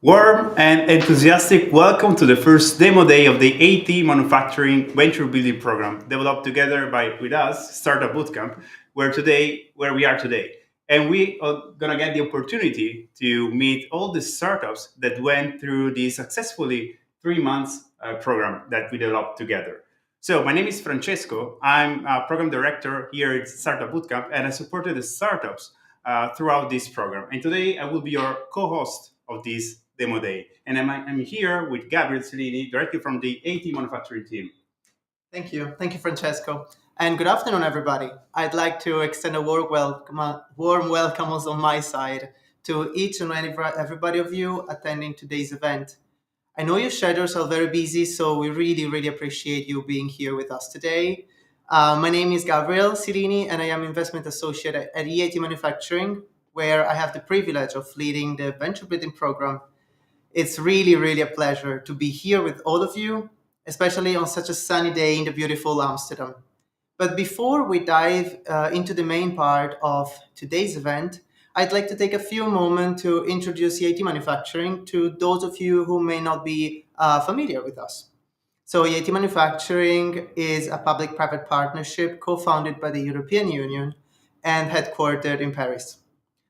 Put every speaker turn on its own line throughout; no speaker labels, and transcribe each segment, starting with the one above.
Warm and enthusiastic welcome to the first demo day of the EIT Manufacturing Venture Building Program, developed together by with us, Startup Bootcamp, where we are today. And we are gonna get the opportunity to meet all the startups that went through the successfully 3 months program that we developed together. So my name is Francesco. I'm a program director here at Startup Bootcamp, and I supported the startups throughout this program. And today I will be your co-host of this demo day. And I'm here with Gabriel Cellini, directly from the AT manufacturing team.
Thank you. Thank you, Francesco. And good afternoon, everybody. I'd like to extend a warm welcome also on my side to each and everybody of you attending today's event. I know your schedules are very busy, so we really appreciate you being here with us today. My name is Gabriel Cirini, and I am investment associate at EIT Manufacturing, where I have the privilege of leading the venture building program. It's really a pleasure to be here with all of you, especially on such a sunny day in the beautiful Amsterdam. But before we dive into the main part of today's event, I'd like to take a few moments to introduce EIT Manufacturing to those of you who may not be familiar with us. So, EIT Manufacturing is a public private partnership co founded by the European Union and headquartered in Paris.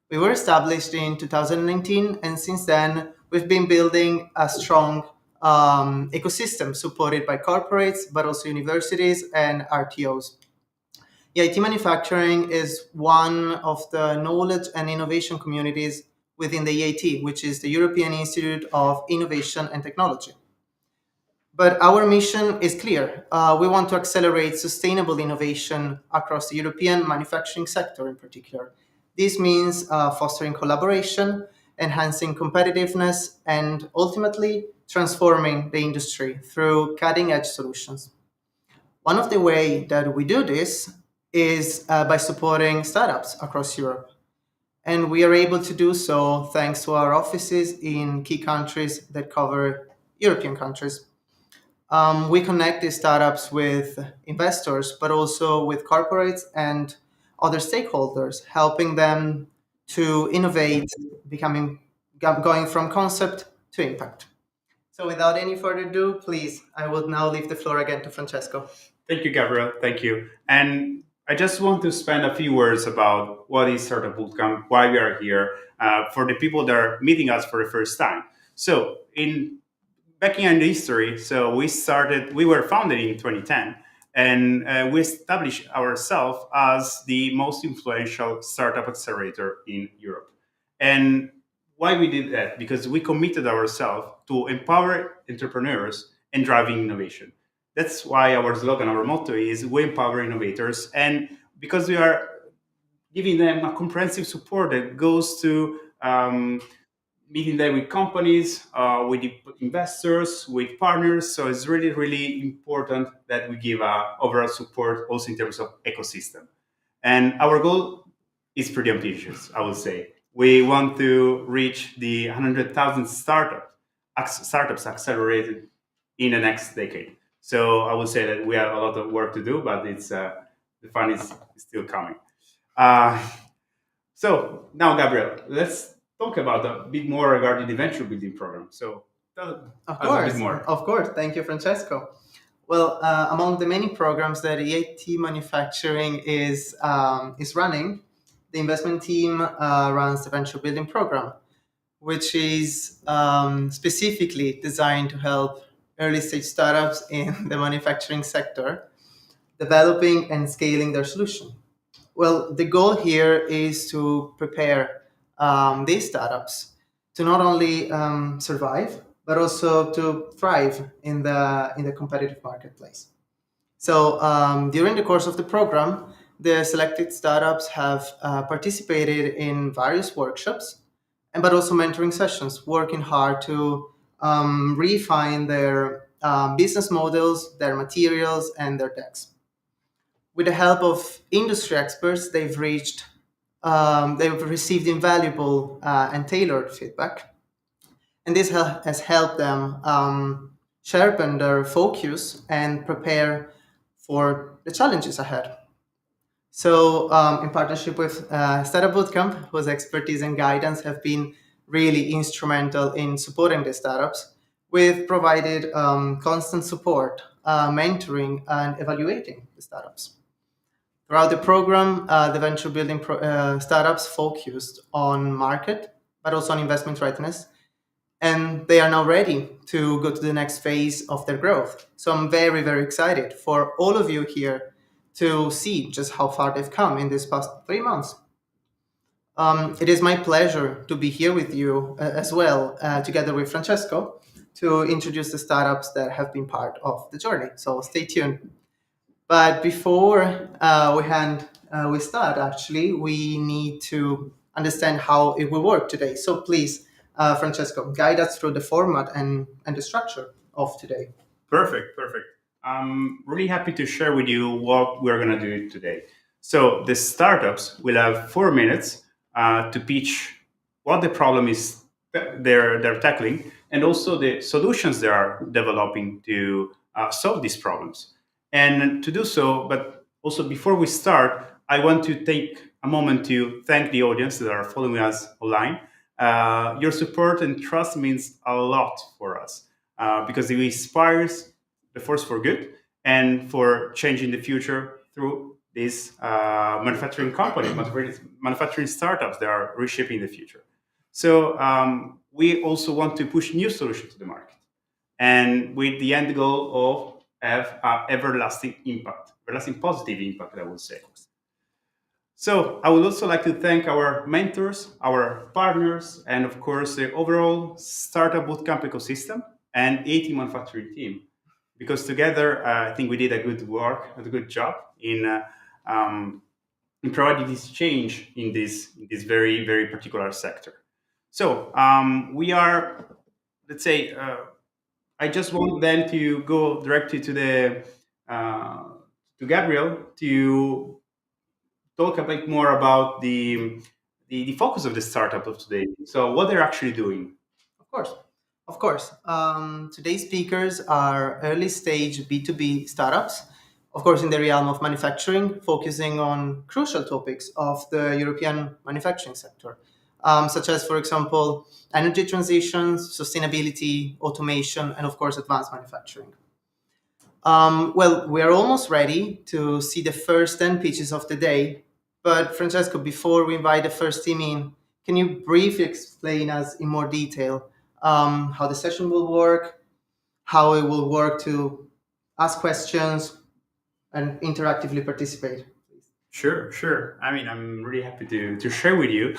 We were established in 2019, and since then, we've been building a strong ecosystem supported by corporates, but also universities and RTOs. EIT Manufacturing is one of the knowledge and innovation communities within the EIT, which is the European Institute of Innovation and Technology. But our mission is clear. We want to accelerate sustainable innovation across the European manufacturing sector in particular. This means fostering collaboration, enhancing competitiveness, and ultimately transforming the industry through cutting edge solutions. One of the ways that we do this is by supporting startups across Europe. And we are able to do so thanks to our offices in key countries that cover European countries. We connect these startups with investors, but also with corporates and other stakeholders, helping them to innovate, going from concept to impact. So, without any further ado, please, I will now leave the floor again to Francesco.
Thank you, Gabriel. Thank you. And I just want to spend a few words about what is Startup Bootcamp, why we are here, for the people that are meeting us for the first time. So, in back in history, we were founded in 2010, and we established ourselves as the most influential startup accelerator in Europe. And why we did that? Because we committed ourselves to empower entrepreneurs and driving innovation. That's why our slogan, our motto is we empower innovators. And because we are giving them a comprehensive support that goes to meeting them with companies, with investors, with partners. So it's really important that we give overall support also in terms of ecosystem. And our goal is pretty ambitious, I would say. We want to reach the 100,000 startups accelerated in the next decade. So I would say that we have a lot of work to do, but it's the fun is still coming. Uh, so now, Gabriel, let's talk about a bit more regarding the venture building program. So tell
Of
us a
course,
bit more.
of course. Thank you, Francesco. Well, among the many programs that EIT Manufacturing is running, the investment team runs the venture building program, which is specifically designed to help early stage startups in the manufacturing sector developing and scaling their solution. Well, the goal here is to prepare these startups to not only survive but also to thrive in the competitive marketplace. So during the course of the program, the selected startups have participated in various workshops, and but also mentoring sessions, working hard to refine their business models, their materials, and their decks. With the help of industry experts, they've received invaluable and tailored feedback, and this has helped them sharpen their focus and prepare for the challenges ahead. So, in partnership with Startup Bootcamp, whose expertise and guidance have been really instrumental in supporting the startups. We've provided constant support, mentoring, and evaluating the startups. Throughout the program, the venture building startups focused on market, but also on investment readiness, and they are now ready to go to the next phase of their growth. So I'm very, very excited for all of you here to see just how far they've come in these past 3 months. It is my pleasure to be here with you as well, together with Francesco, to introduce the startups that have been part of the journey. So stay tuned. But before we start, actually, we need to understand how it will work today. So please, Francesco, guide us through the format and the structure of today.
Perfect, perfect. I'm really happy to share with you what we're going to do today. So the startups will have 4 minutes to pitch what the problem is they're tackling, and also the solutions they are developing to solve these problems. And to do so, but also before we start, I want to take a moment to thank the audience that are following us online. Your support and trust means a lot for us because it inspires the force for good and for changing the future through these manufacturing companies, manufacturing startups that are reshaping the future. So we also want to push new solutions to the market, and with the end goal of have everlasting impact, everlasting positive impact, I would say. So I would also like to thank our mentors, our partners, and of course the overall startup bootcamp ecosystem and EIT manufacturing team, because together I think we did a good work, a good job um, in providing this change in this very very particular sector. So we are, let's say, I just want then to go directly to the to Gabriel to talk a bit more about the focus of the startup of today. So what they're actually doing.
Of course. Of course. Today's speakers are early stage B2B startups, of course, in the realm of manufacturing, focusing on crucial topics of the European manufacturing sector, such as, for example, energy transitions, sustainability, automation, and of course, advanced manufacturing. Well, we are almost ready to see the first 10 pitches of the day. But Francesco, before we invite the first team in, can you briefly explain us in more detail how the session will work, how it will work to ask questions and interactively participate?
Sure, sure. I mean, I'm really happy to share with you.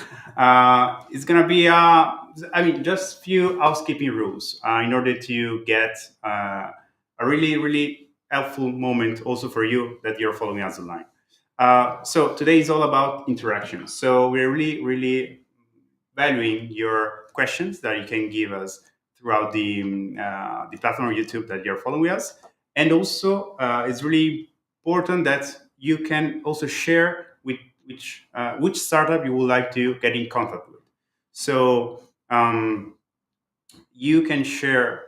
It's gonna be, I mean, just few housekeeping rules in order to get a really, really helpful moment also for you that you're following us online. So today is all about interaction. So we're really, really valuing your questions that you can give us throughout the platform of YouTube that you're following us, and also it's really important that you can also share with which startup you would like to get in contact with. So you can share,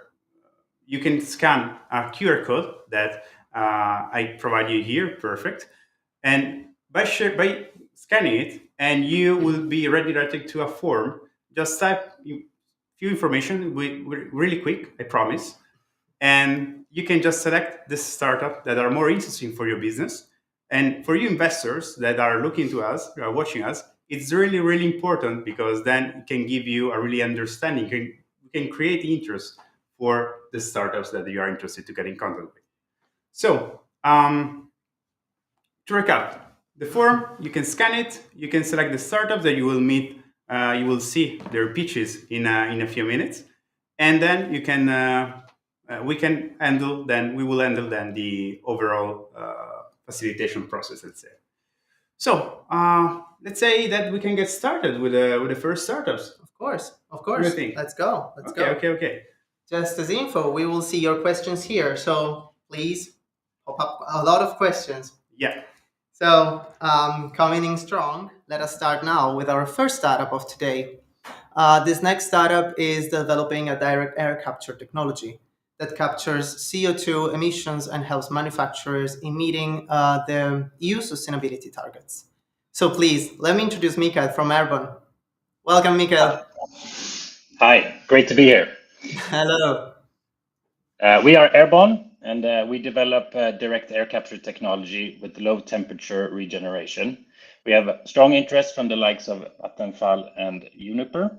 you can scan a QR code that I provide you here. Perfect. And by scanning it, and you will be redirected to a form. Just type few information, really quick, I promise, and you can just select the startup that are more interesting for your business. And for you investors that are looking to us, are watching us, it's really really important because then it can give you a really understanding. You can create interest for the startups that you are interested to get in contact with. So to recap, the form, you can scan it, you can select the startup that you will meet, you will see their pitches in a few minutes, and then you can we can handle then we will handle then the overall facilitation process, let's say. So let's say that we can get started with the first startups.
Of
What do you
course.
think?
Let's go. Let's
Okay,
go.
okay, okay.
Just as info, we will see your questions here. So please pop up a lot of questions.
Yeah.
So, coming in strong, let us start now with our first startup of today. This next startup is developing a direct air capture technology that captures CO2 emissions and helps manufacturers in meeting the EU sustainability targets. So, please, let me introduce Mikael from Airborne. Welcome, Mikael.
Hi, great to be here.
Hello.
We are airborne and we develop direct air capture technology with low temperature regeneration. We have strong interest from the likes of Vattenfall and Uniper.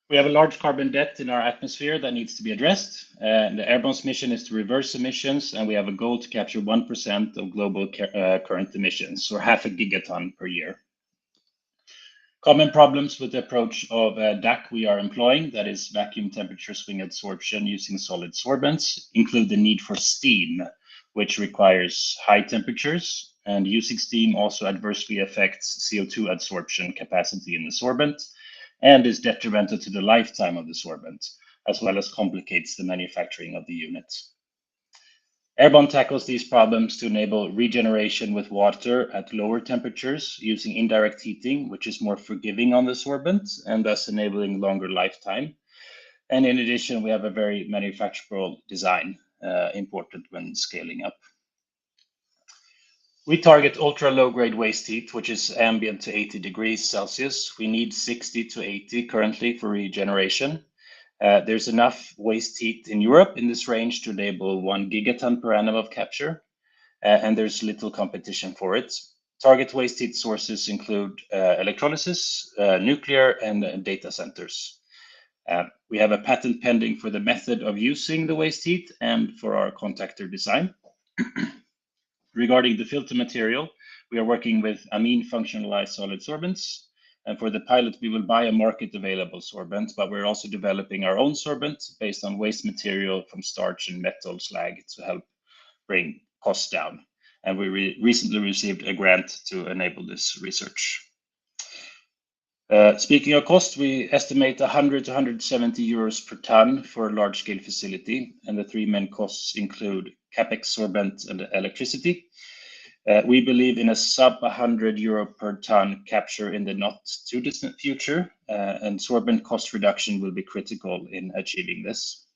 We have a large carbon debt in our atmosphere that needs to be addressed. The airborne's mission is to reverse emissions, and we have a goal to capture 1% of global current emissions, or half a gigaton per year. Common problems with the approach of DAC we are employing, that is vacuum temperature swing adsorption using solid sorbents, include the need for steam, which requires high temperatures, and using steam also adversely affects CO2 adsorption capacity in the sorbent and is detrimental to the lifetime of the sorbent, as well as complicates the manufacturing of the unit. Airborne tackles these problems to enable regeneration with water at lower temperatures using indirect heating, which is more forgiving on the sorbent and thus enabling longer lifetime. And in addition, we have a very manufacturable design, important when scaling up. We target ultra low grade waste heat, which is ambient to 80 degrees Celsius. We need 60 to 80 currently for regeneration. There's enough waste heat in Europe in this range to enable 1 gigaton per annum of capture, and there's little competition for it. Target waste heat sources include electrolysis, nuclear, and data centers. We have a patent pending for the method of using the waste heat and for our contactor design. Regarding the filter material, we are working with amine functionalized solid sorbents. And for the pilot, we will buy a market available sorbent, but we're also developing our own sorbent based on waste material from starch and metal slag to help bring costs down. And we recently received a grant to enable this research. Speaking of cost, we estimate 100 to 170 euros per ton for a large scale facility. And the three main costs include capex, sorbent, and electricity. We believe in a sub 100 euro per ton capture in the not too distant future, and sorbent cost reduction will be critical in achieving this.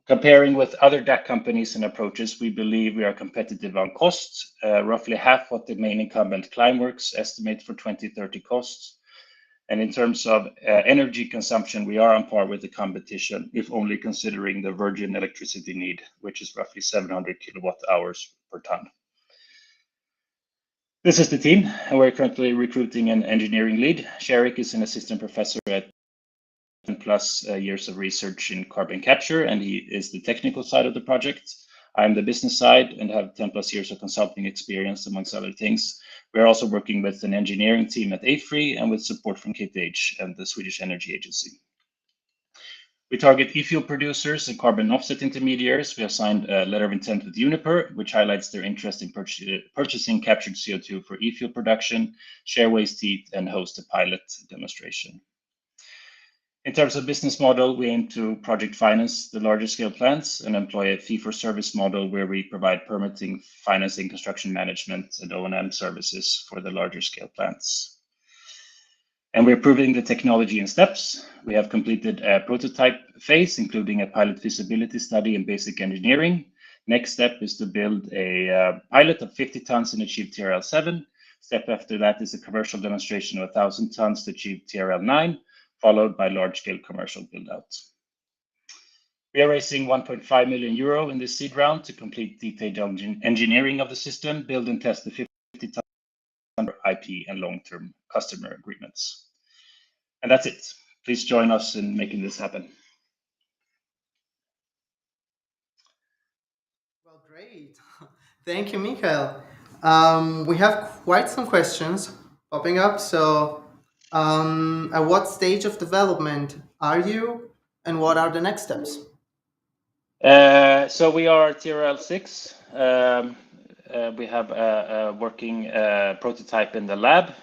Comparing with other DAC companies and approaches, we believe we are competitive on cost, roughly half what the main incumbent Climeworks estimate for 2030 costs. And in terms of energy consumption, we are on par with the competition, if only considering the virgin electricity need, which is roughly 700 kilowatt hours per ton. This is the team, and we're currently recruiting an engineering lead. Sharik is an assistant professor at 10 plus years of research in carbon capture, and he is the technical side of the project. I'm the business side and have 10 plus years of consulting experience, amongst other things. We're also working with an engineering team at AFRY and with support from KTH and the Swedish Energy Agency. We target e-fuel producers and carbon offset intermediaries. We have signed a letter of intent with Uniper, which highlights their interest in purchasing captured CO2 for e-fuel production, share waste heat, and host a pilot demonstration. In terms of business model, we aim to project finance the larger scale plants and employ a fee-for-service model where we provide permitting, financing, construction management, and O&M services for the larger scale plants. And we're proving the technology in steps. We have completed a prototype phase, including a pilot feasibility study and basic engineering. Next step is to build a pilot of 50 tons and achieve TRL 7. Step after that is a commercial demonstration of 1,000 tons to achieve TRL 9, followed by large-scale commercial build-out. We are raising 1.5 million euro in this seed round to complete detailed engineering of the system, build and test the 50 ton IP and long-term customer agreements. And that's it. Please join us in making this happen.
Well, great. Thank you, Mikael. We have quite some questions popping up. So, at what stage of development are you, and what are the next steps?
So we are TRL 6. We have a working prototype in the lab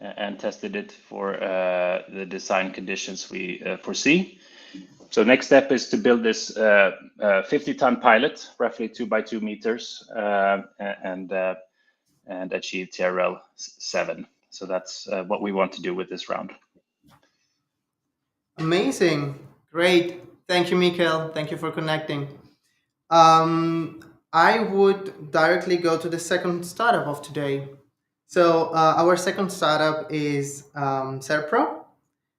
and tested it for the design conditions we foresee. So next step is to build this 50-ton pilot, roughly 2 by 2 meters, and achieve TRL 7. So that's what we want to do with this round.
Amazing. Great. Thank you, Mikael. Thank you for connecting. I would directly go to the second startup of today. So, our second startup is Serpro.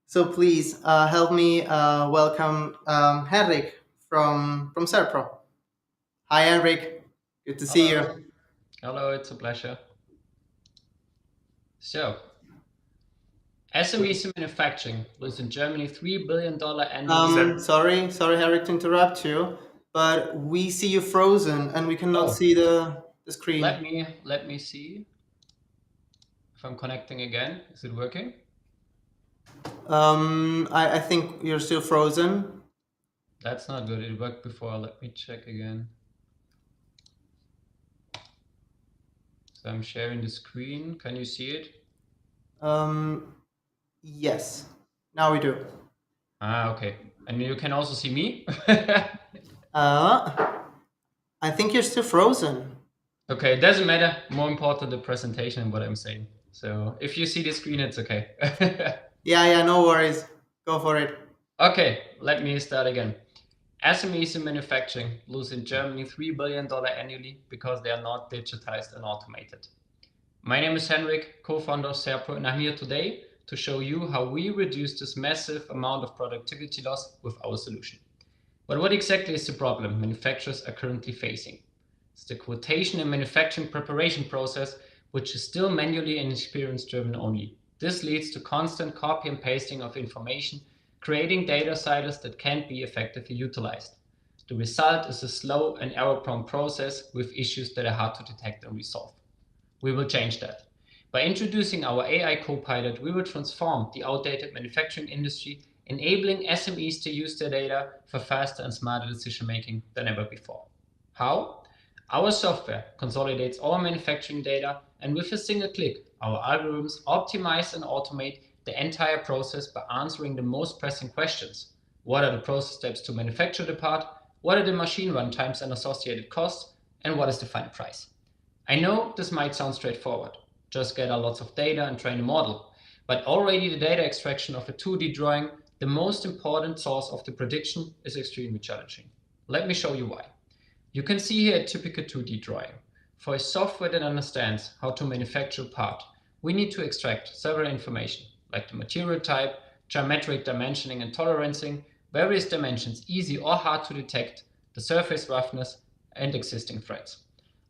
So please help me welcome Henrik from Serpro. Hi, Henrik. Good to see
Hello.
you.
Hello, it's a pleasure. So, SMEs in manufacturing lose in Germany $3 billion annually.
Sorry, Henrik, to interrupt you, but we see you frozen and we cannot
Oh,
see the screen.
let me see if I'm connecting again. Is it working?
I think you're still frozen.
That's not good. It worked before. Let me check again. So I'm sharing the screen. Can you see it?
Um, yes, now we do.
Ah, okay. And you can also see me?
Uh, I think you're still frozen.
Okay, it doesn't matter. More important the presentation and what I'm saying. So if you see the screen, it's okay.
Yeah, no worries. Go for it.
Okay, let me start again. SMEs in manufacturing lose in Germany $3 billion annually because they are not digitized and automated. My name is Henrik, co-founder of Serpro, and I'm here today to show you how we reduce this massive amount of productivity loss with our solution. But what exactly is the problem manufacturers are currently facing? It's the quotation and manufacturing preparation process, which is still manually and experience driven only. This leads to constant copy and pasting of information, creating data silos that can't be effectively utilized. The result is a slow and error-prone process with issues that are hard to detect and resolve. We will change that. By introducing our AI Copilot, we will transform the outdated manufacturing industry, enabling SMEs to use their data for faster and smarter decision making than ever before. How? Our software consolidates all manufacturing data, and with a single click, our algorithms optimize and automate the entire process by answering the most pressing questions. What are the process steps to manufacture the part? What are the machine run times and associated costs? And what is the final price? I know this might sound straightforward. Just gather lots of data and train a model. But already the data extraction of a 2D drawing, the most important source of the prediction, is extremely challenging. Let me show you why. You can see here a typical 2D drawing. For a software that understands how to manufacture a part, we need to extract several information, like the material type, geometric dimensioning and tolerancing, various dimensions easy or hard to detect, the surface roughness, and existing threads.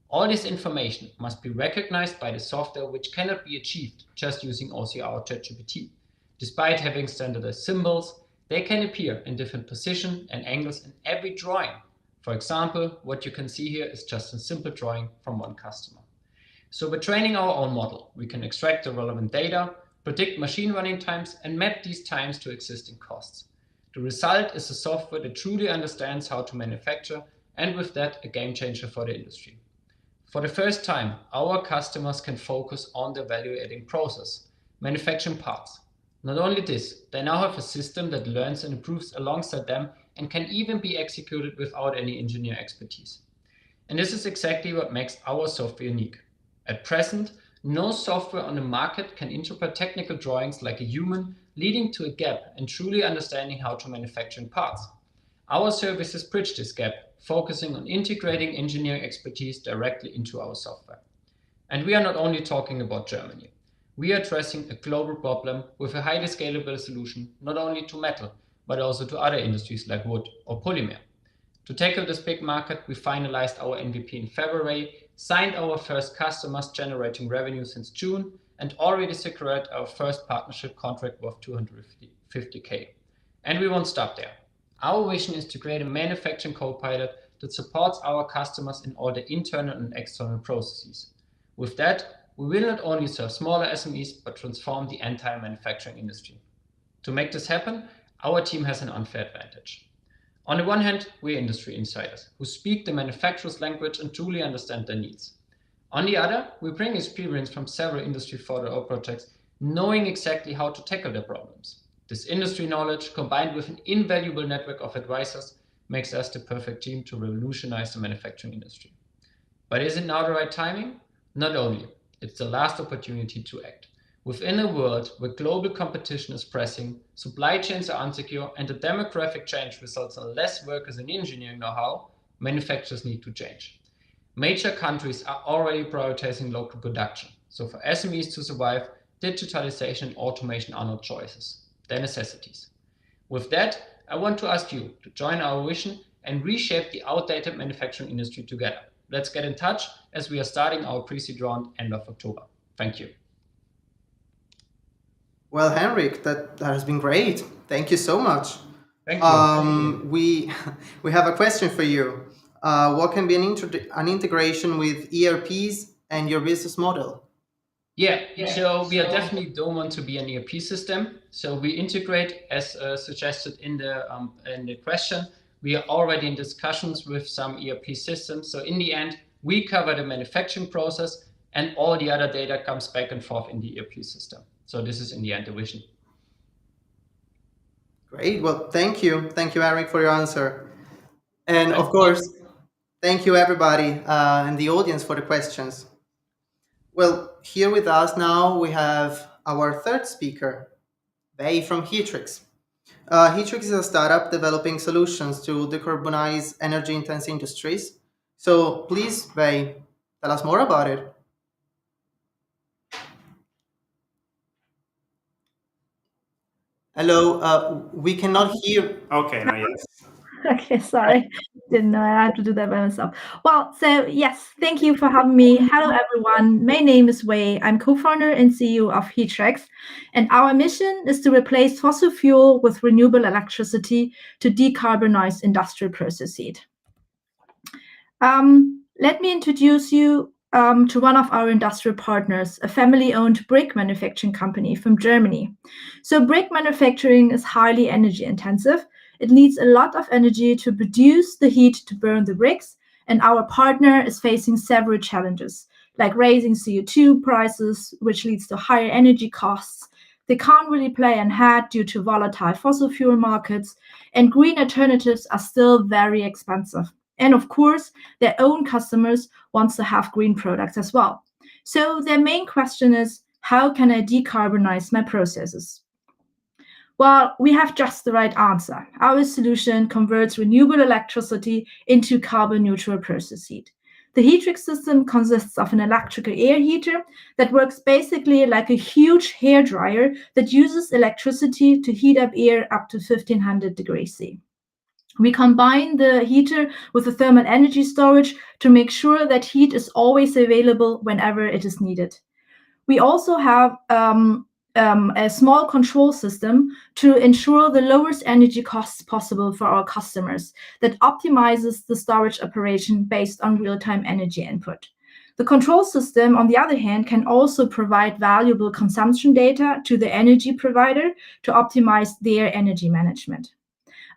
All this information must be recognized by the software, which cannot be achieved just using OCR or ChatGPT. Despite having standardized symbols, they can appear in different positions and angles in every drawing. For example, what you can see here is just a simple drawing from one customer. So by training our own model, we can extract the relevant data, predict machine running times, and map these times to existing costs. The result is a software that truly understands how to manufacture, and with that, a game changer for the industry. For the first time, our customers can focus on the value-adding process, manufacturing parts. Not only this, they now have a system that learns and improves alongside them and can even be executed without any engineer expertise. And this is exactly what makes our software unique. At present, no software on the market can interpret technical drawings like a human, leading to a gap in truly understanding how to manufacture parts. Our services bridge this gap, focusing on integrating engineering expertise directly into our software. And we are not only talking about Germany. We are addressing a global problem with a highly scalable solution, not only to metal, but also to other industries like wood or polymer. To tackle this big market, we finalized our MVP in February, signed our first customers generating revenue since June, and already secured our first partnership contract worth 250K. And we won't stop there. Our vision is to create a manufacturing co-pilot that supports our customers in all the internal and external processes. With that, we will not only serve smaller SMEs, but transform the entire manufacturing industry. To make this happen, our team has an unfair advantage. On the one hand, we're industry insiders who speak the manufacturer's language and truly understand their needs. On the other, we bring experience from several Industry 4.0 projects, knowing exactly how to tackle their problems. This industry knowledge, combined with an invaluable network of advisors, makes us the perfect team to revolutionize the manufacturing industry. But is it now the right timing? Not only, it's the last opportunity to act. Within a world where global competition is pressing, supply chains are insecure, and the demographic change results in less workers in engineering know-how, manufacturers need to change. Major countries are already prioritizing local production. So for SMEs to survive, digitalization and automation are not choices. their necessities. With that, I want to ask you to join our vision and reshape the outdated manufacturing industry together. Let's get in touch as we are starting our pre-seed round end of October. Thank you.
Well, Henrik, that has been great. Thank you so much.
Thank you.
We have a question for you. What can be an integration with ERPs and your business model?
Yeah, so we definitely don't want to be an ERP system. So we integrate, as suggested in the question. We are already in discussions with some ERP systems. So in the end, we cover the manufacturing process, and all the other data comes back and forth in the ERP system. So this is in the end the vision.
Great. Well, thank you, Eric, for your answer, and of course, thank you everybody in the audience for the questions. Well, here with us now we have our third speaker, Wei from Heatrix. Heatrix is a startup developing solutions to decarbonize energy-intensive industries. So please, Wei, tell us more about it. Hello, we cannot hear.
Okay, now yes.
Okay, sorry. Didn't know I had to do that by myself. Well, so yes, thank you for having me. Hello, everyone. My name is Wei. I'm co-founder and CEO of Heatrix, and our mission is to replace fossil fuel with renewable electricity to decarbonize industrial processes. Let me introduce you to one of our industrial partners, a family-owned brick manufacturing company from Germany. So brick manufacturing is highly energy intensive. It needs a lot of energy to produce the heat to burn the bricks, and our partner is facing several challenges, like raising CO2 prices, which leads to higher energy costs. They can't really plan ahead due to volatile fossil fuel markets, and green alternatives are still very expensive. And of course, their own customers want to have green products as well. So their main question is, how can I decarbonize my processes? Well, we have just the right answer. Our solution converts renewable electricity into carbon neutral process heat. The Heatrix system consists of an electrical air heater that works basically like a huge hairdryer that uses electricity to heat up air up to 1500 degrees C. We combine the heater with the thermal energy storage to make sure that heat is always available whenever it is needed. We also have a small control system to ensure the lowest energy costs possible for our customers that optimizes the storage operation based on real-time energy input. The control system, on the other hand, can also provide valuable consumption data to the energy provider to optimize their energy management.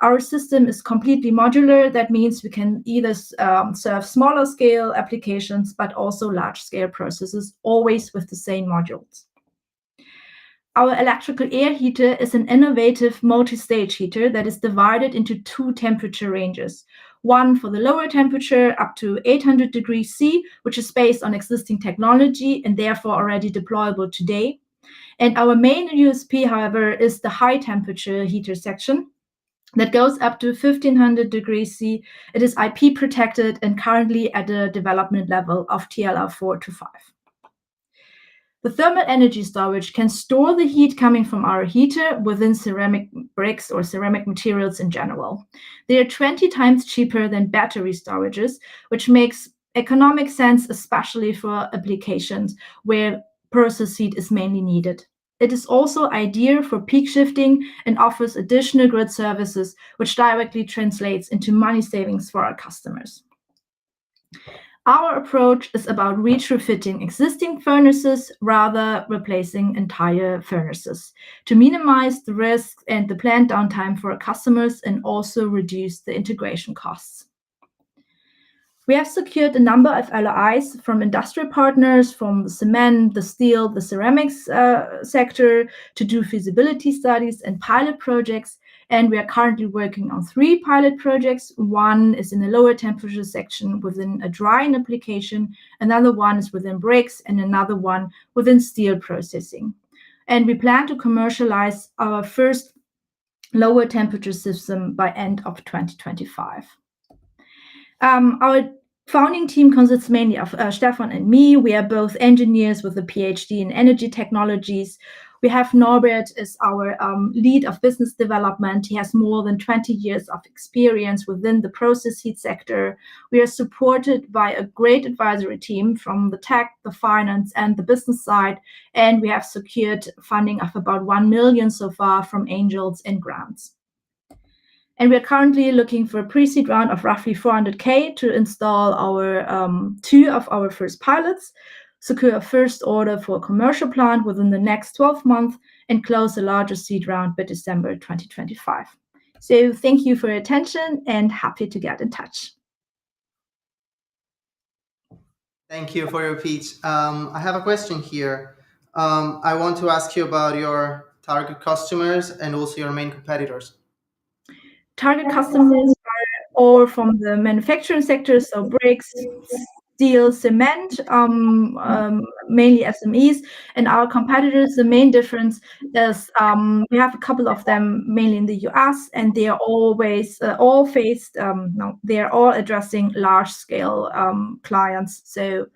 Our system is completely modular. That means we can either serve smaller scale applications, but also large scale processes, always with the same modules. Our electrical air heater is an innovative multi-stage heater that is divided into two temperature ranges. One for the lower temperature up to 800 degrees C, which is based on existing technology and therefore already deployable today. And our main USP, however, is the high temperature heater section that goes up to 1500 degrees C. It is IP protected and currently at a development level of TLR 4 to 5. The thermal energy storage can store the heat coming from our heater within ceramic bricks or ceramic materials in general. They are 20 times cheaper than battery storages, which makes economic sense, especially for applications where process heat is mainly needed. It is also ideal for peak shifting and offers additional grid services, which directly translates into money savings for our customers. Our approach is about retrofitting existing furnaces rather replacing entire furnaces to minimize the risks and the plant downtime for our customers and also reduce the integration costs. We have secured a number of LOIs from industrial partners from the cement, the steel, the ceramics sector to do feasibility studies and pilot projects. And we are currently working on 3 pilot projects. One is in the lower temperature section within a drying application. Another one is within bricks and another one within steel processing. And we plan to commercialize our first lower temperature system by end of 2025. Our founding team consists mainly of Stefan and me. We are both engineers with a PhD in energy technologies. We have Norbert as our lead of business development. He has more than 20 years of experience within the process heat sector. We are supported by a great advisory team from the tech, the finance, and the business side, and we have secured funding of about 1 million so far from angels and grants. And we're currently looking for a pre-seed round of roughly 400K to install our 2 of our first pilots, secure a first order for a commercial plant within the next 12 months, and close a larger seed round by December 2025. So thank you for your attention and happy to get in touch.
Thank you for your speech. I have a question here. I want to ask you about your target customers and also your main competitors.
Target customers are all from the manufacturing sector, so bricks, steel, cement, mainly SMEs, and our competitors. The main difference is we have a couple of them mainly in the US, and they are always they are all addressing large scale clients. So,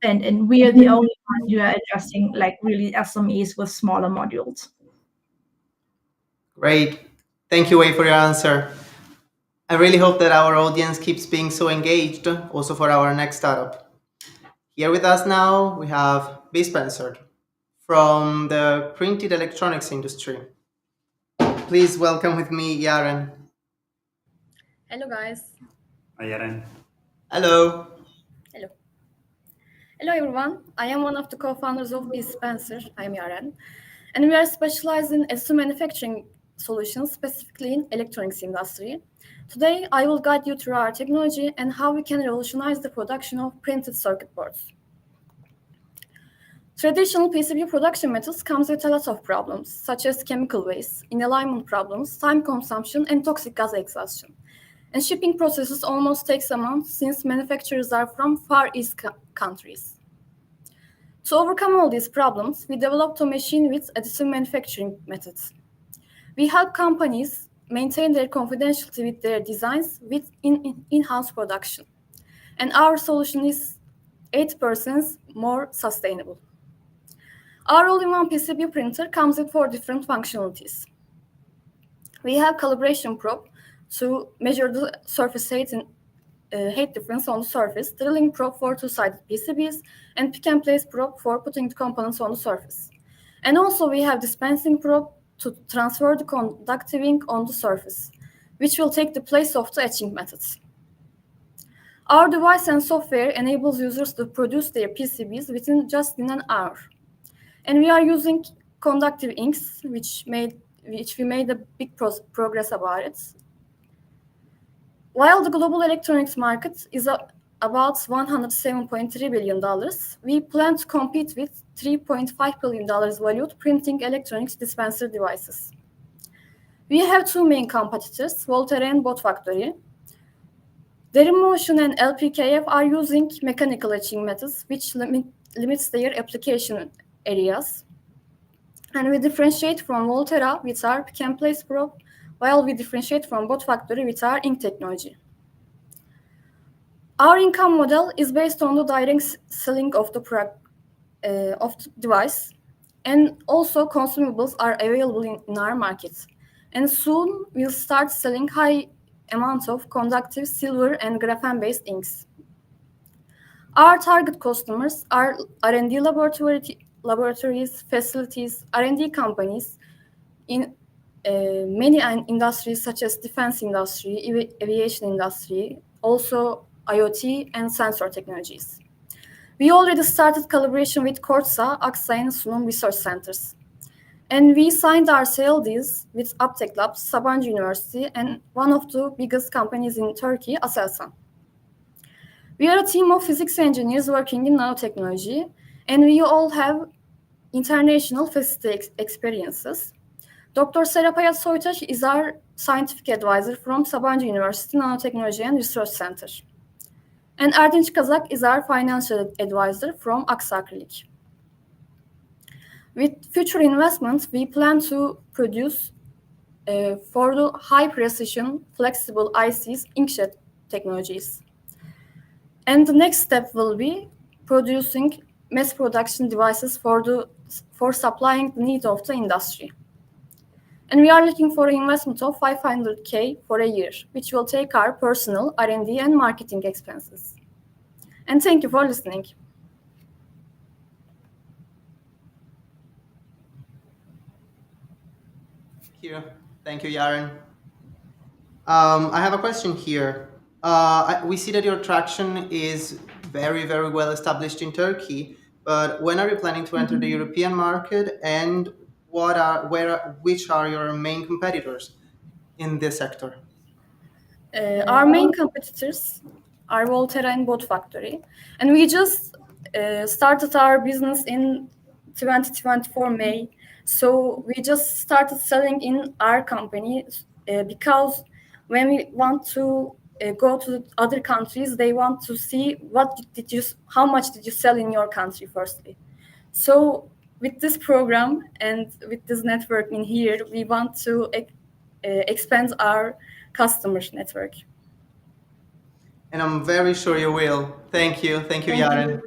and we are the only one who are addressing like really SMEs with smaller modules.
Great. Thank you, Wei, for your answer. I really hope that our audience keeps being so engaged also for our next startup. Here with us now, we have B. Spencer from the printed electronics industry. Please welcome with me, Yaren.
Hello, guys.
Hi, Yaren.
Hello.
Hello. Hello, everyone. I am one of the co-founders of B. Spencer. I'm Yaren. And we are specialized in additive manufacturing solutions, specifically in electronics industry. Today, I will guide you through our technology and how we can revolutionize the production of printed circuit boards. Traditional PCB production methods comes with a lot of problems, such as chemical waste, in-alignment problems, time consumption, and toxic gas exhaustion. And shipping processes almost takes a month since manufacturers are from Far East countries. To overcome all these problems, we developed a machine with additive manufacturing methods. We help companies maintain their confidentiality with their designs with in-house production. And our solution is 8% more sustainable. Our all-in-one PCB printer comes with 4 different functionalities. We have calibration probe to measure the surface height difference on the surface, drilling probe for 2-sided PCBs, and pick-and-place probe for putting the components on the surface. And also we have dispensing probe to transfer the conductive ink on the surface, which will take the place of the etching methods. Our device and software enables users to produce their PCBs within just an hour. And we are using conductive inks, which we made a big progress about it. While the global electronics market is about $107.3 billion, we plan to compete with $3.5 billion valued printing electronics dispenser devices. We have 2 main competitors, Volterra and Bot Factory. Motion and LPKF are using mechanical etching methods, which limits their application areas. And we differentiate from Volterra with our pick-and-place probe, while we differentiate from Bot Factory with our ink technology. Our income model is based on the direct selling of the device, and also consumables are available in our market. And soon we'll start selling high amount of conductive silver and graphene-based inks. Our target customers are R&D laboratories, facilities, R&D companies in many industries such as defense industry, aviation industry, also IoT and sensor technologies. We already started collaboration with Korsa, Aksa, and Sunum research centers. And we signed our sale deals with Aptek Labs, Sabancı University, and one of the biggest companies in Turkey, Aselsan. We are a team of physics engineers working in nanotechnology, and we all have international facility experiences. Dr. Serapayat Soytaş is our scientific advisor from Sabancı University Nanotechnology and Research Center. And Erdinç Kazak is our financial advisor from Aksa Acrylic. With future investments, we plan to produce for the high precision, flexible ICs inkjet technologies. And the next step will be producing mass production devices for the for supplying the needs of the industry. And we are looking for an investment of 500K for a year, which will take our personal R&D and marketing expenses. And thank you for listening.
Thank you, Yaren. I have a question here. We see that your traction is very, very well established in Turkey, but when are you planning to enter the European market, and which are your main competitors in this sector?
Our main competitors are Volterra and Bot Factory, and we just started our business in 2024 May. So we just started selling in our company because when we want to go to other countries, they want to see how much did you sell in your country firstly. So with this program and with this network in here, we want to expand our customers network.
And I'm very sure you will. Thank you, Yaren.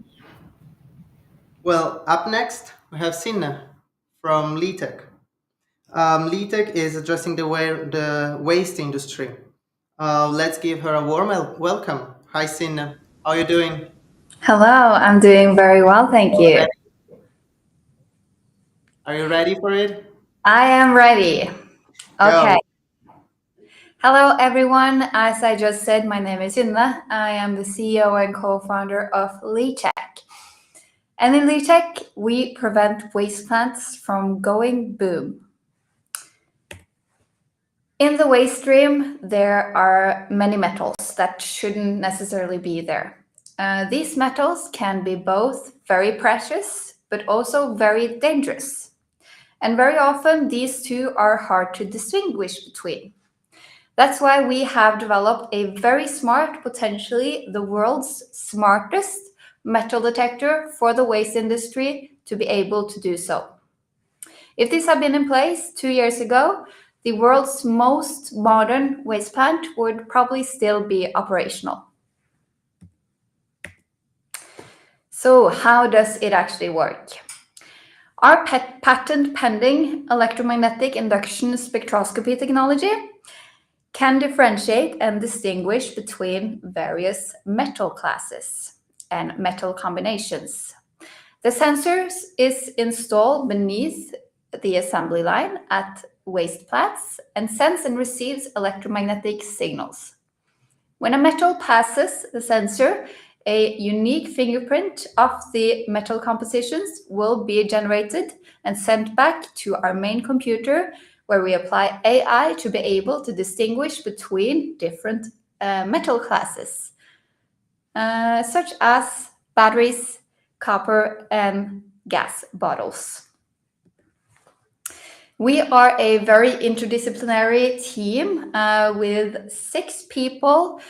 Well, up next we have Sinna from LeTech. LeTech is addressing the waste industry. Let's give her a warm welcome. Hi, Sinna. How are you doing?
Hello, I'm doing very well, thank you.
Are you ready for it?
I am ready. Okay.
Go.
Hello, everyone. As I just said, my name is Synne. I am the CEO and co-founder of LeTech. And in LeTech, we prevent waste plants from going boom. In the waste stream, there are many metals that shouldn't necessarily be there. These metals can be both very precious, but also very dangerous. And very often, these two are hard to distinguish between. That's why we have developed a very smart, potentially the world's smartest metal detector for the waste industry to be able to do so. If these had been in place 2 years ago, the world's most modern waste plant would probably still be operational. So how does it actually work? Our patent-pending electromagnetic induction spectroscopy technology can differentiate and distinguish between various metal classes and metal combinations. The sensors is installed beneath the assembly line at waste plants and sends and receives electromagnetic signals. When a metal passes the sensor, a unique fingerprint of the metal compositions will be generated and sent back to our main computer, where we apply AI to be able to distinguish between different metal classes, such as batteries, copper, and gas bottles. We are a very interdisciplinary team with 6 people.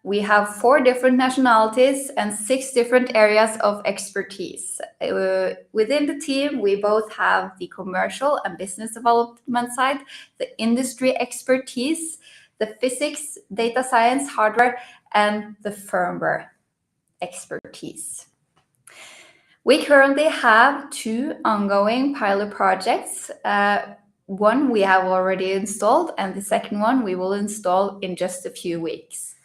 We have 4 different nationalities and 6 different areas of expertise. Within the team, we both have the commercial and business development side, the industry expertise, the physics, data science, hardware, and the firmware expertise. We currently have 2 ongoing pilot projects. One we have already installed, and the second one we will install in just a few weeks.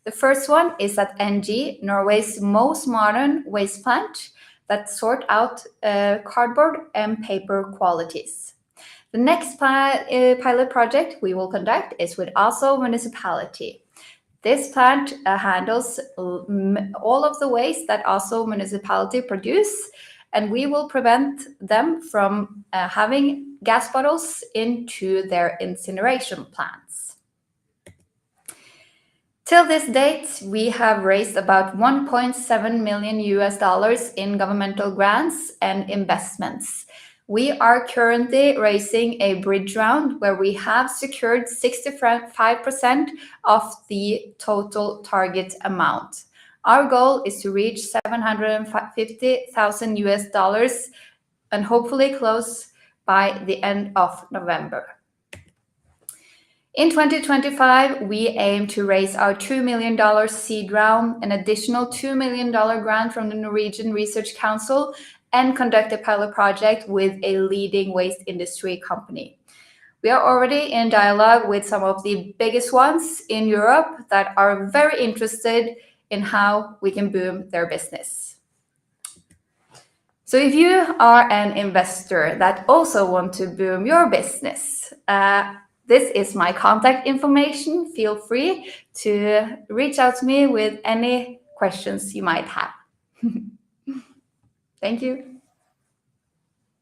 The first one is at NG, Norway's most modern waste plant that sort out cardboard and paper qualities. The next pilot project we will conduct is with Oslo municipality. This plant handles all of the waste that Oslo municipality produce, and we will prevent them from having gas bottles into their incineration plants. Till this date, we have raised about $1.7 million in governmental grants and investments. We are currently raising a bridge round where we have secured 65% of the total target amount. Our goal is to reach $750,000 and hopefully close by the end of November. In 2025, we aim to raise our $2 million seed round, an additional $2 million grant from the Norwegian Research Council, and conduct a pilot project with a leading waste industry company. We are already in dialogue with some of the biggest ones in Europe that are very interested in how we can boom their business. So if you are an investor that also want to boom your business, this is my contact information. Feel free to reach out to me with any questions you might have. Thank you.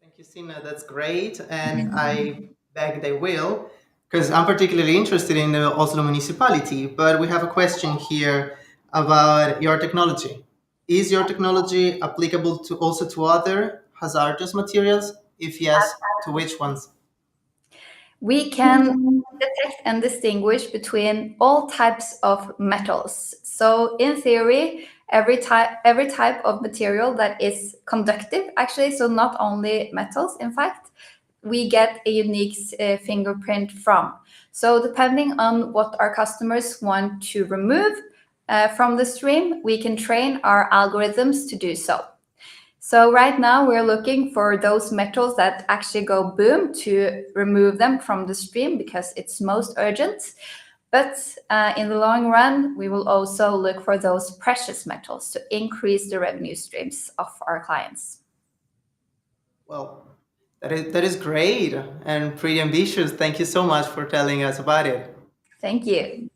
Thank you, Sina. That's great. And I beg they will, because I'm particularly interested in the Oslo municipality. But we have a question here about your technology. Is your technology applicable to also to other hazardous materials? If yes, to which ones?
We can detect and distinguish between all types of metals. So in theory, every type of material that is conductive, actually, so not only metals, in fact, we get a unique fingerprint from. So depending on what our customers want to remove from the stream, we can train our algorithms to do so. So right now we're looking for those metals that actually go boom to remove them from the stream because it's most urgent. But in the long run, we will also look for those precious metals to increase the revenue streams of our clients.
Well, that is great and pretty ambitious. Thank you so much for telling us about it.
Thank you.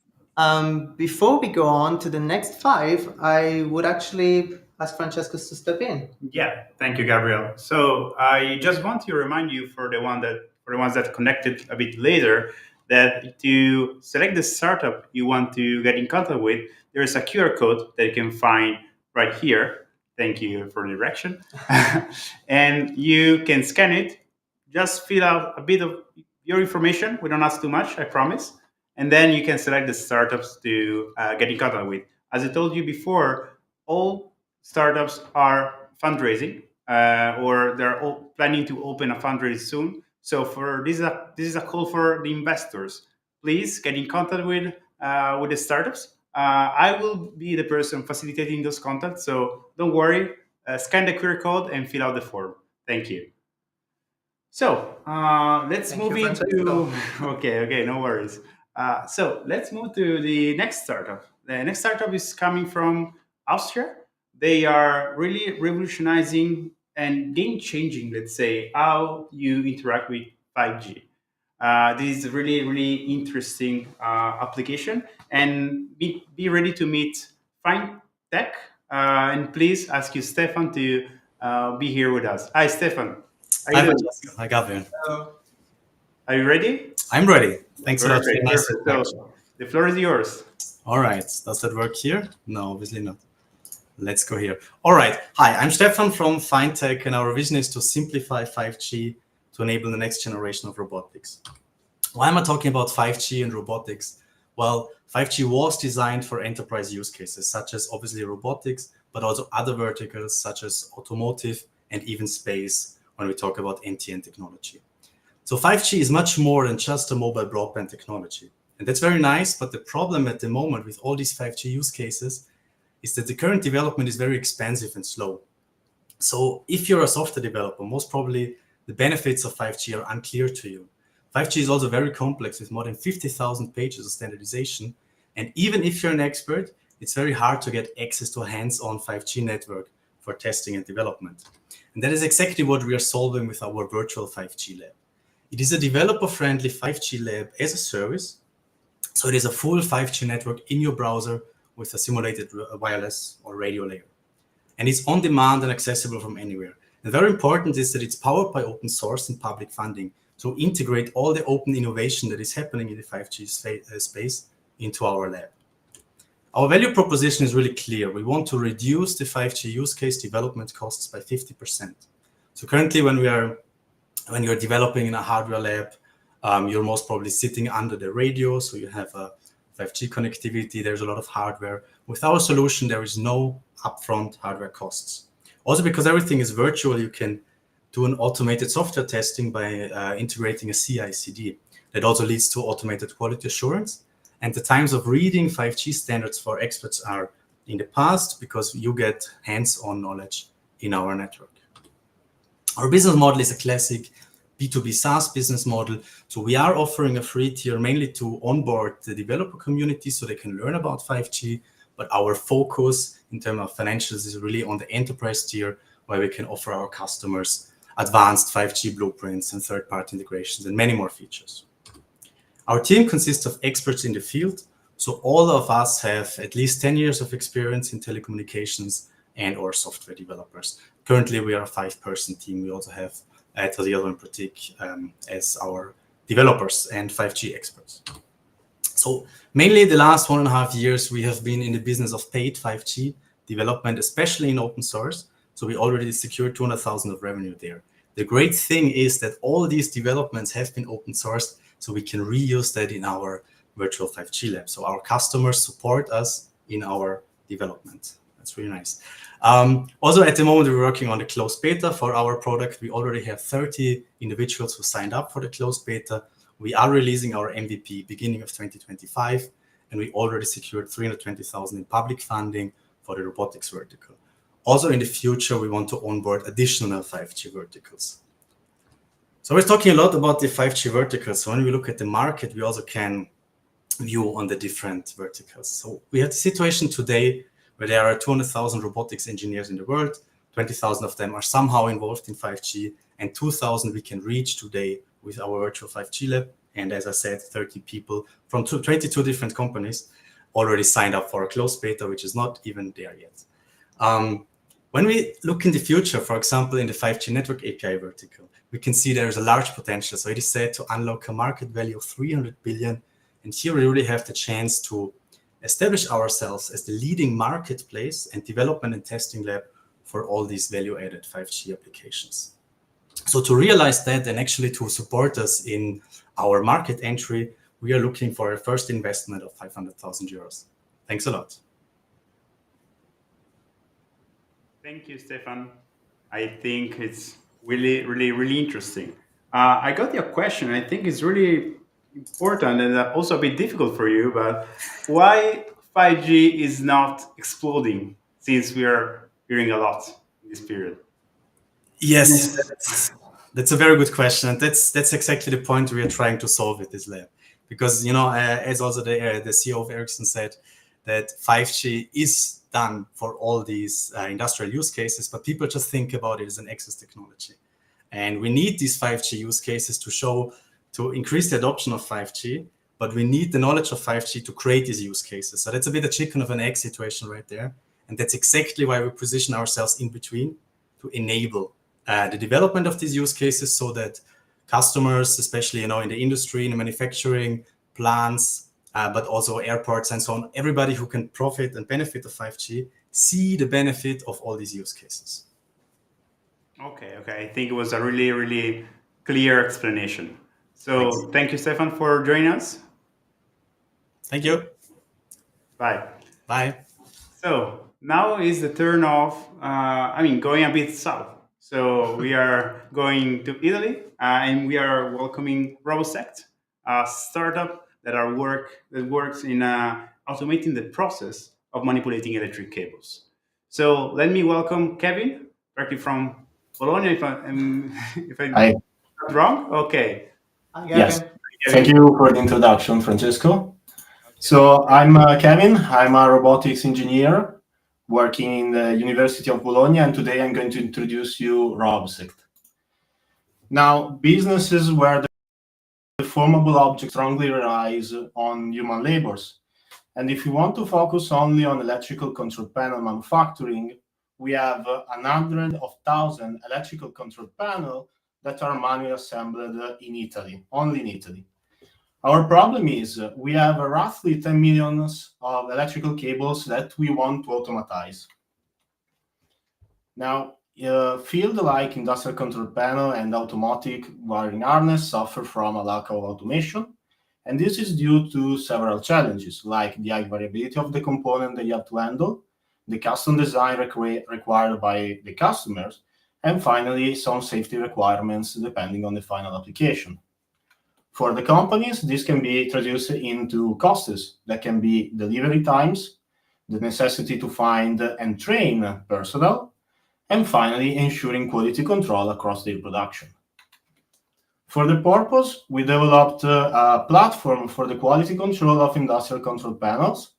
Before we go on to the next 5, I would actually ask Francesco to step in.
Yeah, thank you, Gabriel. So I just want to remind you for the ones that connected a bit later, that to select the startup you want to get in contact with, there is a QR code that you can find right here. Thank you for the direction. And you can scan it, just fill out a bit of your information. We don't ask too much, I promise. And then you can select the startups to get in contact with. As I told you before, all startups are fundraising, or they're all planning to open a fundraise soon. So for this is a call for the investors. Please get in contact with the startups. I will be the person facilitating those contacts. So don't worry. Scan the QR code and fill out the form. Thank you. So let's
Thank
move
you,
into.
Francesco.
Okay, no worries. So let's move to the next startup. The next startup is coming from Austria. They are really revolutionizing and game-changing, let's say, how you interact with 5G. This is a really, really interesting application. And be ready to meet Fine Tech. And please ask you, Stefan, to be here with us. Hi, Stefan.
Hi, Francesco. Hi, Gabriel.
Are you ready?
I'm ready. Thanks a lot for
Perfect,
the nice
perfect.
introduction.
So the floor is yours.
All right. Does that work here? No, obviously not. Let's go here. All right. Hi, I'm Stefan from FineTech, and our vision is to simplify 5G to enable the next generation of robotics. Why am I talking about 5G and robotics? Well, 5G was designed for enterprise use cases, such as obviously robotics, but also other verticals such as automotive and even space when we talk about NTN technology. So 5G is much more than just a mobile broadband technology. And that's very nice, but the problem at the moment with all these 5G use cases is that the current development is very expensive and slow. So if you're a software developer, most probably the benefits of 5G are unclear to you. 5G is also very complex with more than 50,000 pages of standardization. And even if you're an expert, it's very hard to get access to a hands-on 5G network for testing and development. And that is exactly what we are solving with our virtual 5G lab. It is a developer-friendly 5G lab as a service. So it is a full 5G network in your browser with a simulated wireless or radio layer. And it's on demand and accessible from anywhere. And very important is that it's powered by open source and public funding to integrate all the open innovation that is happening in the 5G space into our lab. Our value proposition is really clear. We want to reduce the 5G use case development costs by 50%. So currently when you're developing in a hardware lab, you're most probably sitting under the radio, so you have a 5G connectivity, there's a lot of hardware. With our solution, there is no upfront hardware costs. Also, because everything is virtual, you can do an automated software testing by integrating a CI/CD. That also leads to automated quality assurance. And the times of reading 5G standards for experts are in the past because you get hands-on knowledge in our network. Our business model is a classic B2B SaaS business model. So we are offering a free tier mainly to onboard the developer community so they can learn about 5G. But our focus in terms of financials is really on the enterprise tier, where we can offer our customers advanced 5G blueprints and third-party integrations and many more features. Our team consists of experts in the field. So all of us have at least 10 years of experience in telecommunications and or software developers. Currently, we are a 5-person team. We also have Tadeo and Pratik as our developers and 5G experts. So mainly the last 1.5 years, we have been in the business of paid 5G development, especially in open source. So we already secured 200,000 of revenue there. The great thing is that all these developments have been open sourced, so we can reuse that in our virtual 5G lab. So our customers support us in our development. That's really nice. Also, at the moment, we're working on the closed beta for our product. We already have 30 individuals who signed up for the closed beta. We are releasing our MVP beginning of 2025, and we already secured 320,000 in public funding for the robotics vertical. Also, in the future, we want to onboard additional 5G verticals. So we're talking a lot about the 5G verticals. So when we look at the market, we also can view on the different verticals. So we have the situation today where there are 200,000 robotics engineers in the world. 20,000 of them are somehow involved in 5G, and 2,000 we can reach today with our virtual 5G lab. And as I said, 30 people from 22 different companies already signed up for a closed beta, which is not even there yet. When we look in the future, for example, in the 5G network API vertical, we can see there is a large potential. So it is said to unlock a market value of 300 billion. And here we really have the chance to establish ourselves as the leading marketplace and development and testing lab for all these value-added 5G applications. So to realize that and actually to support us in our market entry, we are looking for a first investment of 500,000 euros. Thanks a lot.
Thank you, Stefan. I think it's really interesting. I got your question. I think it's really important and also a bit difficult for you, but why 5G is not exploding since we are hearing a lot in this period?
Yes, that's a very good question. And that's exactly the point we are trying to solve with this lab. Because, you know, as also the CEO of Ericsson said, that 5G is done for all these industrial use cases, but people just think about it as an access technology. And we need these 5G use cases to increase the adoption of 5G, but we need the knowledge of 5G to create these use cases. So that's a bit a chicken of an egg situation right there. And that's exactly why we position ourselves in between to enable the development of these use cases so that customers, especially, you know, in the industry, in the manufacturing plants, but also airports and so on, everybody who can profit and benefit of 5G, see the benefit of all these use cases.
Okay. I think it was a really clear explanation. So thank you, Stefan, for joining us.
Thank you.
Bye.
Bye.
So now is the turn of, going a bit south. So we are going to Italy and we are welcoming RoboSect, a startup that works in automating the process of manipulating electric cables. So let me welcome Kevin, directly from Bologna, if I'm not wrong. Okay.
Yes. Thank you for the introduction, Francesco. So I'm Kevin. I'm a robotics engineer working in the University of Bologna, and today I'm going to introduce you RoboSect. Now, businesses where the formable object strongly relies on human labors. And if you want to focus only on electrical control panel manufacturing, we have 100,000 electrical control panels that are manually assembled in Italy, only in Italy. Our problem is we have roughly 10 million of electrical cables that we want to automatize. Now, field like industrial control panel and automatic wiring harness suffer from a lack of automation. And this is due to several challenges, like the high variability of the component that you have to handle, the custom design required by the customers, and finally, some safety requirements depending on the final application. For the companies, this can be traduced into costs that can be delivery times, the necessity to find and train personnel, and finally, ensuring quality control across their production. For the purpose, we developed a platform for the quality control of industrial control panels.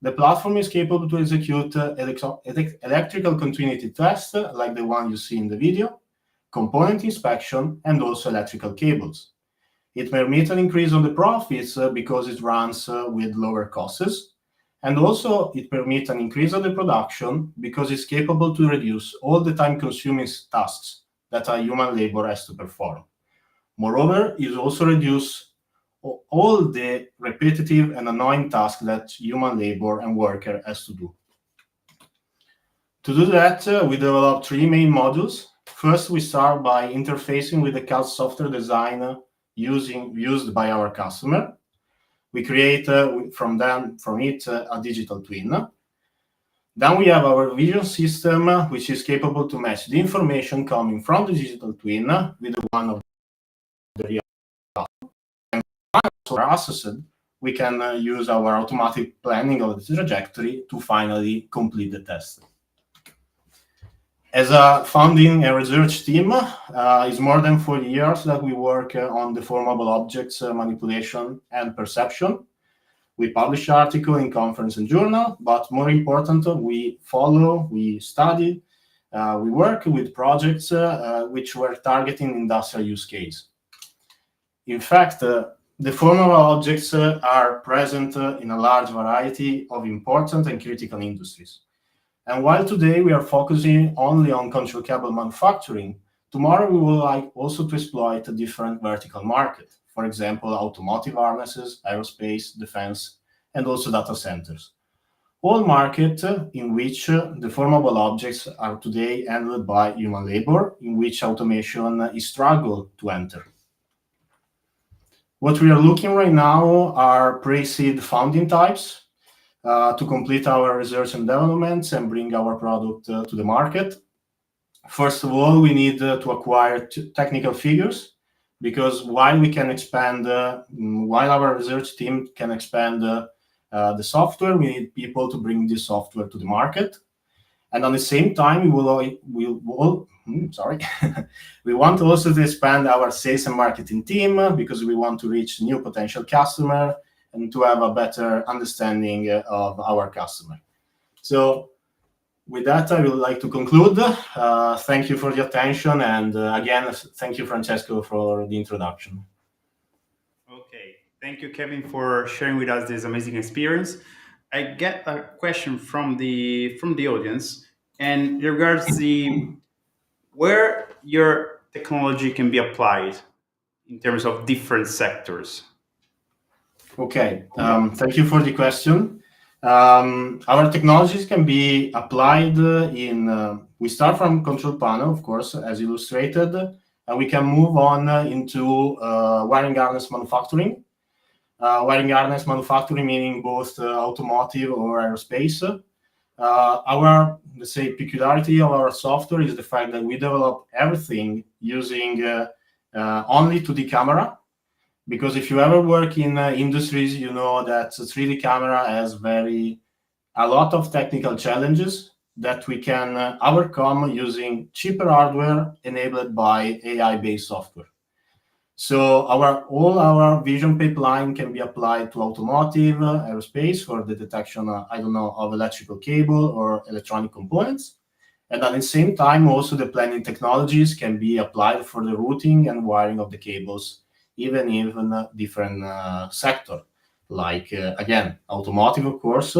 The platform is capable to execute electrical continuity tests, like the one you see in the video, component inspection, and also electrical cables. It permits an increase on the profits because it runs with lower costs. And also it permits an increase of the production because it's capable to reduce all the time-consuming tasks that a human labor has to perform. Moreover, it also reduces all the repetitive and annoying tasks that human labor and worker has to do. To do that, we developed three main modules. First, we start by interfacing with the CAD software design used by our customer. We create from it a digital twin. Then we have our vision system, which is capable to match the information coming from the digital twin with the one of the real customer. And once we're assessed, we can use our automatic planning of the trajectory to finally complete the test. As a founding and research team, it's more than 4 years that we work on deformable objects manipulation and perception. We publish articles in conference and journal, but more important, we follow, we study, we work with projects which were targeting industrial use case. In fact, deformable objects are present in a large variety of important and critical industries. And while today we are focusing only on control cable manufacturing, tomorrow we will like also to exploit a different vertical market. For example, automotive harnesses, aerospace, defense, and also data centers. All markets in which deformable objects are today handled by human labor, in which automation is struggle to enter. What we are looking right now are pre-seed funding types to complete our research and developments and bring our product to the market. First of all, we need to acquire technical figures, because while we can expand, while our research team can expand the software, we need people to bring this software to the market. And at the same time, we want also to expand our sales and marketing team, because we want to reach new potential customer and to have a better understanding of our customer. So with that, I would like to conclude. Thank you for the attention. And again, thank you, Francesco, for the introduction.
Okay, thank you, Kevin, for sharing with us this amazing experience. I get a question from the audience, and it regards where your technology can be applied in terms of different sectors.
Okay, thank you for the question. Our technologies can be applied we start from control panel, of course, as illustrated, and we can move on into wiring harness manufacturing. Wiring harness manufacturing meaning both automotive or aerospace. Our, let's say, peculiarity of our software is the fact that we develop everything using only 2D camera. Because if you ever work in industries, you know that the 3D camera has a lot of technical challenges that we can overcome using cheaper hardware enabled by AI-based software. So all our vision pipeline can be applied to automotive, aerospace for the detection, of electrical cable or electronic components. And at the same time, also the planning technologies can be applied for the routing and wiring of the cables, even in a different sector, like, again, automotive, of course,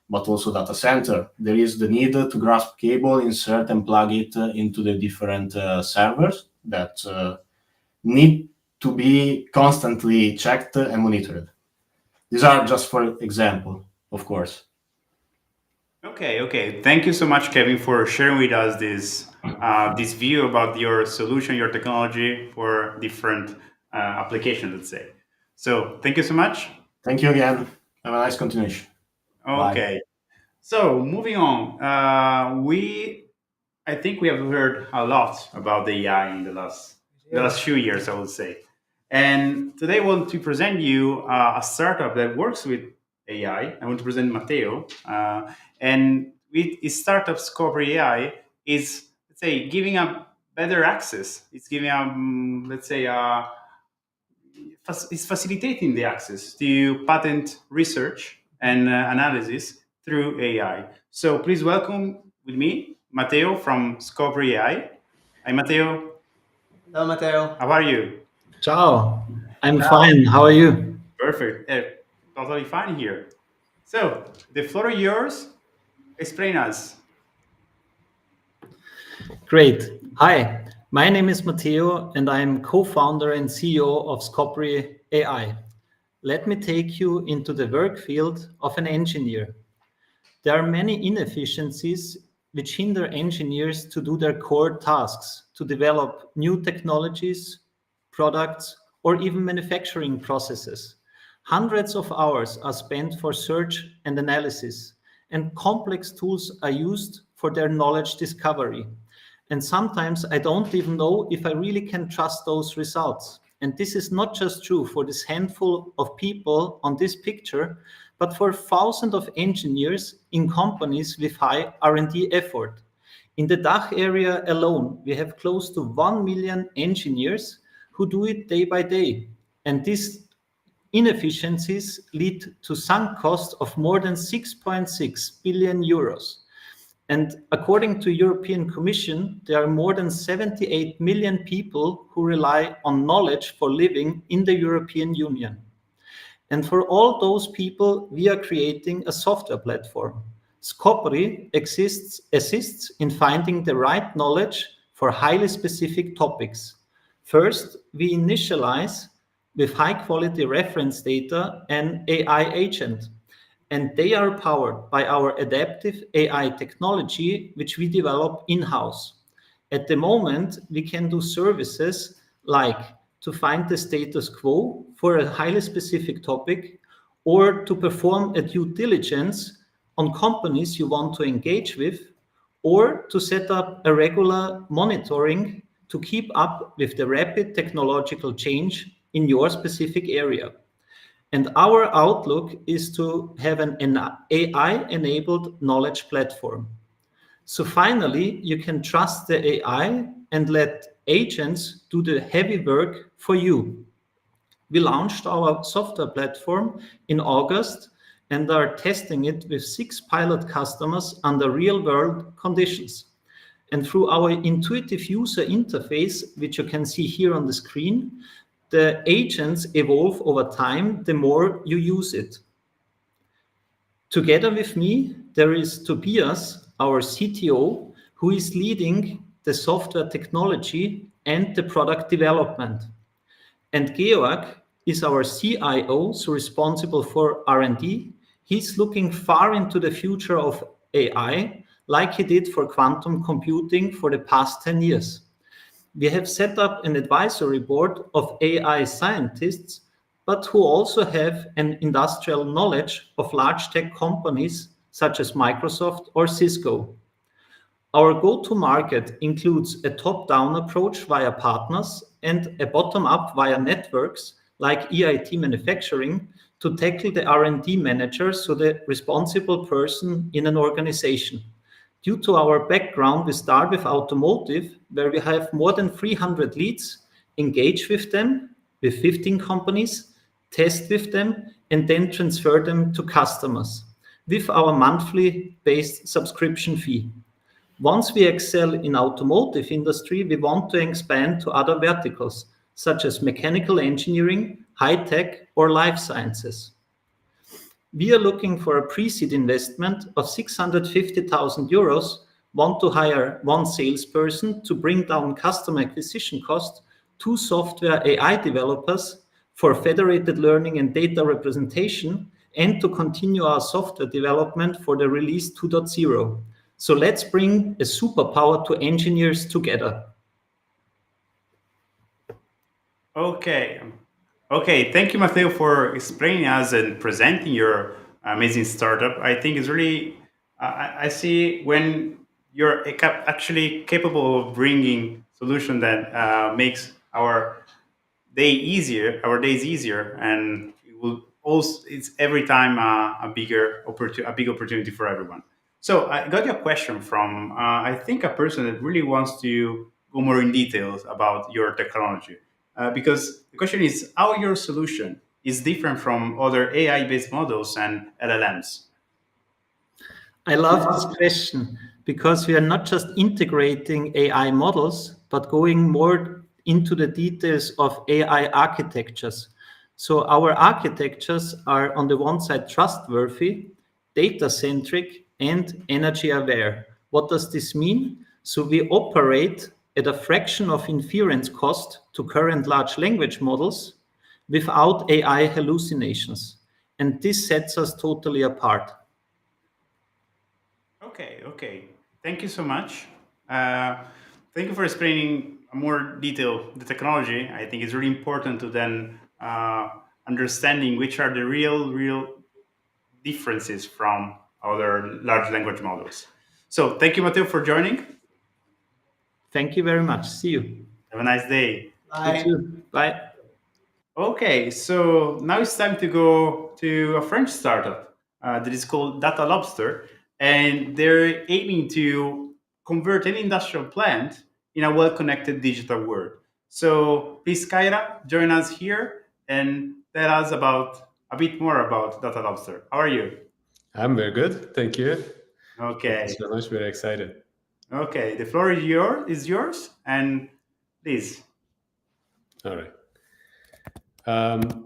but also data center. There is the need to grasp cable, insert and plug it into the different servers that need to be constantly checked and monitored. These are just for example, of course.
Okay. Thank you so much, Kevin, for sharing with us this view about your solution, your technology for different applications, let's say. So thank you so much.
Thank you again. Have a nice continuation.
Okay. Bye. So moving on, I think we have heard a lot about the AI in the last few years, I would say. And today I want to present you a startup that works with AI. I want to present Matteo. And with his startup Scopri AI is let's say, giving a better access. It's giving let's say, it's facilitating the access to patent research and analysis through AI. So please welcome with me Matteo from Scopri AI. Hi, Matteo.
Hello, Matteo.
How are you?
Ciao, I'm fine. How are you?
Perfect. Totally fine here. So the floor is yours. Explain us.
Great. Hi, my name is Matteo and I'm co-founder and CEO of Scopri AI. Let me take you into the work field of an engineer. There are many inefficiencies which hinder engineers to do their core tasks, to develop new technologies, products, or even manufacturing processes. Hundreds of hours are spent for search and analysis, and complex tools are used for their knowledge discovery. And sometimes I don't even know if I really can trust those results. And this is not just true for this handful of people on this picture, but for thousands of engineers in companies with high R&D effort. In the DACH area alone, we have close to 1 million engineers who do it day by day. And these inefficiencies lead to sunk costs of more than 6.6 billion euros. And according to European Commission, there are more than 78 million people who rely on knowledge for living in the European Union. And for all those people, we are creating a software platform. Scopri assists in finding the right knowledge for highly specific topics. First, we initialize with high quality reference data an AI agent. And they are powered by our adaptive AI technology, which we develop in-house. At the moment, we can do services like to find the status quo for a highly specific topic, or to perform a due diligence on companies you want to engage with, or to set up a regular monitoring to keep up with the rapid technological change in your specific area. And our outlook is to have an AI-enabled knowledge platform. So finally, you can trust the AI and let agents do the heavy work for you. We launched our software platform in August and are testing it with 6 pilot customers under real-world conditions. And through our intuitive user interface, which you can see here on the screen, the agents evolve over time the more you use it. Together with me, there is Tobias, our CTO, who is leading the software technology and the product development. And Georg is our CIO, so responsible for R&D. He's looking far into the future of AI, like he did for quantum computing for the past 10 years. We have set up an advisory board of AI scientists, but who also have an industrial knowledge of large tech companies such as Microsoft or Cisco. Our go-to-market includes a top-down approach via partners and a bottom-up via networks like EIT Manufacturing to tackle the R&D manager, so the responsible person in an organization. Due to our background, we start with automotive, where we have more than 300 leads, engage with them, with 15 companies, test with them, and then transfer them to customers with our monthly based subscription fee. Once we excel in automotive industry, we want to expand to other verticals, such as mechanical engineering, high tech, or life sciences. We are looking for a pre-seed investment of 650,000 euros, want to hire 1 salesperson to bring down customer acquisition cost, 2 software AI developers for federated learning and data representation, and to continue our software development for the release 2.0. So let's bring a superpower to engineers together.
Okay. Okay, thank you, Matteo, for explaining us and presenting your amazing startup. I think it's really, I see when you're actually capable of bringing solution that makes our days easier, and it will also, it's every time a big opportunity for everyone. So I got your question from, I think, a person that really wants to go more in details about your technology. Because the question is how your solution is different from other AI-based models and LLMs.
I love this question because we are not just integrating AI models, but going more into the details of AI architectures. So our architectures are on the one side trustworthy, data-centric, and energy-aware. What does this mean? So we operate at a fraction of inference cost to current large language models without AI hallucinations. And this sets us totally apart.
Okay. Thank you so much. Thank you for explaining more detail the technology. I think it's really important to then understanding which are the real differences from other large language models. So thank you, Matteo, for joining.
Thank you very much. See you.
Have a nice day.
You too. Bye.
Okay, so now it's time to go to a French startup that is called Data Lobster, and they're aiming to convert an industrial plant in a well-connected digital world. So please, Kyra, join us here and tell us about a bit more about Data Lobster. How are you?
I'm very good, thank you.
Okay.
Thank you so much. Very excited.
Okay, the floor is yours, and please.
All right.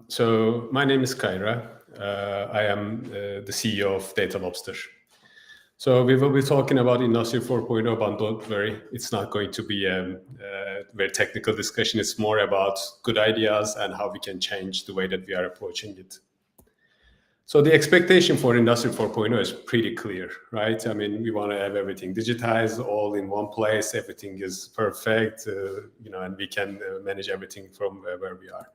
So my name is Kyra. I am the CEO of Data Lobster. So we will be talking about Industry 4.0, but don't worry, it's not going to be a very technical discussion. It's more about good ideas and how we can change the way that we are approaching it. So the expectation for Industry 4.0 is pretty clear, right? I mean, we want to have everything digitized, all in one place. Everything is perfect, and we can manage everything from where we are.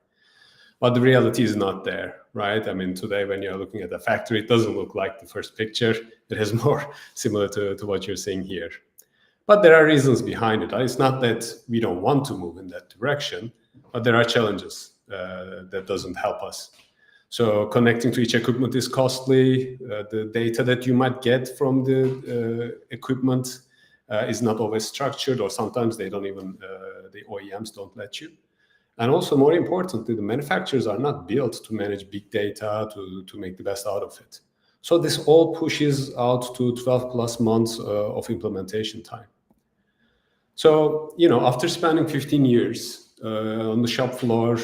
But the reality is not there, right? I mean, today when you're looking at a factory, it doesn't look like the first picture. It is more similar to what you're seeing here. But there are reasons behind it. It's not that we don't want to move in that direction, but there are challenges that doesn't help us. So connecting to each equipment is costly. The data that you might get from the equipment is not always structured, or sometimes they don't even, the OEMs don't let you. And also, more importantly, the manufacturers are not built to manage big data to make the best out of it. So this all pushes out to 12 plus months of implementation time. So, after spending 15 years on the shop floor,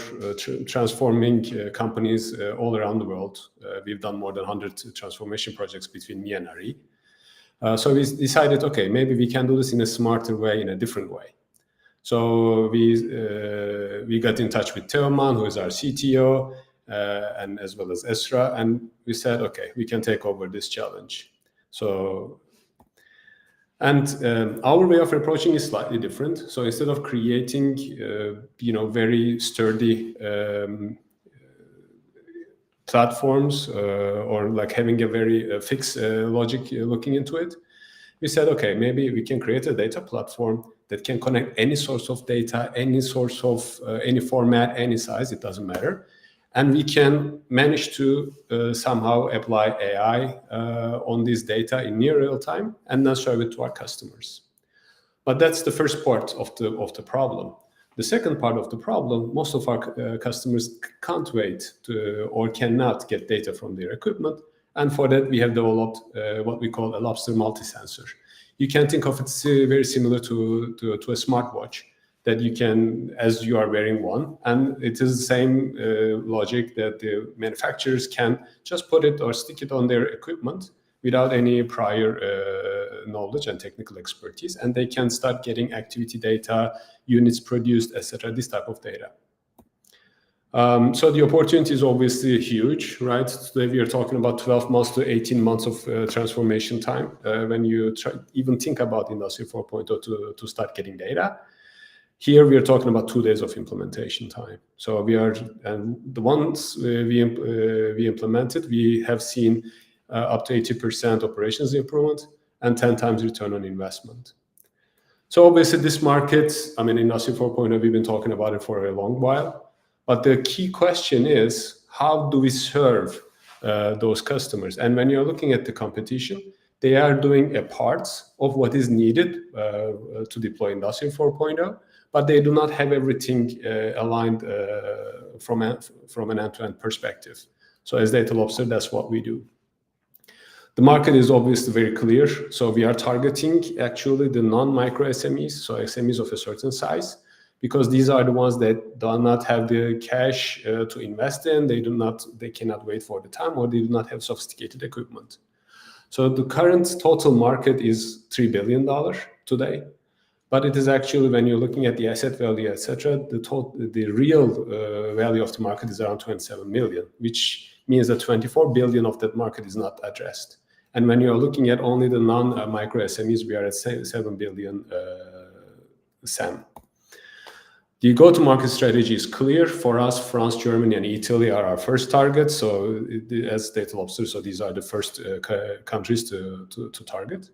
transforming companies all around the world, we've done more than 100 transformation projects between me and Ari. So we decided, okay, maybe we can do this in a smarter way, in a different way. So we got in touch with Teoman, who is our CTO, and as well as Esra, and we said, okay, we can take over this challenge. So, and our way of approaching is slightly different. So instead of creating, very sturdy platforms or like having a very fixed logic looking into it, we said, okay, maybe we can create a data platform that can connect any source of data, any source of any format, any size, it doesn't matter. And we can manage to somehow apply AI on this data in near real time and then serve it to our customers. But that's the first part of the problem. The second part of the problem, most of our customers can't wait or cannot get data from their equipment. And for that, we have developed what we call a Lobster multi-sensor. You can think of it very similar to a smartwatch that you can, as you are wearing one. And it is the same logic that the manufacturers can just put it or stick it on their equipment without any prior knowledge and technical expertise. And they can start getting activity data, units produced, etc., this type of data. So the opportunity is obviously huge, right? Today we are talking about 12 months to 18 months of transformation time when you even think about Industry 4.0 to start getting data. Here we are talking about 2 days of implementation time. So and the ones we implemented, we have seen up to 80% operations improvement and 10 times return on investment. So obviously this market, Industry 4.0, we've been talking about it for a long while. But the key question is, how do we serve those customers? And when you're looking at the competition, They are doing a part of what is needed to deploy Industry 4.0, but they do not have everything aligned from an end-to-end perspective. So as Data Lobster, that's what we do. The market is obviously very clear. So we are targeting actually the non-micro SMEs, so SMEs of a certain size, because these are the ones that do not have the cash to invest in. They cannot wait for the time, or they do not have sophisticated equipment. So the current total market is $3 billion today, but it is actually, when you're looking at the asset value, etc., the real value of the market is around 27 million, which means that 24 billion of that market is not addressed. And when you're looking at only the non-micro SMEs, we are at 7 billion SAM. The go-to-market strategy is clear for us. France, Germany, and Italy are our first targets. So as Data Lobster, so these are the first countries to target.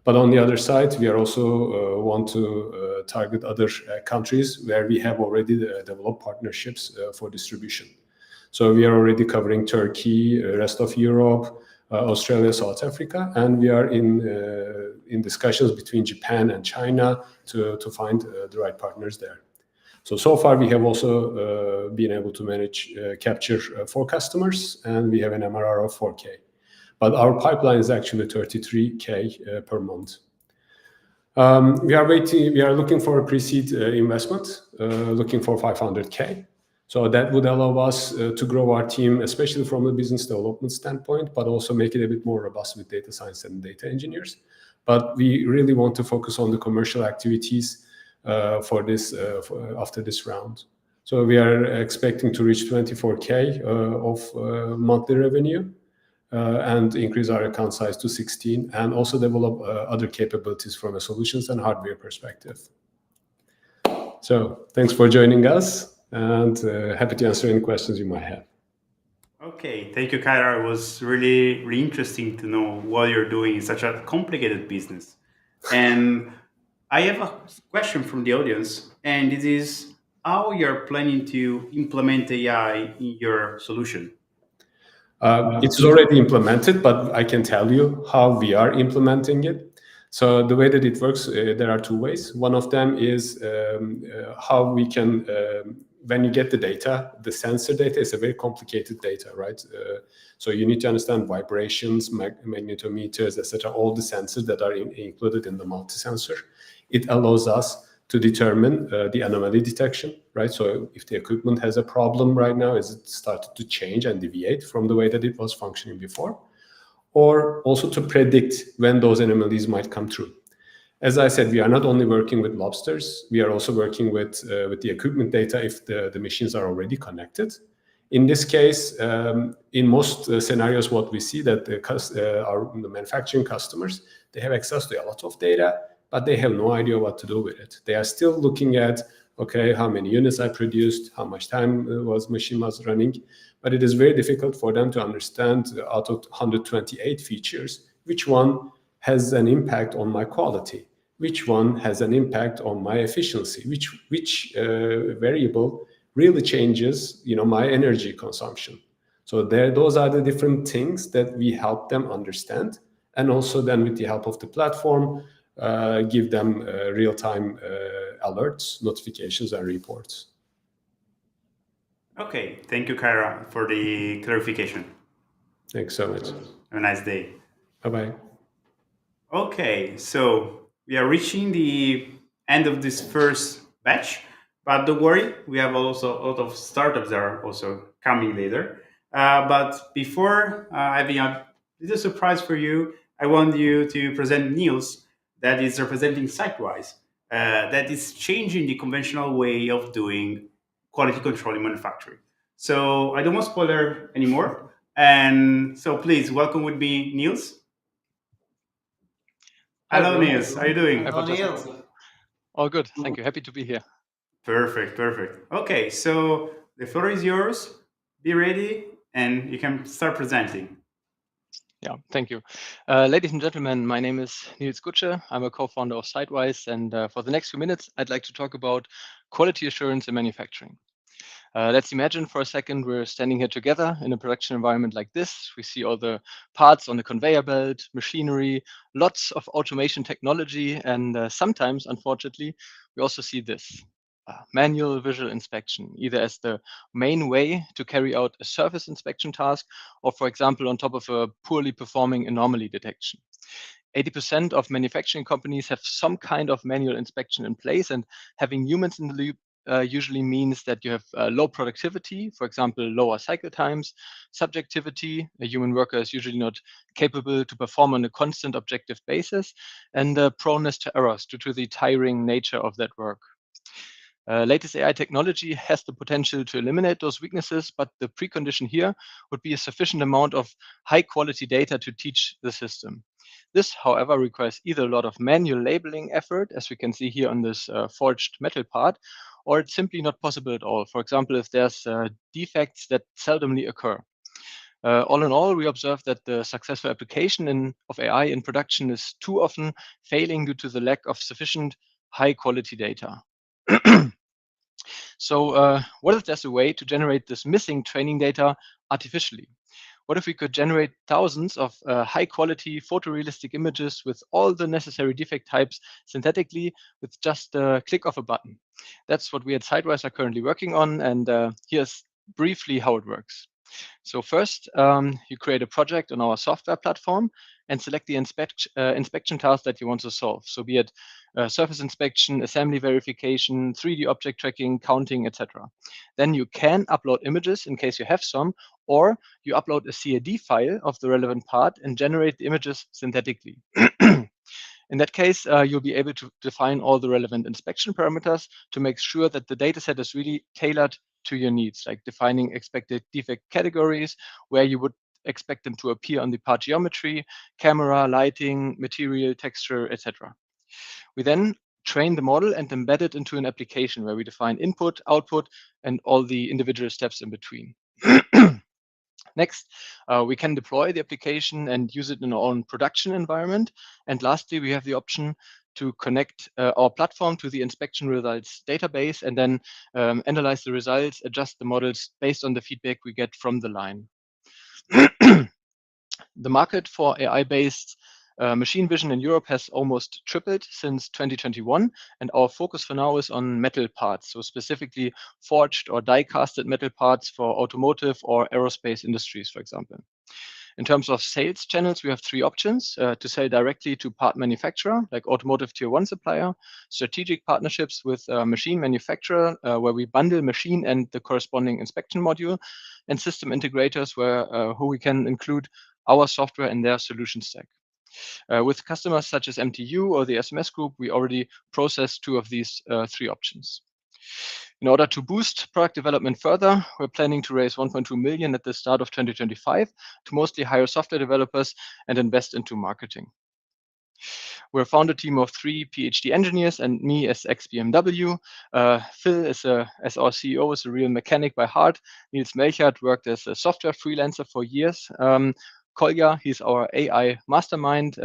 But on the other side, we are also want to target other countries where we have already developed partnerships for distribution. So we are already covering Turkey, rest of Europe, Australia, South Africa, and we are in discussions between Japan and China to find the right partners there. So far we have also been able to manage capture 4 customers, and we have an MRR of 4K. But our pipeline is actually 33K per month. We are looking for a pre-seed investment, looking for 500K. So that would allow us to grow our team, especially from a business development standpoint, but also make it a bit more robust with data science and data engineers. But we really want to focus on the commercial activities for this after this round. So we are expecting to reach 24K of monthly revenue and increase our account size to 16, and also develop other capabilities from a solutions and hardware perspective. So thanks for joining us, and happy to answer any questions you might have.
Okay, thank you, Kyra. It was really, really interesting to know what you're doing in such a complicated business. And I have a question from the audience, and it is how you're planning to implement AI in your solution.
It's already implemented, but I can tell you how we are implementing it. So the way that it works, there are 2 ways. One of them is how we can, when you get the data, the sensor data is a very complicated data, right? So you need to understand vibrations, magnetometers, etc., all the sensors that are included in the multi-sensor. It allows us to determine the anomaly detection, right? So if the equipment has a problem right now, is it started to change and deviate from the way that it was functioning before? Or also to predict when those anomalies might come through. As I said, we are not only working with lobsters, we are also working with the equipment data if the machines are already connected. In this case, in most scenarios, what we see that the manufacturing customers, they have access to a lot of data, but they have no idea what to do with it. They are still looking at, okay, how many units I produced, how much time machine was running, but it is very difficult for them to understand out of 128 features, which one has an impact on my quality, which one has an impact on my efficiency, which variable really changes, my energy consumption. So those are the different things that we help them understand, and also then with the help of the platform, give them real-time alerts, notifications, and reports.
Okay, thank you, Kyra, for the clarification.
Thanks so much.
Have a nice day.
Bye-bye.
Okay, so we are reaching the end of this first batch, but don't worry, we have also a lot of startups that are also coming later. But before having a little surprise for you, I want you to present Niels, that is representing Sitewise, that is changing the conventional way of doing quality control in manufacturing. So I don't want to spoiler anymore. And so please welcome with me, Niels. Hello, Niels. How are you doing?
Hello, Niels.
All good. Thank you. Happy to be here.
Perfect. Okay, so the floor is yours. Be ready, and you can start presenting.
Yeah, thank you. Ladies and gentlemen, my name is Niels Gutsche. I'm a co-founder of Sitewise, and for the next few minutes, I'd like to talk about quality assurance in manufacturing. Let's imagine for a second we're standing here together in a production environment like this. We see all the parts on the conveyor belt, machinery, lots of automation technology, and sometimes, unfortunately, we also see this. Manual visual inspection, either as the main way to carry out a surface inspection task, or for example, on top of a poorly performing anomaly detection. 80% of manufacturing companies have some kind of manual inspection in place, and having humans in the loop usually means that you have low productivity, for example, lower cycle times, subjectivity. A human worker is usually not capable to perform on a constant objective basis, and proneness to errors due to the tiring nature of that work. Latest AI technology has the potential to eliminate those weaknesses, but the precondition here would be a sufficient amount of high quality data to teach the system. This, however, requires either a lot of manual labeling effort, as we can see here on this forged metal part, or it's simply not possible at all. For example, if there's defects that seldomly occur. All in all, we observe that the successful application of AI in production is too often failing due to the lack of sufficient high quality data. So what if there's a way to generate this missing training data artificially? What if we could generate thousands of high quality photorealistic images with all the necessary defect types synthetically with just a click of a button? That's what we at Sidewise are currently working on, and here's briefly how it works. So first, you create a project on our software platform and select the inspection task that you want to solve. So be it surface inspection, assembly verification, 3D object tracking, counting, etc. Then you can upload images in case you have some, or you upload a CAD file of the relevant part and generate the images synthetically. In that case, you'll be able to define all the relevant inspection parameters to make sure that the dataset is really tailored to your needs, like defining expected defect categories, where you would expect them to appear on the part geometry, camera, lighting, material, texture, etc. We then train the model and embed it into an application where we define input, output, and all the individual steps in between. Next, we can deploy the application and use it in our own production environment. And lastly, we have the option to connect our platform to the inspection results database and then analyze the results, adjust the models based on the feedback we get from the line. The market for AI-based machine vision in Europe has almost tripled since 2021, and our focus for now is on metal parts, so specifically forged or die-casted metal parts for automotive or aerospace industries, for example. In terms of sales channels, we have three options: to sell directly to part manufacturer, like automotive tier 1 supplier, strategic partnerships with machine manufacturer, where we bundle machine and the corresponding inspection module, and system integrators, where who we can include our software in their solution stack. With customers such as MTU or the SMS Group, we already processed two of these three options. In order to boost product development further, we're planning to raise 1.2 million at the start of 2025 to mostly hire software developers and invest into marketing. We're a founder team of 3 PhD engineers and me as ex-BMW. Phil, as our CEO, is a real mechanic by heart. Niels Melchert worked as a software freelancer for years. Kolja, he's our AI mastermind,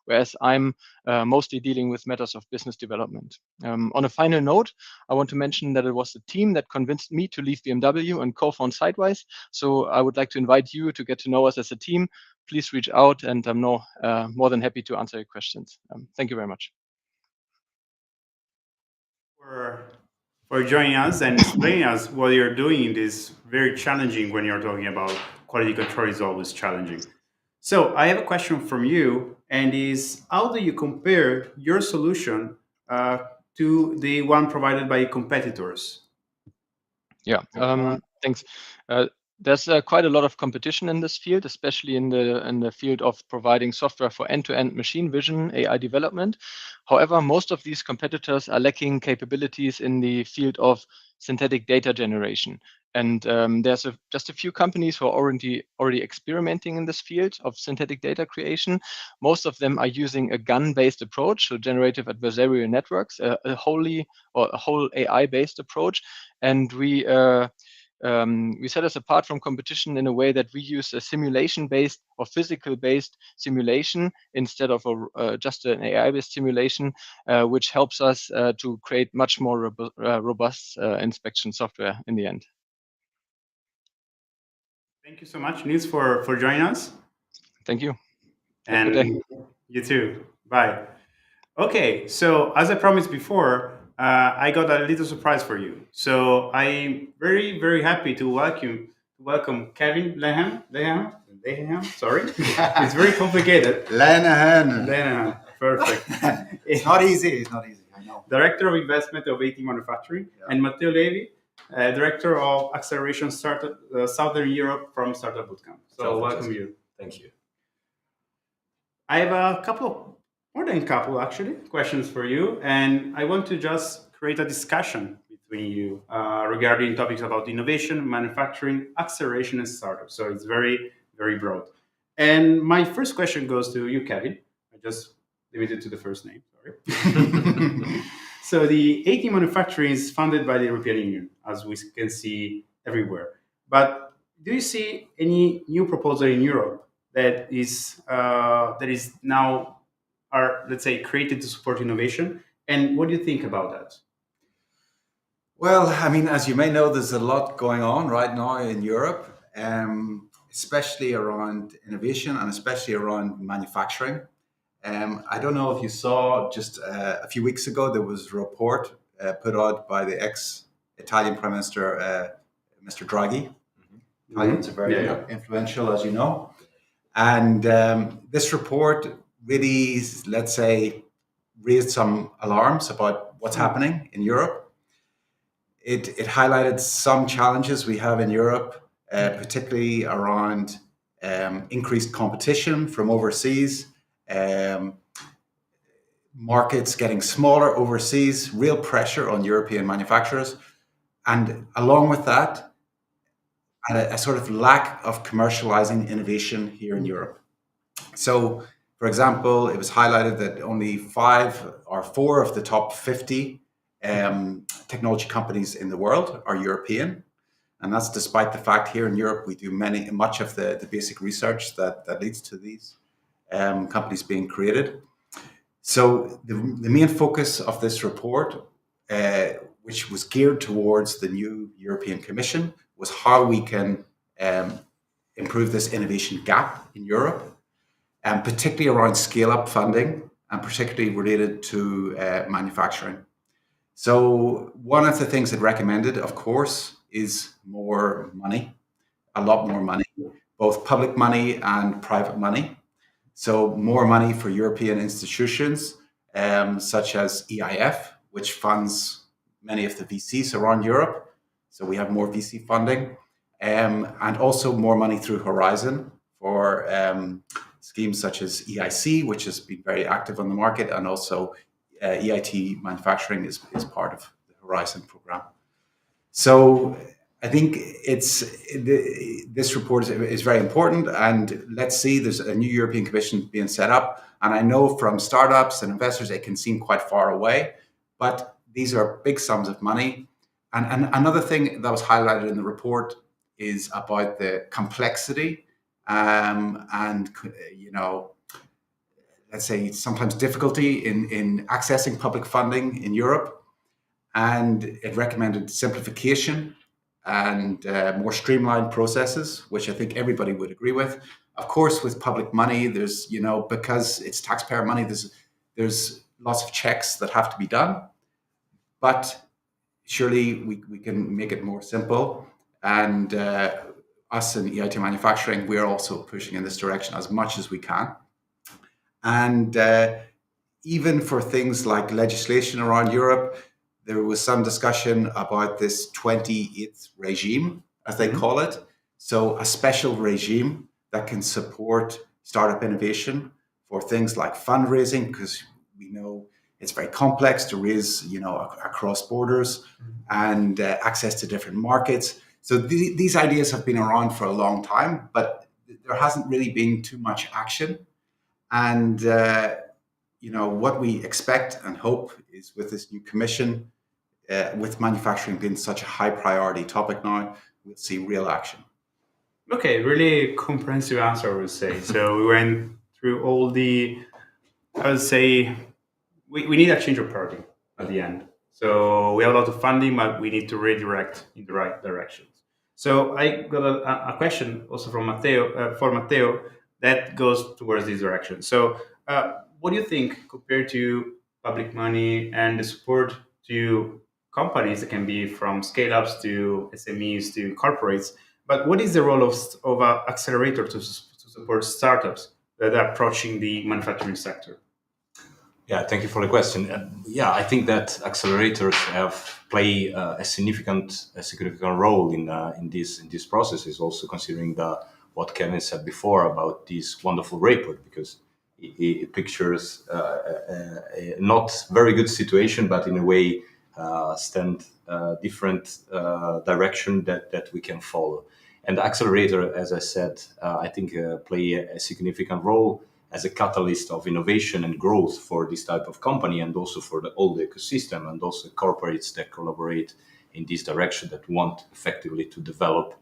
whereas I'm mostly dealing with matters of business development. On a final note, I want to mention that it was the team that convinced me to leave BMW and co-found Sidewise. So I would like to invite you to get to know us as a team. Please reach out, and I'm more than happy to answer your questions. Thank you very much.
For joining us and explaining us what you're doing. It is very challenging when you're talking about quality control is always challenging. So I have a question from you, and is how do you compare your solution to the one provided by competitors?
Yeah, thanks. There's quite a lot of competition in this field, especially in the field of providing software for end-to-end machine vision AI development. However, most of these competitors are lacking capabilities in the field of synthetic data generation. And there's just a few companies who are already experimenting in this field of synthetic data creation. Most of them are using a GAN-based approach, so generative adversarial networks, a whole AI-based approach. And we set us apart from competition in a way that we use a simulation-based or physical-based simulation instead of just an AI-based simulation, which helps us to create much more robust inspection software in the end.
Thank you so much, Nils, for joining us.
Thank you.
And you too. Bye. Okay, so as I promised before, I got a little surprise for you. So I'm very, very happy to welcome Kevin Lehan. Sorry, it's very complicated.
Lehan.
Perfect.
It's not easy. It's not easy. I know.
Director of Investment of EIT Manufacturing, and Matteo Levi, Director of Acceleration Startup Southern Europe from Startup Bootcamp. So welcome you.
Thank you.
I have more than a couple actually, questions for you, and I want to just create a discussion between you regarding topics about innovation, manufacturing, acceleration, and startup. So it's very, very broad. And my first question goes to you, Kevin. I just limited to the first name, sorry. So the EIT Manufacturing is funded by the European Union, as we can see everywhere. But do you see any new proposal in Europe that is now let's say created to support innovation? And what do you think about that?
Well, I mean, as you may know, there's a lot going on right now in Europe, especially around innovation and especially around manufacturing. I don't know if you saw just a few weeks ago, there was a report put out by the ex-Italian Prime Minister, Mr. Draghi. Italians are very influential, as you know. And this report really, let's say, raised some alarms about what's happening in Europe. It highlighted some challenges we have in Europe, particularly around increased competition from overseas, markets getting smaller overseas, real pressure on European manufacturers, and along with that, a sort of lack of commercializing innovation here in Europe. So, for example, it was highlighted that only 5 or 4 of the top 50 technology companies in the world are European. And that's despite the fact here in Europe, we do much of the basic research that leads to these companies being created. So the main focus of this report, which was geared towards the new European Commission, was how we can improve this innovation gap in Europe, and particularly around scale-up funding, and particularly related to manufacturing. So one of the things it recommended, of course, is more money, a lot more money, both public money and private money. So more money for European institutions, such as EIF, which funds many of the VCs around Europe. So we have more VC funding, and also more money through Horizon for schemes such as EIC, which has been very active on the market, and also EIT Manufacturing is part of the Horizon program. So I think this report is very important, and let's see, there's a new European Commission being set up, and I know from startups and investors it can seem quite far away, but these are big sums of money. And another thing that was highlighted in the report is about the complexity and let's say sometimes difficulty in accessing public funding in Europe, and it recommended simplification and more streamlined processes, which I think everybody would agree with. Of course, with public money, there's, because it's taxpayer money, there's lots of checks that have to be done, but surely we can make it more simple. And us in EIT Manufacturing, we're also pushing in this direction as much as we can. And even for things like legislation around Europe, there was some discussion about this 28th regime, as they call it. So a special regime that can support startup innovation for things like fundraising, because we know it's very complex to raise, across borders, and access to different markets. So these ideas have been around for a long time, but there hasn't really been too much action. And what we expect and hope is with this new commission, with manufacturing being such a high priority topic now, we'll see real action.
Okay, really comprehensive answer, I would say. So we went through all I would say, we need a change of priority at the end. So we have a lot of funding, but we need to redirect in the right directions. So I got a question also from Matteo, for Matteo, that goes towards this direction. So what do you think compared to public money and the support to companies that can be from scale-ups to SMEs to corporates, but what is the role of an accelerator to support startups that are approaching the manufacturing sector?
Yeah, thank you for the question. Yeah, I think that accelerators play a significant role in these processes. Also considering what Kevin said before about this wonderful report, because it pictures a not very good situation, but in a way stand different direction that we can follow. And the accelerator, as I said, I think play a significant role as a catalyst of innovation and growth for this type of company, and also for the whole ecosystem, and also corporates that collaborate in this direction, that want effectively to develop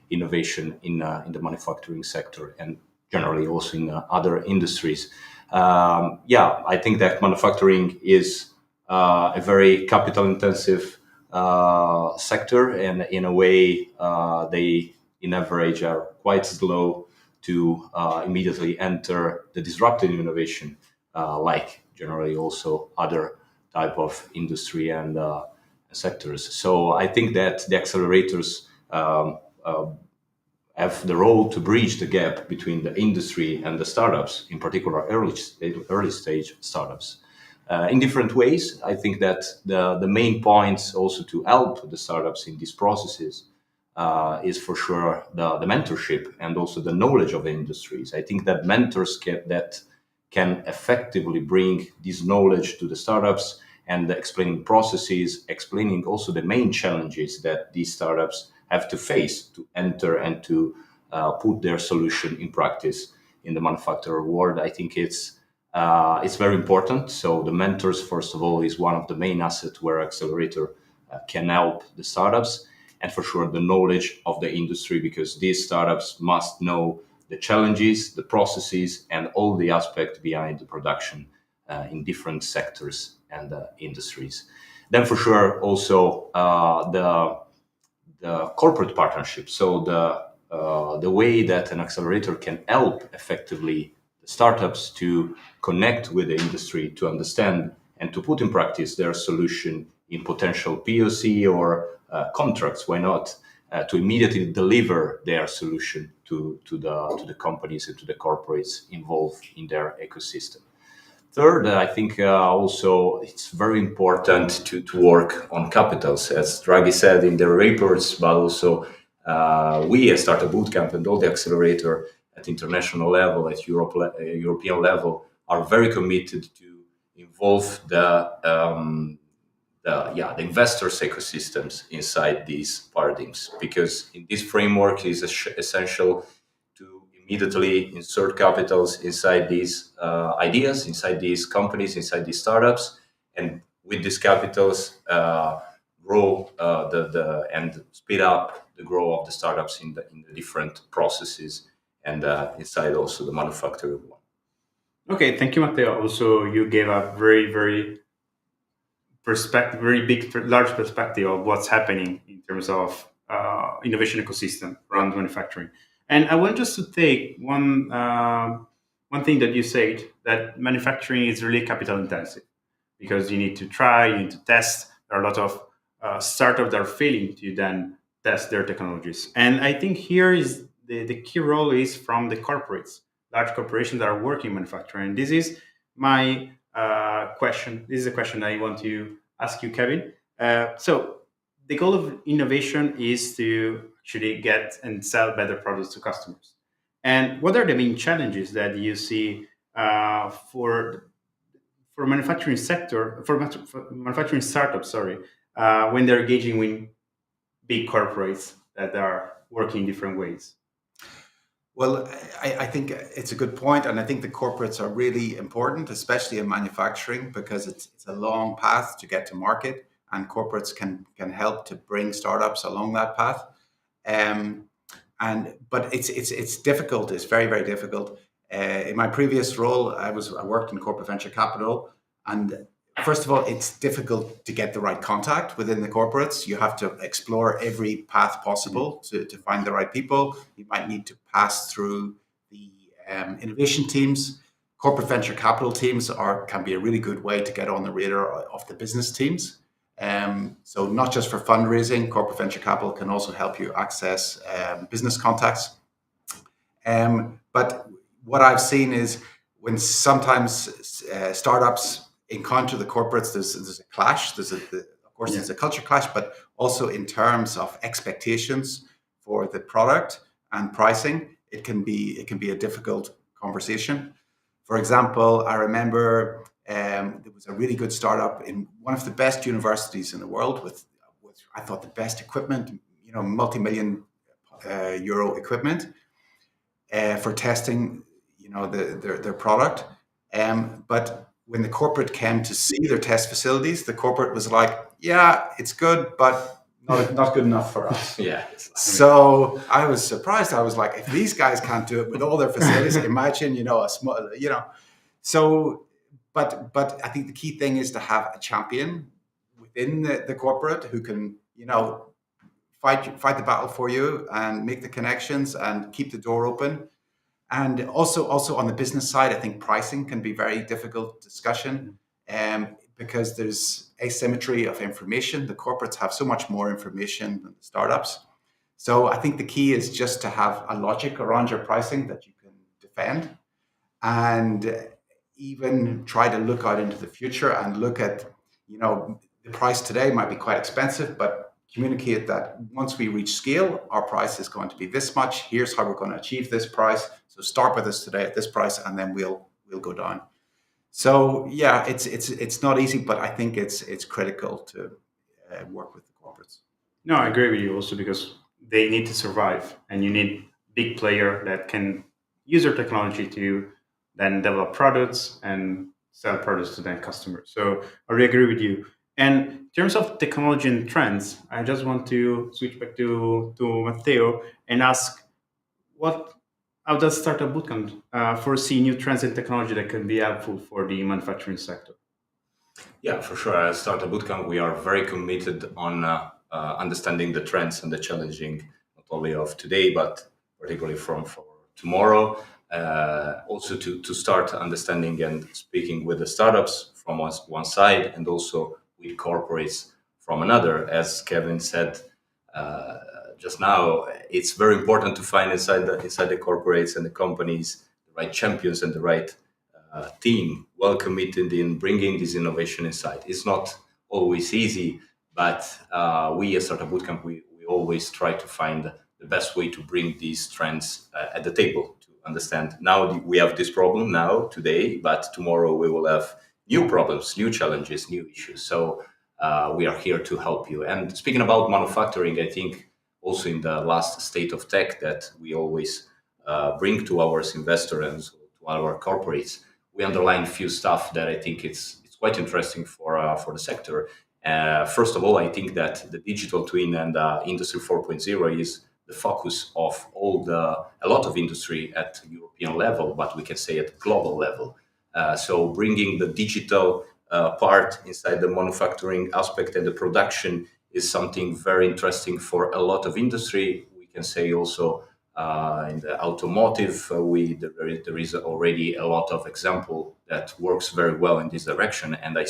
innovation in the manufacturing sector, and generally also in other industries. Yeah, I think that manufacturing is a very capital intensive sector, and in a way they in average are quite slow to immediately enter the disruptive innovation, like generally also other type of industry and sectors. So I think that the accelerators have the role to bridge the gap between the industry and the startups, in particular early stage startups. In different ways, I think that the main points also to help the startups in these processes is for sure the mentorship and also the knowledge of the industries. I think that mentors can effectively bring this knowledge to the startups, and explaining processes, explaining also the main challenges that these startups have to face to enter and to put their solution in practice in the manufacturer world. I think it's very important. So the mentors, first of all, is one of the main assets where accelerator can help the startups, and for sure the knowledge of the industry, because these startups must know the challenges, the processes, and all the aspects behind the production in different sectors and industries. Then for sure also the corporate partnership. So the way that an accelerator can help effectively the startups to connect with the industry, to understand and to put in practice their solution in potential POC or contracts, why not, to immediately deliver their solution to the companies and to the corporates involved in their ecosystem. Third, I think also it's very important to work on capitals, as Draghi said in the reports, but also we at Startup Bootcamp and all the accelerator at international level, at European level, are very committed to involve the investors' ecosystems inside these paradigms, because in this framework it is essential to immediately insert capitals inside these ideas, inside these companies, inside these startups, and with these capitals grow and speed up the growth of the startups in the different processes, and inside also the manufacturing one.
Okay, thank you, Matteo. Also, you gave a very big, large perspective of what's happening in terms of innovation ecosystem around manufacturing. And I want just to take one thing that you said, that manufacturing is really capital intensive, because you need to try, you need to test. There are a lot of startups that are failing to then test their technologies. And I think here is the key role is from the corporates, large corporations that are working in manufacturing. And this is my question. This is a question I want to ask you, Kevin. So the goal of innovation is to actually get and sell better products to customers. And what are the main challenges that you see for manufacturing sector, for manufacturing startups, when they're engaging with big corporates that are working in different ways?
Well, I think it's a good point, and I think the corporates are really important, especially in manufacturing, because it's a long path to get to market, and corporates can help to bring startups along that path. But it's difficult. It's very difficult. In my previous role, I worked in corporate venture capital, and first of all, it's difficult to get the right contact within the corporates. You have to explore every path possible to find the right people. You might need to pass through the innovation teams. Corporate venture capital teams can be a really good way to get on the radar of the business teams. So not just for fundraising, corporate venture capital can also help you access business contacts. But what I've seen is when sometimes startups encounter the corporates, there's a clash. Of course, there's a culture clash, but also in terms of expectations for the product and pricing, it can be a difficult conversation. For example, I remember there was a really good startup in one of the best universities in the world with I thought the best equipment, multi-million euro equipment for testing, their product. But when the corporate came to see their test facilities, the corporate was like, "Yeah, it's good, but not good enough for us."
Yeah.
So I was surprised. I was like, if these guys can't do it with all their facilities, imagine, a small, So, but I think the key thing is to have a champion within the corporate who can, fight the battle for you and make the connections and keep the door open. And also on the business side, I think pricing can be very difficult discussion because there's asymmetry of information. The corporates have so much more information than the startups. So I think the key is just to have a logic around your pricing that you can defend, and even try to look out into the future and look at, the price today might be quite expensive, but communicate that once we reach scale, our price is going to be this much. Here's how we're going to achieve this price. So start with us today at this price, and then we'll go down. So yeah, it's not easy, but I think it's critical to work with the corporates.
No, I agree with you also, because they need to survive, and you need big player that can use your technology to then develop products and sell products to their customers. So I really agree with you. And in terms of technology and trends, I just want to switch back to Matteo and ask, how does Startup Bootcamp foresee new trends in technology that can be helpful for the manufacturing sector?
Yeah, for sure. At Startup Bootcamp, we are very committed on understanding the trends and the challenging, not only of today, but particularly for tomorrow. Also to start understanding and speaking with the startups from one side, and also with corporates from another. As Kevin said just now, it's very important to find inside the corporates and the companies the right champions and the right team, well committed in bringing this innovation inside. It's not always easy, but we at Startup Bootcamp, we always try to find the best way to bring these trends at the table, to understand now we have this problem now, today, but tomorrow we will have new problems, new challenges, new issues. So we are here to help you. And speaking about manufacturing, I think also in the last State of Tech that we always bring to our investors and to our corporates, we underline a few stuff that I think it's quite interesting for the sector. First of all, I think that the digital twin and Industry 4.0 is the focus of a lot of industry at European level, but we can say at global level. So bringing the digital part inside the manufacturing aspect and the production is something very interesting for a lot of industry. We can say also in the automotive, there is already a lot of example that works very well in this direction, and I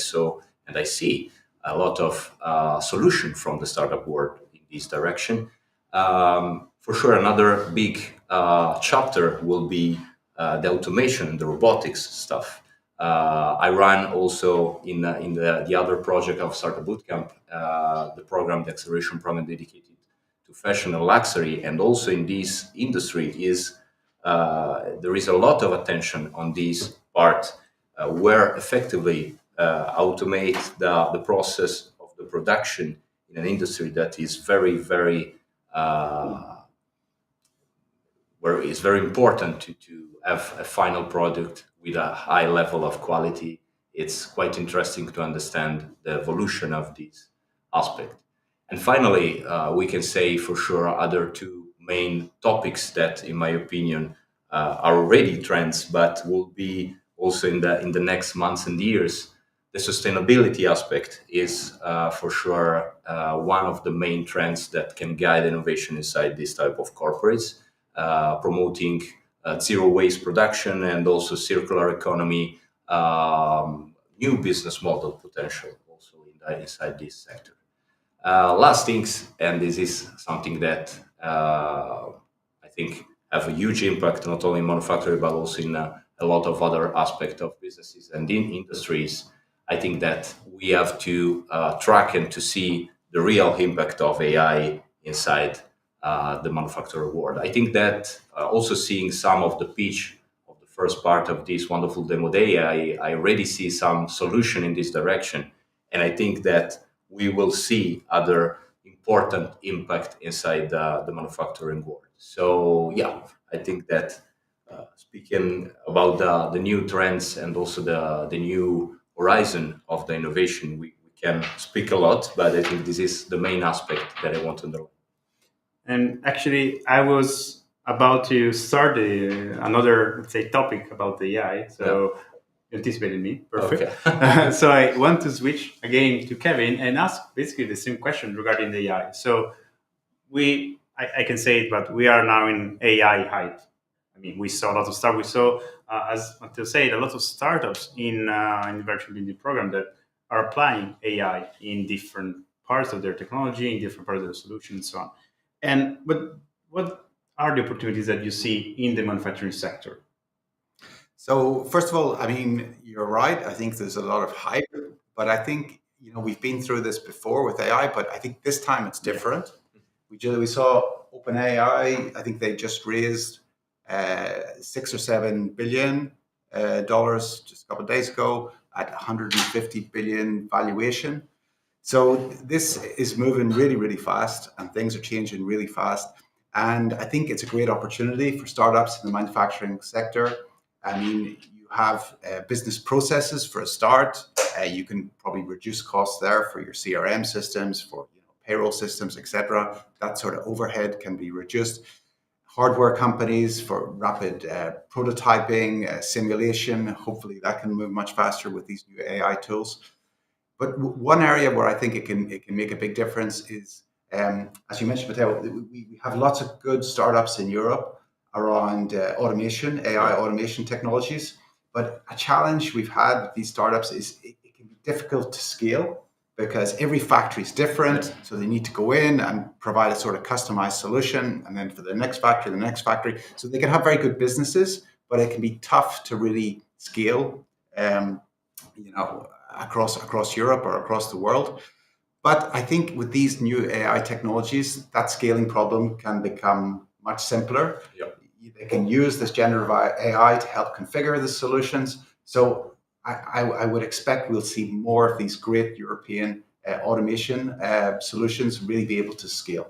see a lot of solution from the startup world in this direction. For sure, another big chapter will be the automation and the robotics stuff. I run also in the other project of Startup Bootcamp, the program, the acceleration program dedicated to fashion and luxury, and also in this industry there is a lot of attention on this part, where effectively automate the process of the production in an industry that is very, very where it's very important to have a final product with a high level of quality. It's quite interesting to understand the evolution of this aspect. And finally, we can say for sure other two main topics that, in my opinion, are already trends, but will be also in the next months and years. the sustainability aspect is for sure one of the main trends that can guide innovation inside this type of corporates, promoting zero waste production and also circular economy, new business model potential also inside this sector. Last things, and this is something that I think have a huge impact not only in manufacturing but also in a lot of other aspects of businesses and in industries. I think that we have to track and to see the real impact of AI inside the manufacturer world. I think that also seeing some of the pitch of the first part of this wonderful demo day, I already see some solution in this direction. And I think that we will see other important impact inside the manufacturing world. So yeah, I think that speaking about the new trends and also the new horizon of the innovation, we can speak a lot, but I think this is the main aspect that I want to know.
And actually, I was about to start another, let's say, topic about the AI. So you anticipated me. Perfect. Okay. So I want to switch again to Kevin and ask basically the same question regarding the AI. So I can say it, but we are now in AI hype. I mean, we saw a lot of stuff. We saw, as Matteo said, a lot of startups in the virtual building program that are applying AI in different parts of their technology, in different parts of their solution, and so on. But what are the opportunities that you see in the manufacturing sector?
So first of all, I mean, you're right. I think there's a lot of hype, but I think we've been through this before with AI, but I think this time it's different. We saw OpenAI. I think they just raised $6 or $7 billion just a couple of days ago at 150 billion valuation. So this is moving really, really fast, and things are changing really fast. And I think it's a great opportunity for startups in the manufacturing sector. I mean, you have business processes for a start. You can probably reduce costs there for your CRM systems, for payroll systems, etc. That sort of overhead can be reduced. Hardware companies for rapid prototyping, simulation. Hopefully, that can move much faster with these new AI tools. But one area where I think it can make a big difference is, as you mentioned, Matteo, we have lots of good startups in Europe around automation, AI automation technologies. But a challenge we've had with these startups is it can be difficult to scale because every factory is different. So they need to go in and provide a sort of customized solution, and then for the next factory. So they can have very good businesses, but it can be tough to really scale, across Europe or across the world. But I think with these new AI technologies, that scaling problem can become much simpler. Yep. They can use this generative AI to help configure the solutions. So I would expect we'll see more of these great European automation solutions really be able to scale.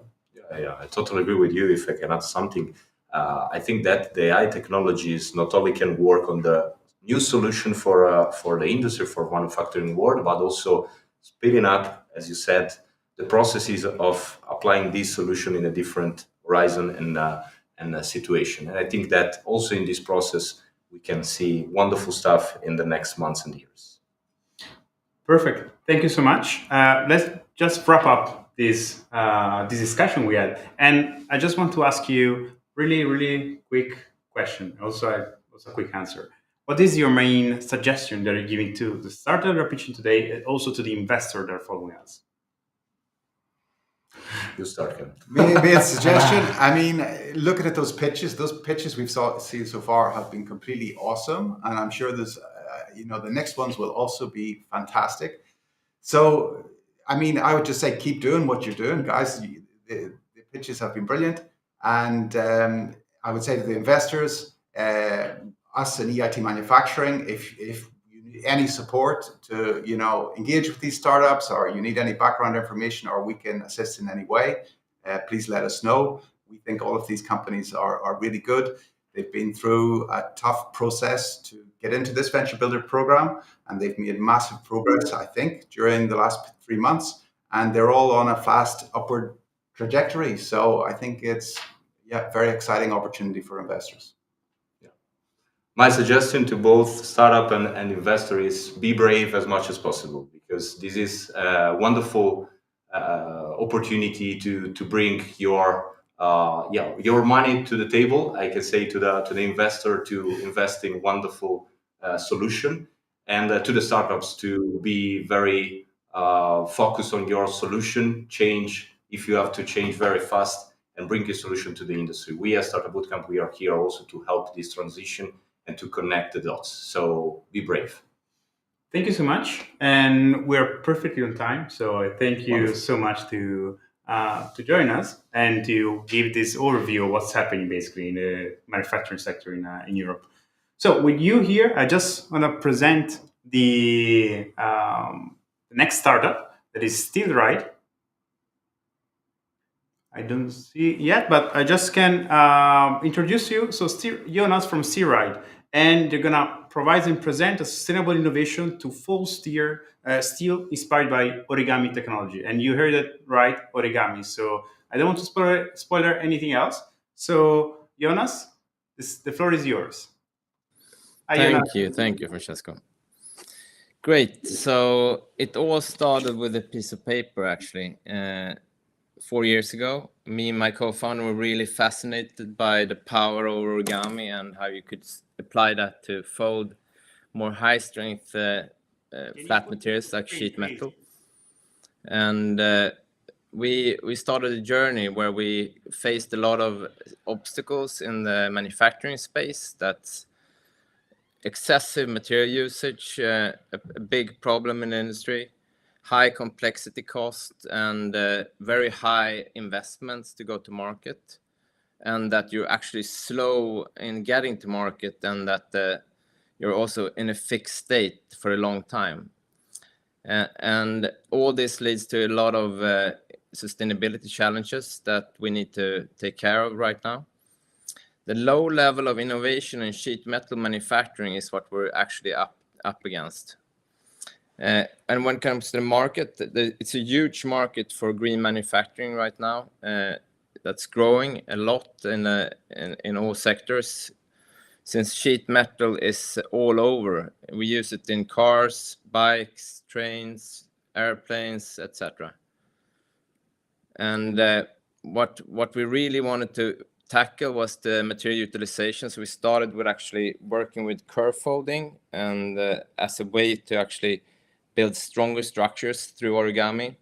Yeah, I totally agree with you. If I can add something, I think that the AI technologies not only can work on the new solution for the industry, for manufacturing world, but also speeding up, as you said, the processes of applying this solution in a different horizon and situation. And I think that also in this process, we can see wonderful stuff in the next months and years.
Perfect. Thank you so much. Let's just wrap up this discussion we had. And I just want to ask you really, really quick question. Also a quick answer. What is your main suggestion that you're giving to the startup you're pitching today and also to the investor that are following us?
You start, Ken.
Maybe a suggestion. I mean, looking at those pitches we've seen so far have been completely awesome. And I'm sure there's, the next ones will also be fantastic. So, I mean, I would just say keep doing what you're doing, guys. The pitches have been brilliant. And I would say to the investors, us in EIT Manufacturing, if you need any support to engage with these startups, or you need any background information, or we can assist in any way, please let us know. We think all of these companies are really good. They've been through a tough process to get into this venture builder program, and they've made massive progress, I think, during the last 3 months, and they're all on a fast upward trajectory. So I think it's very exciting opportunity for investors.
my suggestion to both startup and investor is be brave as much as possible, because this is a wonderful opportunity to bring your money to the table. I can say to the investor to invest in wonderful solution, and to the startups to be very focused on your solution. Change if you have to change very fast and bring your solution to the industry. We as Startup Bootcamp, we are here also to help this transition and to connect the dots. So be brave.
Thank you so much, and we're perfectly on time. So I thank you so much to join us and to give this overview of what's happening basically in the manufacturing sector in Europe. So with you here, I just want to present the next startup that is Still Right. I don't see it yet, but I just can introduce you. So Jonas from Still Right, and they're gonna provide and present a sustainable innovation to full steel inspired by origami technology. And you heard it right, origami. So I don't want to spoiler anything else. So Jonas, the floor is yours.
Thank you, Francesco. Great. So it all started with a piece of paper, actually. 4 years ago, me and my co-founder were really fascinated by the power of origami and how you could apply that to fold more high-strength flat materials like sheet metal. And we started a journey where we faced a lot of obstacles in the manufacturing space. That's excessive material usage, a big problem in the industry, high complexity cost, and very high investments to go to market, and that you're actually slow in getting to market, and that you're also in a fixed state for a long time. And all this leads to a lot of sustainability challenges that we need to take care of right now. The low level of innovation in sheet metal manufacturing is what we're actually up against. And when it comes to the market, it's a huge market for green manufacturing right now. That's growing a lot in all sectors, since sheet metal is all over. We use it in cars, bikes, trains, airplanes, etc. And what we really wanted to tackle was the material utilization. So we started with actually working with curve folding, and as a way to actually build stronger structures through origami.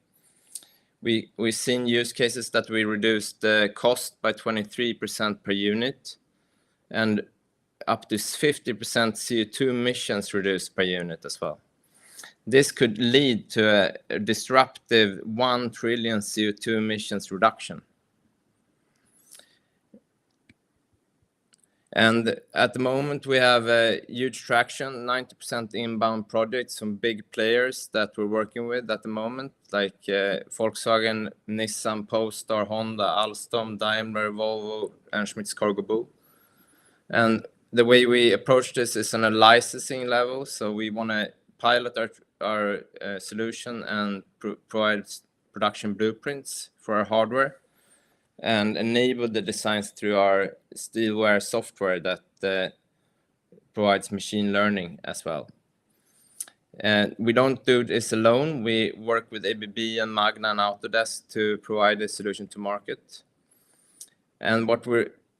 We've seen use cases that we reduced the cost by 23% per unit, and up to 50% CO2 emissions reduced per unit as well. This could lead to a disruptive 1 trillion CO2 emissions reduction. And at the moment, we have a huge traction, 90% inbound projects from big players that we're working with at the moment, like Volkswagen, Nissan, Polestar, Honda, Alstom, Daimler, Volvo, and Schmitz Cargo. And the way we approach this is on a licensing level. So we want to pilot our solution and provide production blueprints for our hardware, and enable the designs through our Steelware software that provides machine learning as well. And we don't do this alone. We work with ABB and Magna and Autodesk to provide a solution to market. And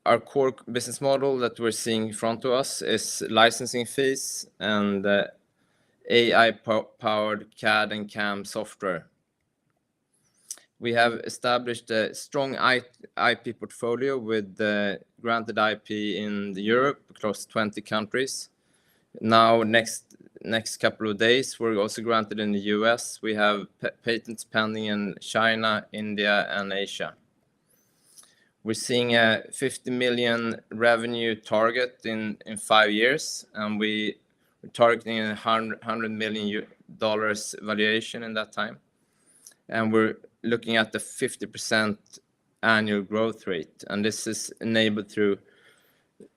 our core business model that we're seeing in front of us is licensing fees and AI-powered CAD and CAM software. We have established a strong IP portfolio with granted IP in Europe across 20 countries. Now, next couple of days, we're also granted in the US. We have patents pending in China, India, and Asia. We're seeing a 50 million revenue target in 5 years, and we're targeting $100 million valuation in that time. And we're looking at the 50% annual growth rate. And this is enabled through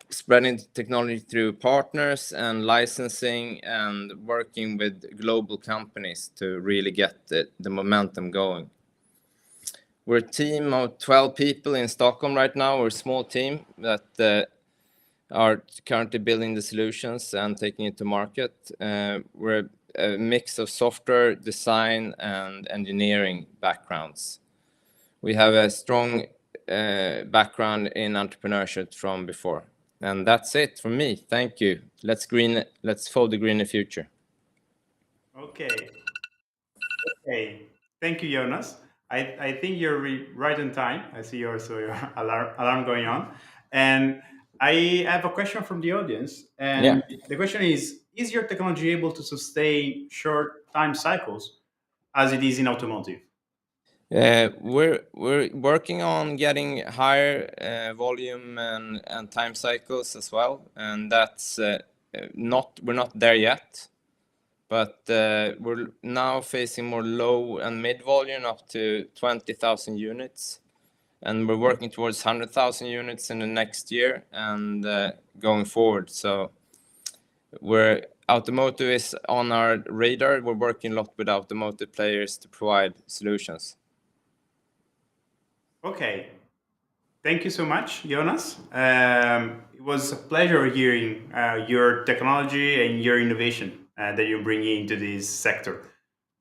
spreading technology through partners and licensing and working with global companies to really get the momentum going. We're a team of 12 people in Stockholm right now. We're a small team that are currently building the solutions and taking it to market. We're a mix of software, design, and engineering backgrounds. We have a strong background in entrepreneurship from before. And that's it from me. Thank you. Let's fold the greener future.
Okay. Okay. Thank you, Jonas. I think you're right on time. I see also your alarm going on. And I have a question from the audience. And the question is your technology able to sustain short time cycles as it is in automotive?
We're working on getting higher volume and time cycles as well, and that's we're not there yet, but we're now facing more low and mid volume up to 20,000 units, and we're working towards 100,000 units in the next year and going forward. So automotive is on our radar. We're working a lot with automotive players to provide solutions.
Okay. Thank you so much, Jonas. It was a pleasure hearing your technology and your innovation that you're bringing into this sector.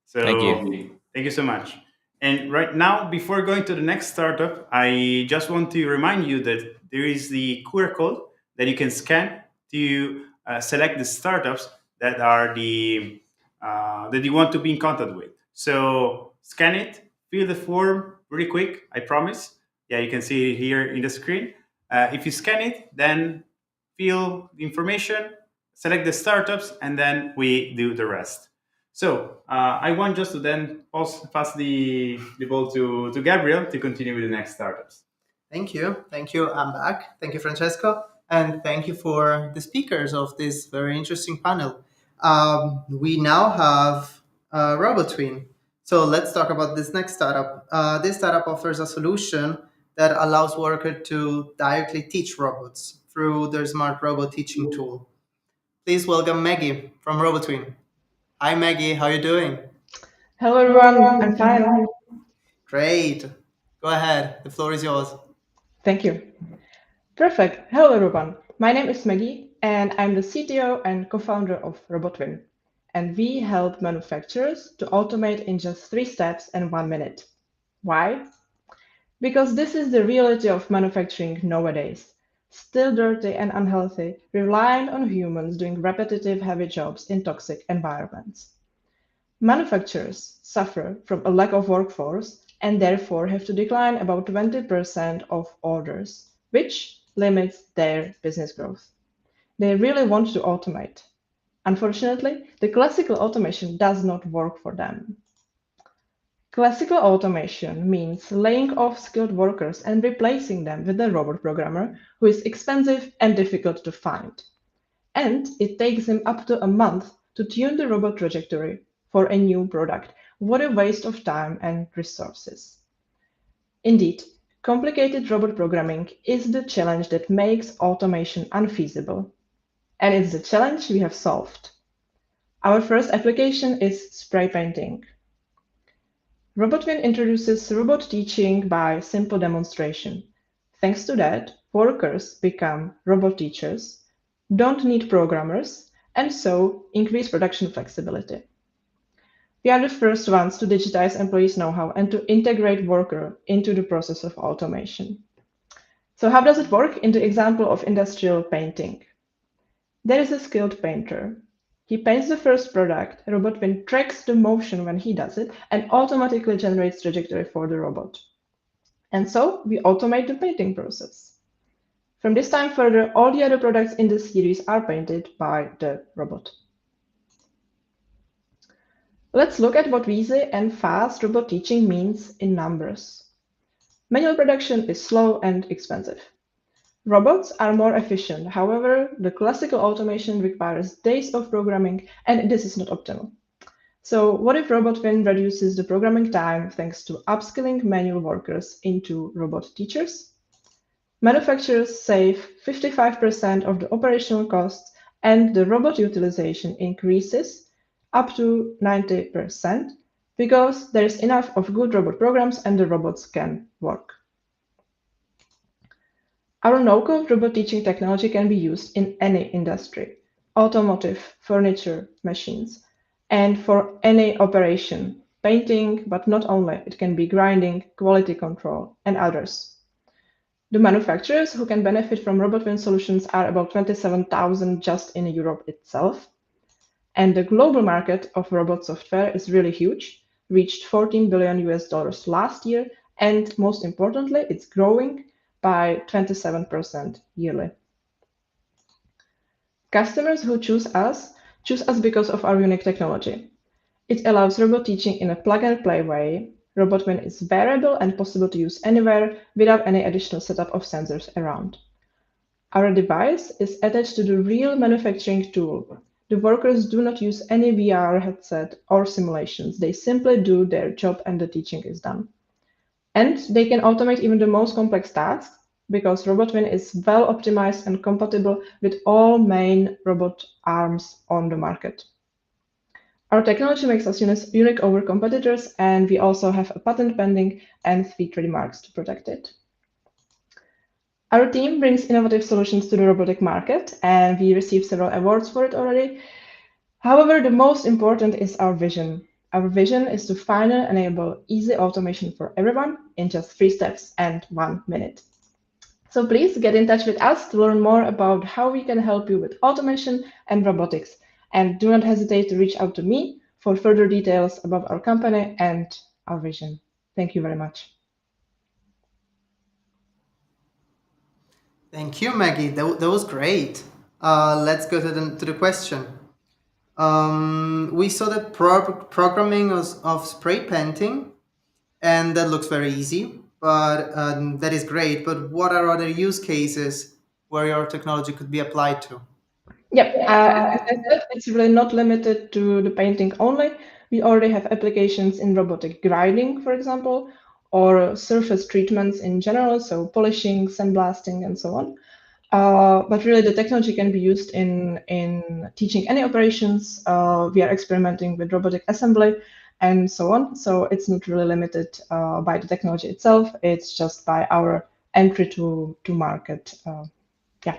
So
Thank you.
Thank you so much. And right now, before going to the next startup, I just want to remind you that there is the QR code that you can scan to select the startups that are that you want to be in contact with. So scan it, fill the form really quick, I promise. Yeah, you can see it here in the screen. If you scan it, then fill the information, select the startups, and then we do the rest. So I want just to then pass the ball to Gabriel to continue with the next startups.
Thank you. Thank you. I'm back. Thank you, Francesco. And thank you for the speakers of this very interesting panel. We now have RoboTwin. So let's talk about this next startup. This startup offers a solution that allows workers to directly teach robots through their smart robot teaching tool. Please welcome Maggie from RoboTwin. Hi, Maggie. How are you doing?
Hello, everyone. I'm fine.
Great. Go ahead. The floor is yours.
Thank you. Perfect. Hello, everyone. My name is Maggie, and I'm the CTO and co-founder of RoboTwin. And we help manufacturers to automate in just 3 steps and 1 minute. Why? Because this is the reality of manufacturing nowadays. Still dirty and unhealthy, relying on humans doing repetitive, heavy jobs in toxic environments. Manufacturers suffer from a lack of workforce and therefore have to decline about 20% of orders, which limits their business growth. They really want to automate. Unfortunately, the classical automation does not work for them. Classical automation means laying off skilled workers and replacing them with a robot programmer who is expensive and difficult to find. And it takes him up to a month to tune the robot trajectory for a new product. What a waste of time and resources. Indeed, complicated robot programming is the challenge that makes automation unfeasible. And it's the challenge we have solved. Our first application is spray painting. RoboTwin introduces robot teaching by simple demonstration. Thanks to that, workers become robot teachers, don't need programmers, and so increase production flexibility. We are the first ones to digitize employees' know-how and to integrate worker into the process of automation. So how does it work in the example of industrial painting? There is a skilled painter. He paints the first product, RoboTwin tracks the motion when he does it, and automatically generates trajectory for the robot. And so we automate the painting process. From this time further, all the other products in the series are painted by the robot. Let's look at what easy and fast robot teaching means in numbers. Manual production is slow and expensive. Robots are more efficient. However, the classical automation requires days of programming, and this is not optimal. So what if RoboTwin reduces the programming time thanks to upskilling manual workers into robot teachers? Manufacturers save 55% of the operational costs, and the robot utilization increases up to 90% because there is enough of good robot programs and the robots can work. Our no-code robot teaching technology can be used in any industry, automotive, furniture, machines, and for any operation, painting, but not only, it can be grinding, quality control, and others. The manufacturers who can benefit from RobotWin solutions are about 27,000 just in Europe itself. And the global market of robot software is really huge, reached $14 billion last year, and most importantly, it's growing by 27% yearly. Customers who choose us because of our unique technology. It allows robot teaching in a plug-and-play way. RobotWin is variable and possible to use anywhere without any additional setup of sensors around. Our device is attached to the real manufacturing tool. The workers do not use any VR headset or simulations. They simply do their job and the teaching is done. And they can automate even the most complex tasks because RobotWin is well optimized and compatible with all main robot arms on the market. Our technology makes us unique over competitors, and we also have a patent pending and 3 trademarks to protect it. Our team brings innovative solutions to the robotic market, and we received several awards for it already. However, the most important is our vision. Our vision is to finally enable easy automation for everyone in just 3 steps and 1 minute. So please get in touch with us to learn more about how we can help you with automation and robotics. And do not hesitate to reach out to me for further details about our company and our vision. Thank you very much.
Thank you, Maggie. That was great. Let's go to the question. We saw the programming of spray painting, and that looks very easy, but that is great. But what are other use cases where your technology could be applied to?
Yep, as I said, it's really not limited to the painting only. We already have applications in robotic grinding, for example, or surface treatments in general, so polishing, sandblasting, and so on. But really, the technology can be used in teaching any operations. We are experimenting with robotic assembly and so on. So it's not really limited by the technology itself. It's just by our entry to market. Yeah.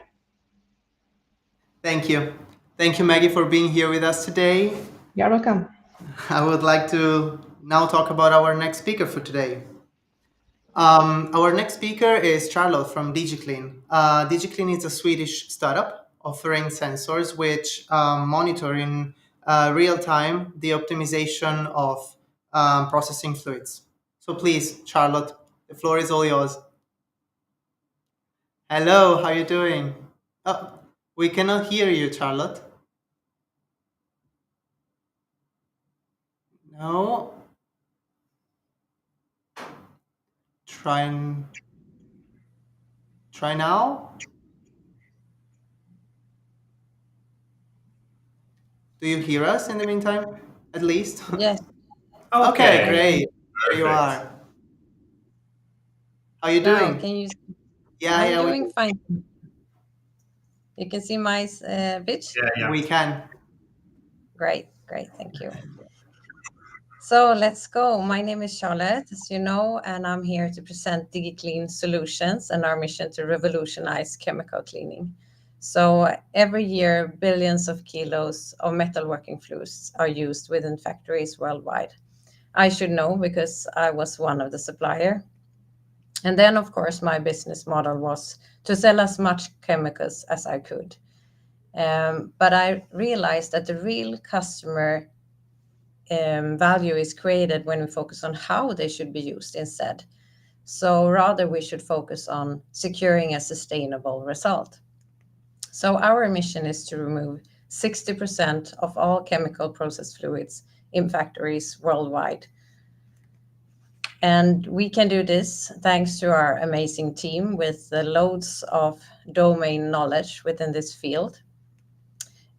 Thank you. Thank you, Maggie, for being here with us today.
You're welcome.
I would like to now talk about our next speaker for today. Our next speaker is Charlotte from DigiClean. DigiClean is a Swedish startup offering sensors which monitor in real time the optimization of processing fluids. So please, Charlotte, the floor is all yours. Hello, how are you doing? Oh, we cannot hear you, Charlotte. No. Try now. Do you hear us in the meantime, at least?
Yes.
Okay, great. There you are. How are you
Now,
doing?
can you?
Yeah,
I'm
yeah,
doing fine. You can see my pitch?
Yeah, we can.
Great, great, thank you. So let's go. My name is Charlotte, as you know, and I'm here to present DigiClean Solutions and our mission to revolutionize chemical cleaning. So every year, billions of kilos of metalworking fluids are used within factories worldwide. I should know because I was one of the suppliers. And then, of course, my business model was to sell as much chemicals as I could. But I realized that the real customer value is created when we focus on how they should be used instead. So rather, we should focus on securing a sustainable result. So our mission is to remove 60% of all chemical process fluids in factories worldwide. And we can do this thanks to our amazing team with loads of domain knowledge within this field.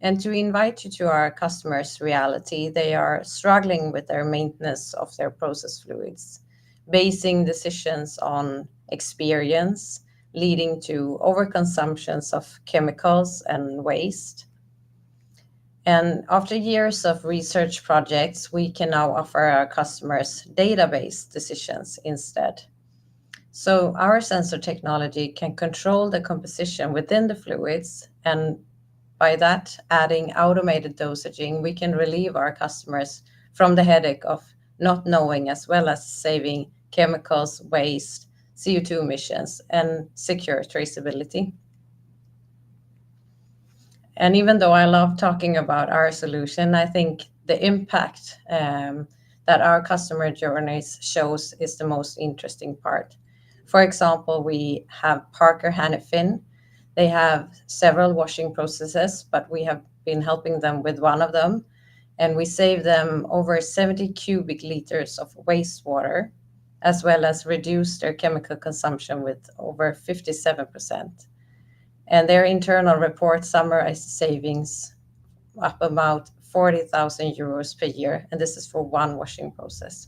And to invite you to our customers' reality, they are struggling with their maintenance of their process fluids, basing decisions on experience, leading to overconsumptions of chemicals and waste. And after years of research projects, we can now offer our customers database decisions instead. So our sensor technology can control the composition within the fluids, and by that, adding automated dosaging, we can relieve our customers from the headache of not knowing, as well as saving chemicals, waste, CO2 emissions, and secure traceability. And even though I love talking about our solution, I think the impact that our customer journeys shows is the most interesting part. For example, we have Parker Hannifin. They have several washing processes, but we have been helping them with one of them, and we save them over 70 cubic liters of wastewater, as well as reduce their chemical consumption with over 57%. And their internal report summarized savings up about 40,000 euros per year, and this is for one washing process.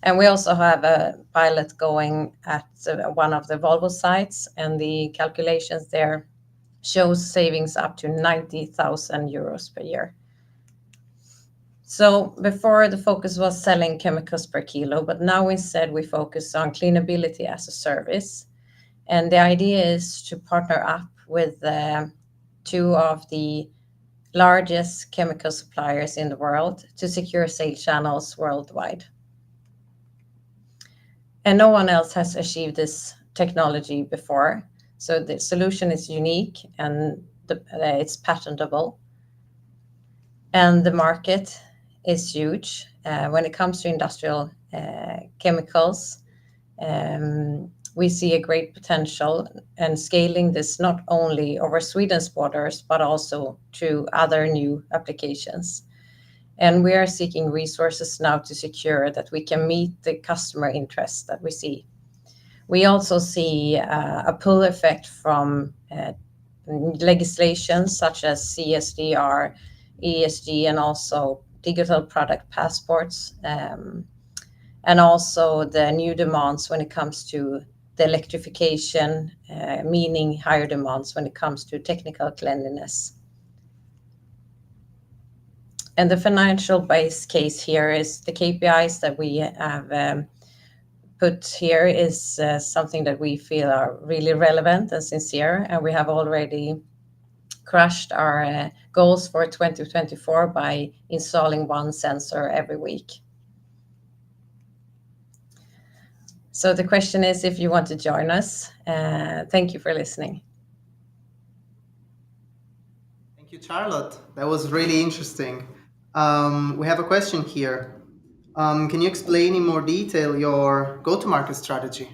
And we also have a pilot going at one of the Volvo sites, and the calculations there shows savings up to 90,000 euros per year. So before, the focus was selling chemicals per kilo, but now instead we focus on cleanability as a service. And the idea is to partner up with two of the largest chemical suppliers in the world to secure sales channels worldwide. And no one else has achieved this technology before. So the solution is unique, and it's patentable. And the market is huge. When it comes to industrial chemicals, we see a great potential in scaling this not only over Sweden's borders, but also to other new applications. And we are seeking resources now to secure that we can meet the customer interests that we see. We also see a pull effect from legislation such as CSDR, ESG, and also digital product passports, and also the new demands when it comes to the electrification, meaning higher demands when it comes to technical cleanliness. And the financial base case here is the KPIs that we have put here is something that we feel are really relevant and sincere, and we have already crushed our goals for 2024 by installing one sensor every week. So the question is if you want to join us. Thank you for listening.
Thank you, Charlotte. That was really interesting. We have a question here. Can you explain in more detail your go-to-market strategy?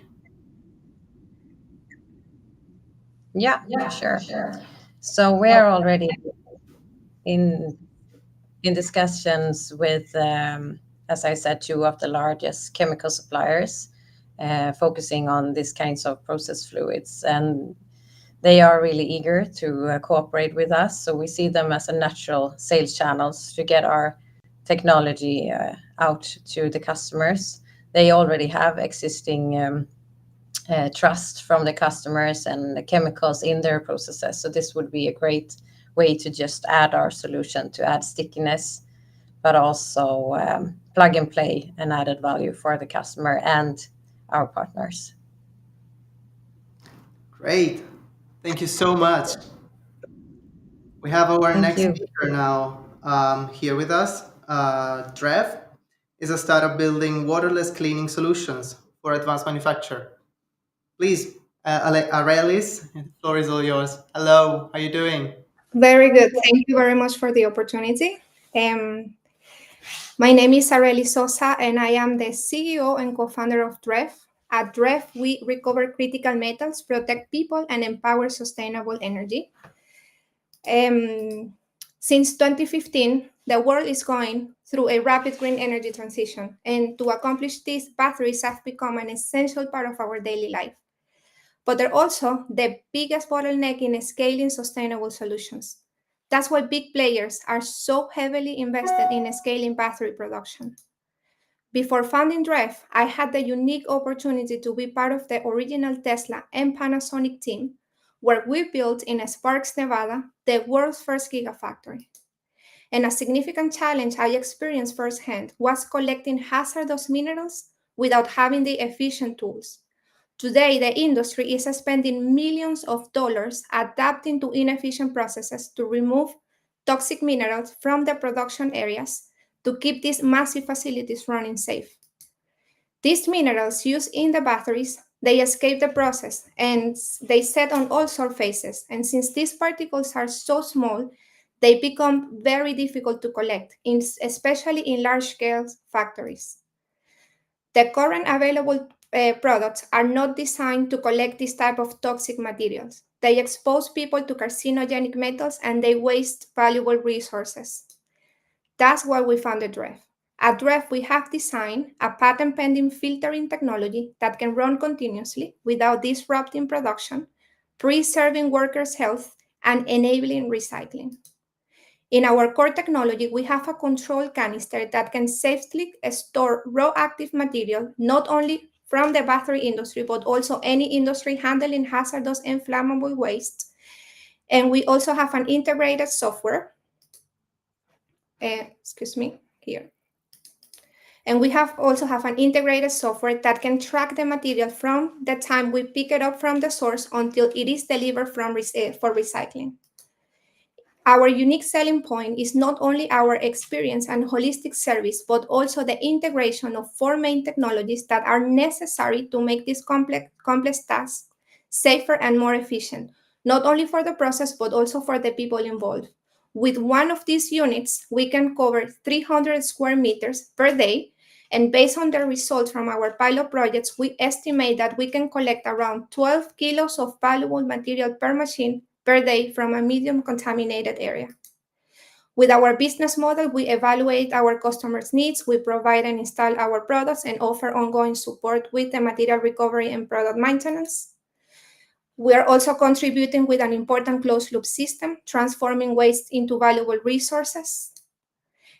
Yeah, for sure. So we're already in discussions with, as I said, two of the largest chemical suppliers, focusing on these kinds of process fluids. And they are really eager to cooperate with us. So we see them as a natural sales channels to get our technology out to the customers. They already have existing trust from the customers and the chemicals in their processes. So this would be a great way to just add our solution to add stickiness, but also plug and play and added value for the customer and our partners.
Great. Thank you so much. We have our next speaker now here with us. Drev is a startup building waterless cleaning solutions for advanced manufacture. Please, Arelis, the floor is all yours. Hello, how are you doing?
Very good. Thank you very much for the opportunity. My name is Arelis Sosa, and I am the CEO and co-founder of Drev. At Drev, we recover critical metals, protect people, and empower sustainable energy. Since 2015, the world is going through a rapid green energy transition. And to accomplish this, batteries have become an essential part of our daily life. But they're also the biggest bottleneck in scaling sustainable solutions. That's why big players are so heavily invested in scaling battery production. Before founding Drev, I had the unique opportunity to be part of the original Tesla and Panasonic team, where we built in Sparks, Nevada, the world's first gigafactory. And a significant challenge I experienced firsthand was collecting hazardous minerals without having the efficient tools. Today, the industry is spending millions of dollars adapting to inefficient processes to remove toxic minerals from the production areas to keep these massive facilities running safe. These minerals used in the batteries, they escape the process and they set on all surfaces. And since these particles are so small, they become very difficult to collect, especially in large-scale factories. The current available products are not designed to collect this type of toxic materials. They expose people to carcinogenic metals and they waste valuable resources. That's why we founded DREF. At DREF, we have designed a patent-pending filtering technology that can run continuously without disrupting production, preserving workers' health, and enabling recycling. In our core technology, we have a control canister that can safely store raw active material, not only from the battery industry, but also any industry handling hazardous and flammable waste. And we also have an integrated software. Here. And we also have an integrated software that can track the material from the time we pick it up from the source until it is delivered for recycling. Our unique selling point is not only our experience and holistic service, but also the integration of 4 main technologies that are necessary to make this complex task safer and more efficient, not only for the process, but also for the people involved. With one of these units, we can cover 300 square meters per day, and based on the results from our pilot projects, we estimate that we can collect around 12 kilos of valuable material per machine per day from a medium contaminated area. With our business model, we evaluate our customers' needs, we provide and install our products, and offer ongoing support with the material recovery and product maintenance. We are also contributing with an important closed-loop system, transforming waste into valuable resources.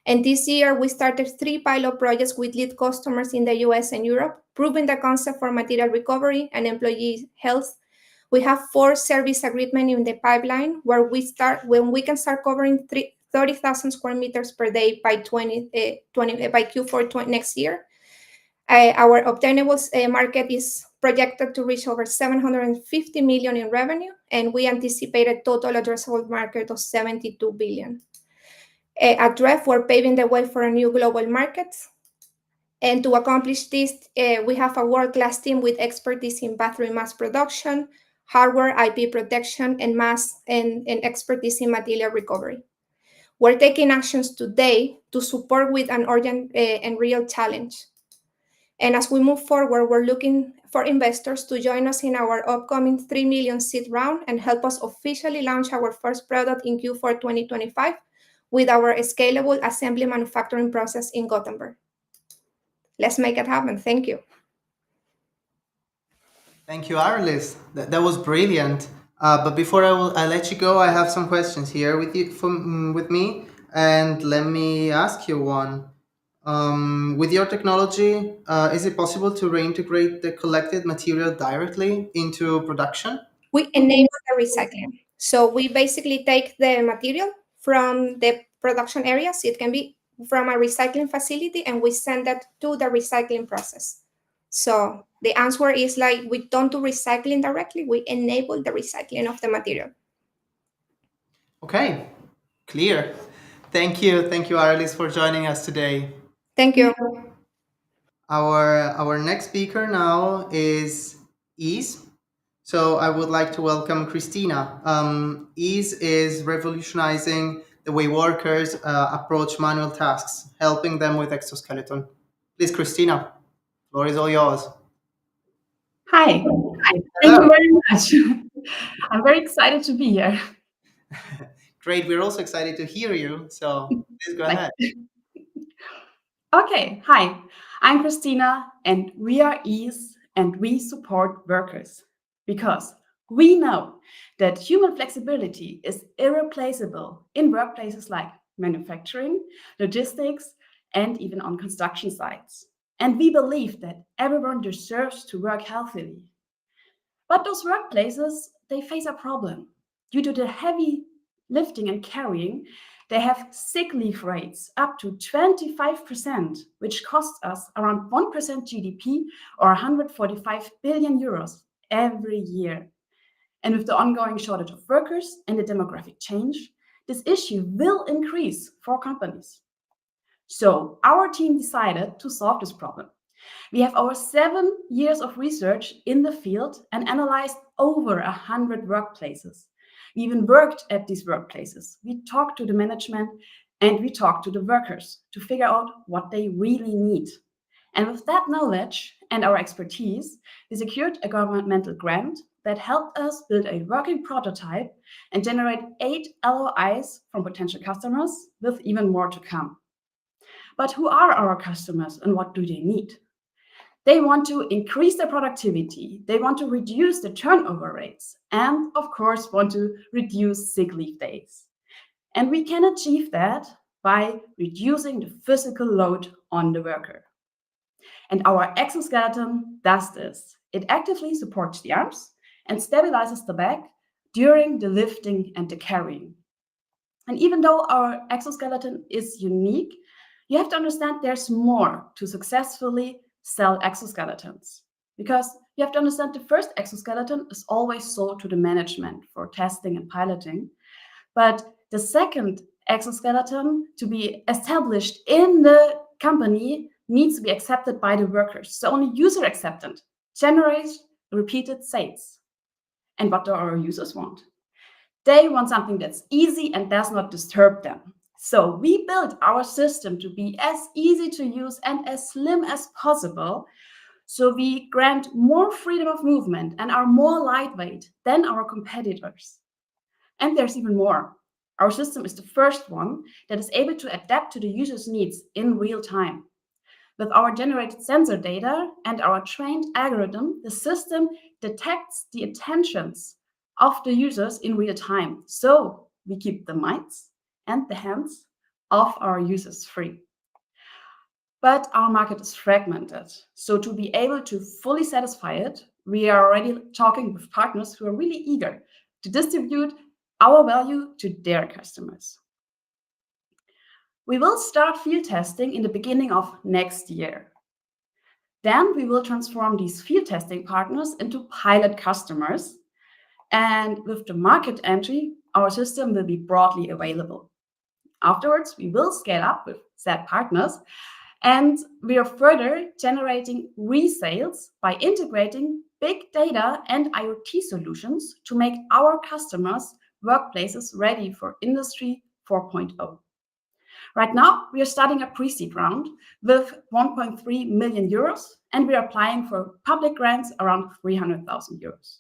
And this year, we started 3 pilot projects with lead customers in the US and Europe, proving the concept for material recovery and employee health. We have 4 service agreements in the pipeline when we can start covering 30,000 square meters per day by Q4 next year. Our obtainables market is projected to reach over 750 million in revenue, and we anticipate a total addressable market of 72 billion. At DREF, we're paving the way for a new global market. And to accomplish this, we have a world-class team with expertise in battery mass production, hardware, IP protection, and expertise in material recovery. We're taking actions today to support with an urgent and real challenge. And as we move forward, we're looking for investors to join us in our upcoming 3 million seed round and help us officially launch our first product in Q4 2025 with our scalable assembly manufacturing process in Gothenburg. Let's make it happen. Thank you.
Thank you, Arlis. That was brilliant. But before I let you go, I have some questions here with me, and let me ask you one. With your technology, is it possible to reintegrate the collected material directly into production?
We enable the recycling. So we basically take the material from the production areas. It can be from a recycling facility, and we send that to the recycling process. So the answer is like, we don't do recycling directly, we enable the recycling of the material.
Okay, clear. Thank you, Arlis, for joining us today.
Thank you.
Our next speaker now is Ease. So I would like to welcome Christina. Ease is revolutionizing the way workers approach manual tasks, helping them with exoskeleton. Please, Christina, floor is all yours.
Hi. Thank you very much. I'm very excited to be here.
Great. We're also excited to hear you. So please go ahead.
Okay. Hi, I'm Christina, and we are Ease, and we support workers because we know that human flexibility is irreplaceable in workplaces like manufacturing, logistics, and even on construction sites. And we believe that everyone deserves to work healthily. But those workplaces, they face a problem. Due to the heavy lifting and carrying, They have sick leave rates up to 25%, which costs us around 1% GDP or 145 billion euros every year. And with the ongoing shortage of workers and the demographic change, this issue will increase for companies. So our team decided to solve this problem. We have over 7 years of research in the field and analyzed over 100 workplaces. We even worked at these workplaces. We talked to the management and we talked to the workers to figure out what they really need. And with that knowledge and our expertise, we secured a governmental grant that helped us build a working prototype and generate 8 LOIs from potential customers, with even more to come. But who are our customers and what do they need? They want to increase their productivity, they want to reduce the turnover rates, and of course want to reduce sick leave days. And we can achieve that by reducing the physical load on the worker. And our exoskeleton does this. It actively supports the arms and stabilizes the back during the lifting and the carrying. And even though our exoskeleton is unique, you have to understand there's more to successfully sell exoskeletons. Because you have to understand the first exoskeleton is always sold to the management for testing and piloting. But the second exoskeleton to be established in the company needs to be accepted by the workers. So only user acceptance generates repeated sales. And what do our users want? They want something that's easy and does not disturb them. So we built our system to be as easy to use and as slim as possible. So we grant more freedom of movement and are more lightweight than our competitors. And there's even more. Our system is the first one that is able to adapt to the user's needs in real time. With our generated sensor data and our trained algorithm, the system detects the attentions of the users in real time. So we keep the minds and the hands of our users free. But our market is fragmented. So to be able to fully satisfy it, we are already talking with partners who are really eager to distribute our value to their customers. We will start field testing in the beginning of next year. Then we will transform these field testing partners into pilot customers. And with the market entry, our system will be broadly available. Afterwards, we will scale up with said partners. And we are further generating resales by integrating big data and IoT solutions to make our customers' workplaces ready for Industry 4.0. Right now, we are starting a pre-seed round with 1.3 million euros, and we are applying for public grants around 300,000 euros.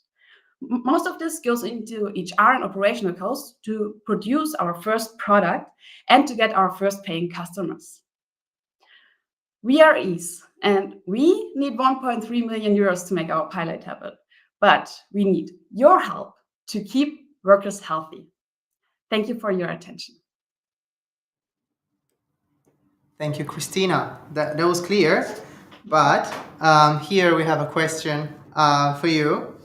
Most of this goes into HR and operational costs to produce our first product and to get our first paying customers. We are EASE, and we need 1.3 million euros to make our pilot happen, but we need your help to keep workers healthy. Thank you for your attention.
Thank you, Christina. That was clear, but here we have a question for you.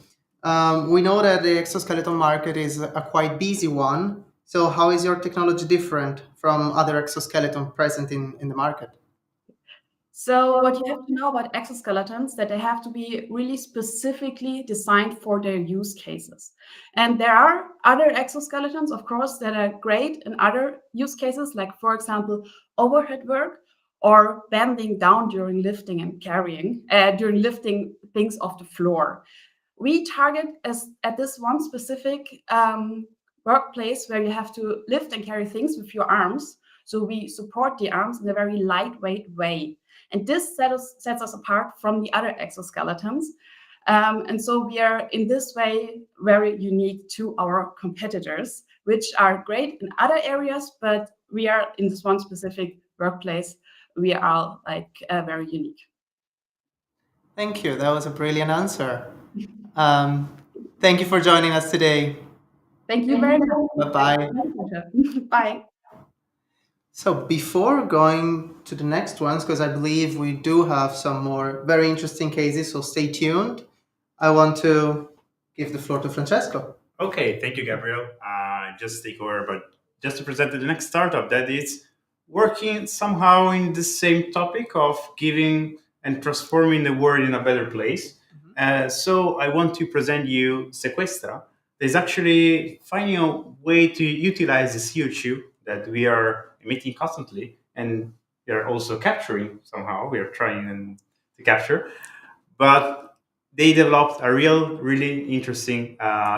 We know that the exoskeleton market is a quite busy one. So how is your technology different from other exoskeletons present in the market?
So what you have to know about exoskeletons, that they have to be really specifically designed for their use cases. And there are other exoskeletons, of course, that are great in other use cases, like, for example, overhead work or bending down during lifting and carrying, during lifting things off the floor. We target at this one specific workplace where you have to lift and carry things with your arms. So we support the arms in a very lightweight way. And this sets us apart from the other exoskeletons. And so we are, in this way, very unique to our competitors, which are great in other areas, but we are in this one specific workplace, we are very unique.
Thank you. That was a brilliant answer. Thank you for joining us today.
Thank you very much.
Bye-bye.
Bye.
So before going to the next ones, because I believe we do have some more very interesting cases, so stay tuned. I want to give the floor to Francesco.
Okay, thank you, Gabriel. Just take over, but just to present the next startup that is working somehow in the same topic of giving and transforming the world in a better place. So I want to present you Sequestra. There's actually finding a way to utilize the CO2 that we are emitting constantly, and we are also capturing somehow. We are trying to capture, but they developed a really interesting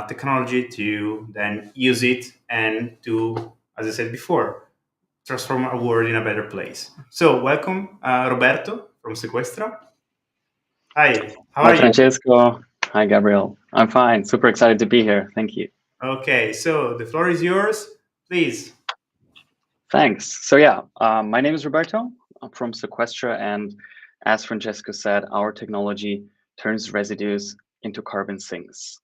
technology to then use it and to, as I said before, transform a world in a better place. So welcome, Roberto from Sequestra. Hi, how
Hi,
are you?
Francesco. Hi, Gabriel. I'm fine. Super excited to be here. Thank you.
Okay, so the floor is yours. Please.
Thanks. So yeah, my name is Roberto. I'm from Sequestra, and as Francesco said, our technology turns residues into carbon sinks.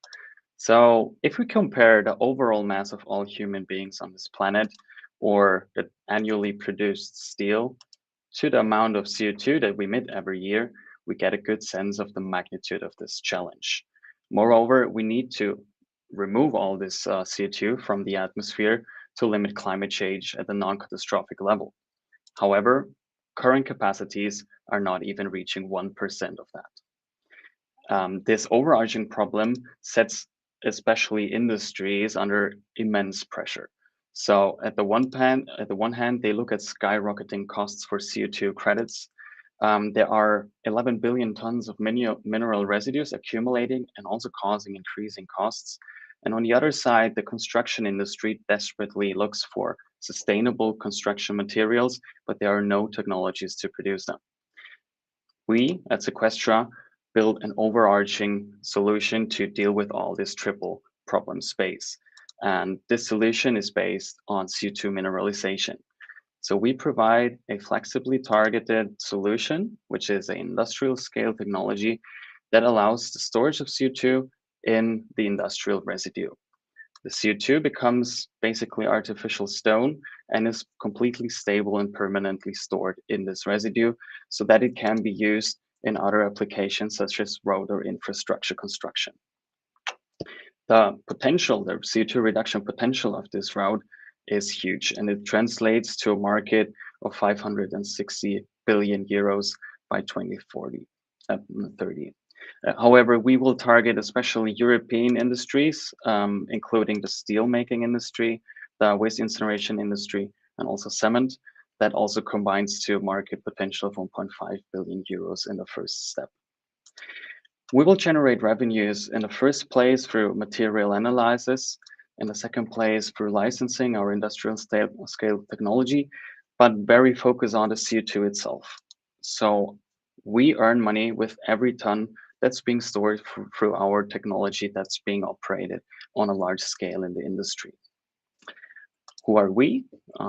So if we compare the overall mass of all human beings on this planet, or the annually produced steel, to the amount of CO2 that we emit every year, we get a good sense of the magnitude of this challenge. Moreover, we need to remove all this CO2 from the atmosphere to limit climate change at the non-catastrophic level. However, current capacities are not even reaching 1% of that. This overarching problem sets especially industries under immense pressure. So at the one hand, they look at skyrocketing costs for CO2 credits. There are 11 billion tons of mineral residues accumulating and also causing increasing costs. And on the other side, the construction industry desperately looks for sustainable construction materials, but there are no technologies to produce them. We at Sequestra build an overarching solution to deal with all this triple problem space. And this solution is based on CO2 mineralization. So we provide a flexibly targeted solution, which is an industrial scale technology that allows the storage of CO2 in the industrial residue. The CO2 becomes basically artificial stone and is completely stable and permanently stored in this residue so that it can be used in other applications such as road or infrastructure construction. The potential, the CO2 reduction potential of this route is huge, and it translates to a market of 560 billion euros by 2030. However, we will target especially European industries, including the steel making industry, the waste incineration industry, and also cement. That also combines to a market potential of 1.5 billion euros in the first step. We will generate revenues in the first place through material analysis, in the second place through licensing our industrial scale technology, but very focused on the CO2 itself. So we earn money with every ton that's being stored through our technology that's being operated on a large scale in the industry. Who are we?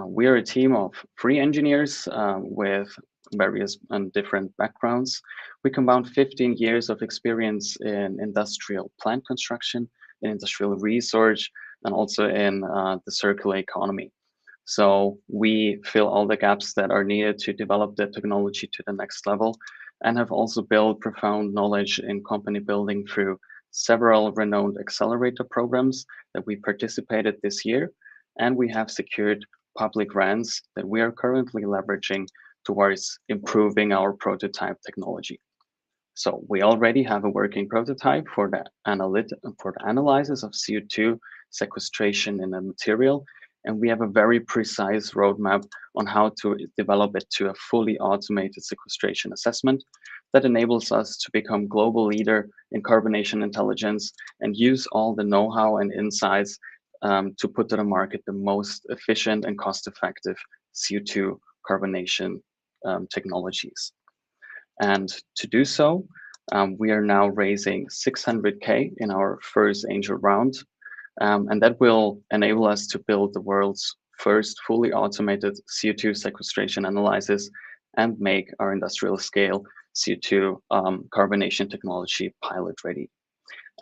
We are a team of 3 engineers with various and different backgrounds. We combine 15 years of experience in industrial plant construction, in industrial research, and also in the circular economy. So we fill all the gaps that are needed to develop the technology to the next level, and have also built profound knowledge in company building through several renowned accelerator programs that we participated this year. And we have secured public grants that we are currently leveraging towards improving our prototype technology. So we already have a working prototype for the analysis of CO2 sequestration in a material, and we have a very precise roadmap on how to develop it to a fully automated sequestration assessment that enables us to become global leader in carbonation intelligence and use all the know-how and insights to put to the market the most efficient and cost-effective CO2 carbonation technologies. And to do so, we are now raising 600K in our first angel round, and that will enable us to build the world's first fully automated CO2 sequestration analysis and make our industrial scale CO2 carbonation technology pilot ready.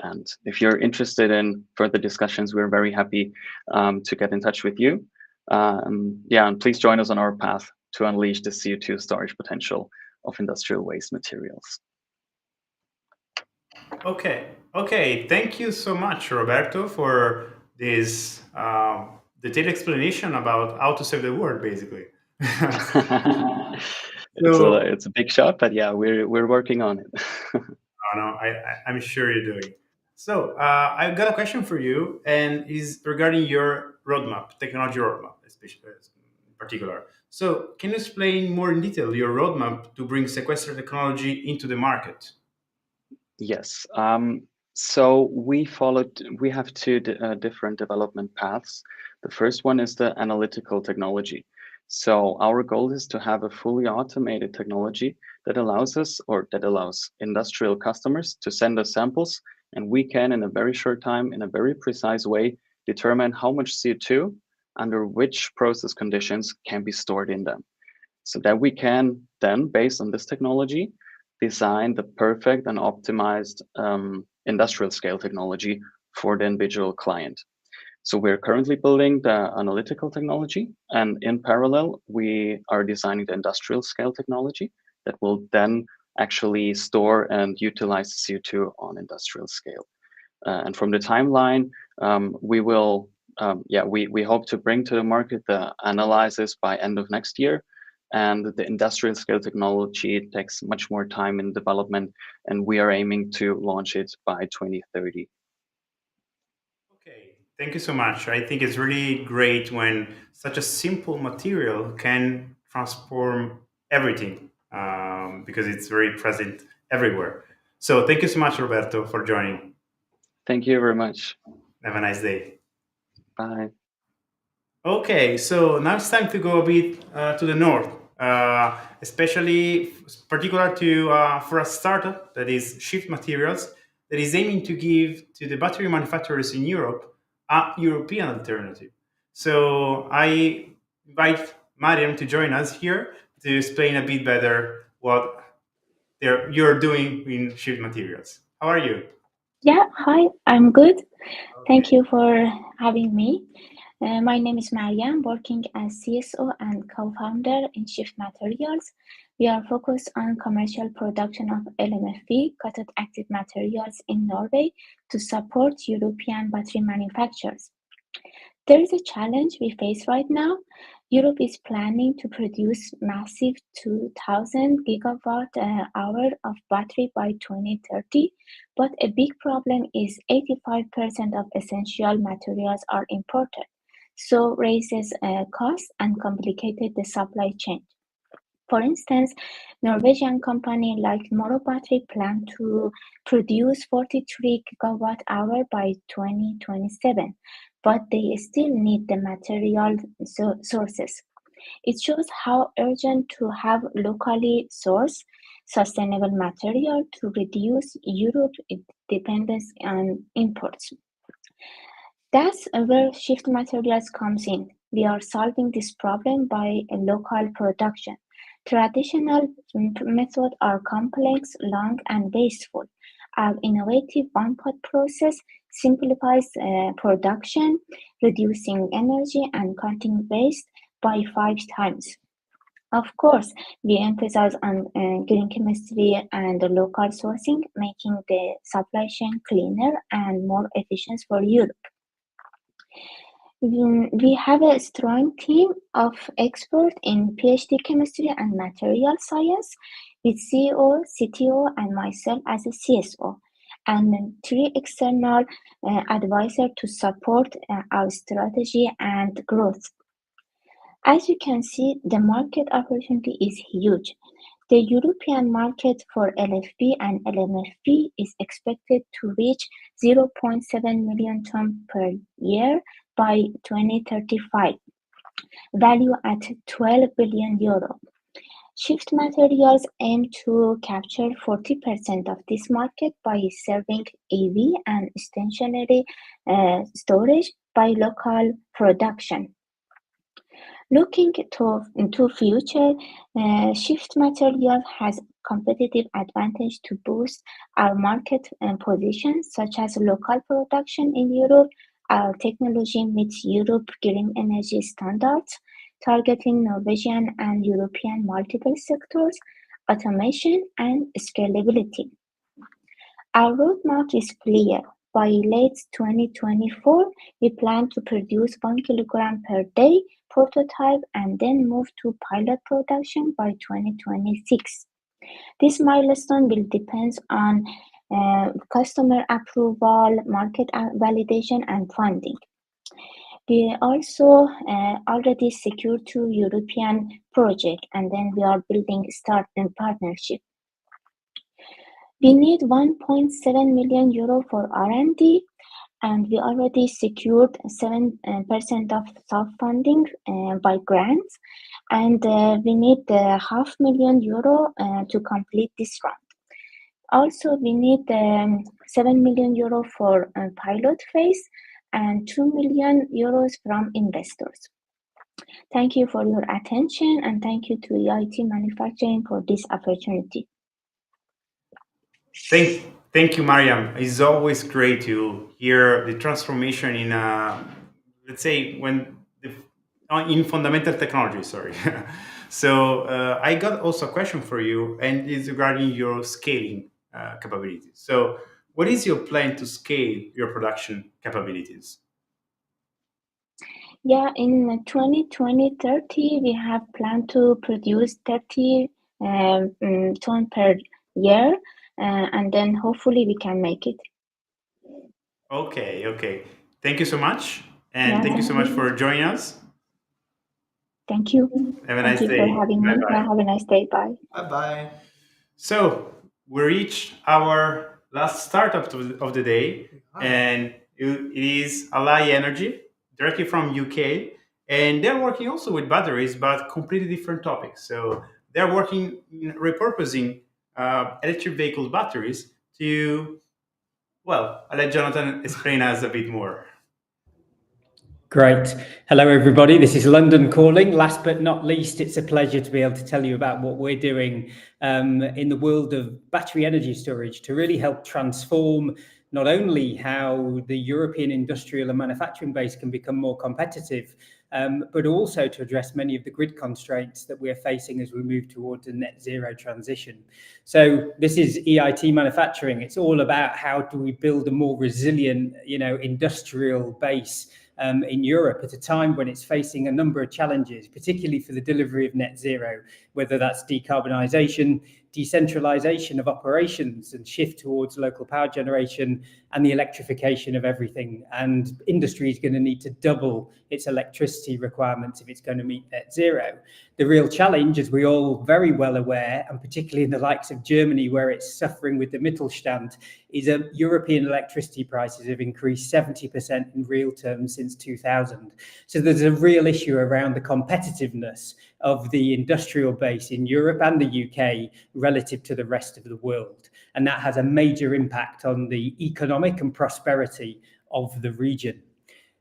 And if you're interested in further discussions, we're very happy to get in touch with you. Yeah, and please join us on our path to unleash the CO2 storage potential of industrial waste materials.
Okay. Thank you so much, Roberto, for this detailed explanation about how to save the world, basically.
It's a big shot, but yeah, we're working on it.
I'm sure you're doing. So I've got a question for you, and is regarding your roadmap, technology roadmap, especially in particular. So can you explain more in detail your roadmap to bring sequester technology into the market?
Yes. So we have two different development paths. The first one is the analytical technology. So our goal is to have a fully automated technology that allows us, or that allows industrial customers to send us samples, and we can, in a very short time, in a very precise way, determine how much CO2 under which process conditions can be stored in them. So that we can then, based on this technology, design the perfect and optimized industrial scale technology for the individual client. So we're currently building the analytical technology, and in parallel, we are designing the industrial scale technology that will then actually store and utilize CO2 on industrial scale. And from the timeline, we hope to bring to the market the analysis by end of next year. And the industrial scale technology takes much more time in development, and we are aiming to launch it by 2030.
Okay, thank you so much. I think it's really great when such a simple material can transform everything, because it's very present everywhere. So thank you so much, Roberto, for joining.
Thank you very much.
Have a nice day.
Bye.
Okay, so now it's time to go a bit to the north, especially particular to for a startup that is Shift Materials, that is aiming to give to the battery manufacturers in Europe a European alternative. So I invite Mariam to join us here to explain a bit better what you're doing in Shift Materials. How are you?
Yeah, hi, I'm good. Thank you for having me. My name is Mariam, working as CSO and co-founder in Shift Materials. We are focused on commercial production of LMFP, cathode active materials in Norway, to support European battery manufacturers. There is a challenge we face right now. Europe is planning to produce massive 2,000 gigawatt hour of battery by 2030, but a big problem is 85% of essential materials are imported, so raises costs and complicated the supply chain. For instance, Norwegian company like Morrow Battery plan to produce 43 gigawatt hour by 2027, but they still need the material sources. It shows how urgent to have locally sourced sustainable material to reduce Europe's dependence on imports. That's where Shift Materials comes in. We are solving this problem by a local production. Traditional methods are complex, long, and wasteful. Our innovative one-pot process simplifies production, reducing energy and cutting waste by 5 times. Of course, we emphasize on green chemistry and local sourcing, making the supply chain cleaner and more efficient for Europe. We have a strong team of experts in PhD chemistry and material science, with CEO, CTO, and myself as a CSO, and 3 external advisors to support our strategy and growth. As you can see, the market opportunity is huge. The European market for LFP and LMFP is expected to reach 0.7 million tons per year by 2035, value at 12 billion euro. Shift Materials aim to capture 40% of this market by serving EV and stationary storage by local production. Looking into future, Shift Materials has competitive advantage to boost our market position, such as local production in Europe. Our technology meets Europe green energy standards, targeting Norwegian and European multiple sectors, automation, and scalability. Our roadmap is clear. By late 2024, we plan to produce 1 kilogram per day prototype and then move to pilot production by 2026. This milestone will depend on customer approval, market validation, and funding. We also already secured 2 European projects, and then we are building starting partnership. We need 1.7 million euro for R&D, and we already secured 7% of self-funding by grants, and we need €500,000 to complete this round. Also, we need €7 million for pilot phase and €2 million from investors. Thank you for your attention, and thank you to EIT Manufacturing for this opportunity.
Thank you, Mariam. It's always great to hear the transformation in, let's say, in fundamental technology. Sorry. So I got also a question for you, and it's regarding your scaling capabilities. So, what is your plan to scale your production capabilities?
Yeah, in 2020-30, we have planned to produce 30 tons per year. And then hopefully we can make it.
Okay. Thank you so much. And thank you so much for joining us.
Thank you.
Have a nice day.
Thank you for having me. Have a nice day. Bye.
Bye-bye.
So we reached our last startup of the day. And it is Ally Energy, directly from UK. And they're working also with batteries, but completely different topics. So they're working in repurposing electric vehicle batteries to, well, I'll let Jonathan explain us a bit more.
Great. Hello, everybody. This is London calling. Last but not least, it's a pleasure to be able to tell you about what we're doing in the world of battery energy storage to really help transform not only how the European industrial and manufacturing base can become more competitive, but also to address many of the grid constraints that we're facing as we move towards a net zero transition. So this is EIT Manufacturing. It's all about how do we build a more resilient, industrial base in Europe at a time when it's facing a number of challenges, particularly for the delivery of net zero, whether that's decarbonisation, decentralisation of operations and shift towards local power generation and the electrification of everything. And industry is going to need to double its electricity requirements if it's going to meet net zero. The real challenge, as we're all very well aware, and particularly in the likes of Germany, where it's suffering with the Mittelstand, is that European electricity prices have increased 70% in real terms since 2000. So there's a real issue around the competitiveness of the industrial base in Europe and the UK relative to the rest of the world. And that has a major impact on the economic and prosperity of the region.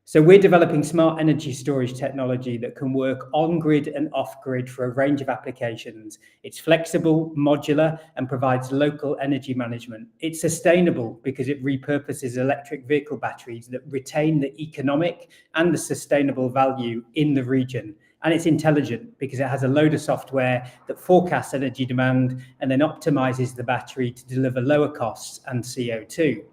So we're developing smart energy storage technology that can work on-grid and off-grid for a range of applications. It's flexible, modular, and provides local energy management. It's sustainable because it repurposes electric vehicle batteries that retain the economic and the sustainable value in the region. And it's intelligent because it has a load of software that forecasts energy demand and then optimizes the battery to deliver lower costs and CO2.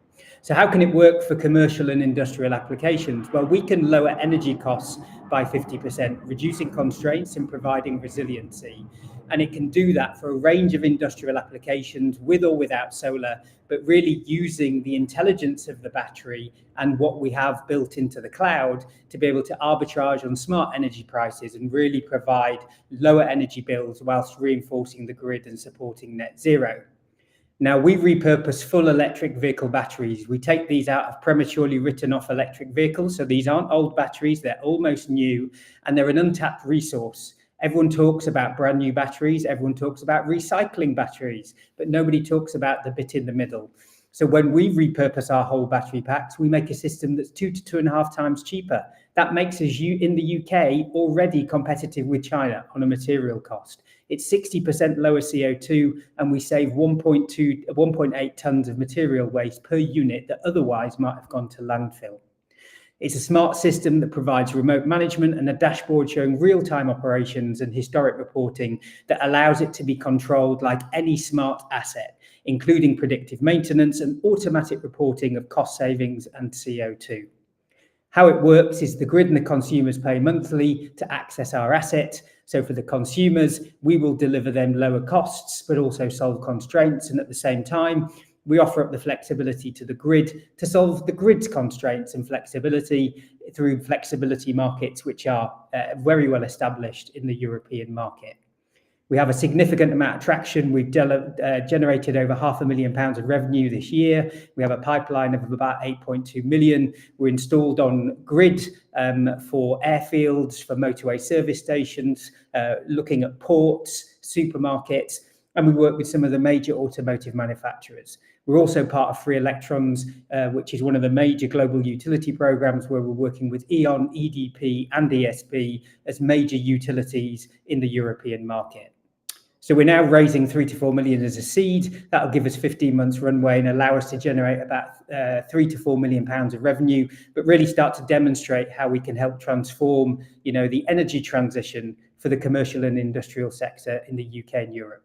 So how can it work for commercial and industrial applications? Well, we can lower energy costs by 50%, reducing constraints and providing resiliency. And it can do that for a range of industrial applications with or without solar, but really using the intelligence of the battery and what we have built into the cloud to be able to arbitrage on smart energy prices and really provide lower energy bills whilst reinforcing the grid and supporting net zero. Now, we repurpose full electric vehicle batteries. We take these out of prematurely written off electric vehicles. So these aren't old batteries, they're almost new, and they're an untapped resource. Everyone talks about brand new batteries, everyone talks about recycling batteries, but nobody talks about the bit in the middle. So when we repurpose our whole battery packs, we make a system that's 2 to 2.5 times cheaper. That makes us in the UK already competitive with China on a material cost. It's 60% lower CO2, and we save 1.8 tons of material waste per unit that otherwise might have gone to landfill. It's a smart system that provides remote management and a dashboard showing real-time operations and historic reporting that allows it to be controlled like any smart asset, including predictive maintenance and automatic reporting of cost savings and CO2. How it works is the grid and the consumers pay monthly to access our asset. So for the consumers, we will deliver them lower costs, but also solve constraints. And at the same time, we offer up the flexibility to the grid to solve the grid's constraints and flexibility through flexibility markets, which are very well established in the European market. We have a significant amount of traction. We've generated over £500,000 of revenue this year. We have a pipeline of about 8.2 million. We're installed on grid for airfields, for motorway service stations, looking at ports, supermarkets, and we work with some of the major automotive manufacturers. We're also part of Free Electrons, which is one of the major global utility programs where we're working with E.ON, EDP and ESB as major utilities in the European market. So we're now raising 3 to 4 million as a seed. That'll give us 15 months runway and allow us to generate about 3 to 4 million pounds of revenue, but really start to demonstrate how we can help transform, the energy transition for the commercial and industrial sector in the UK and Europe.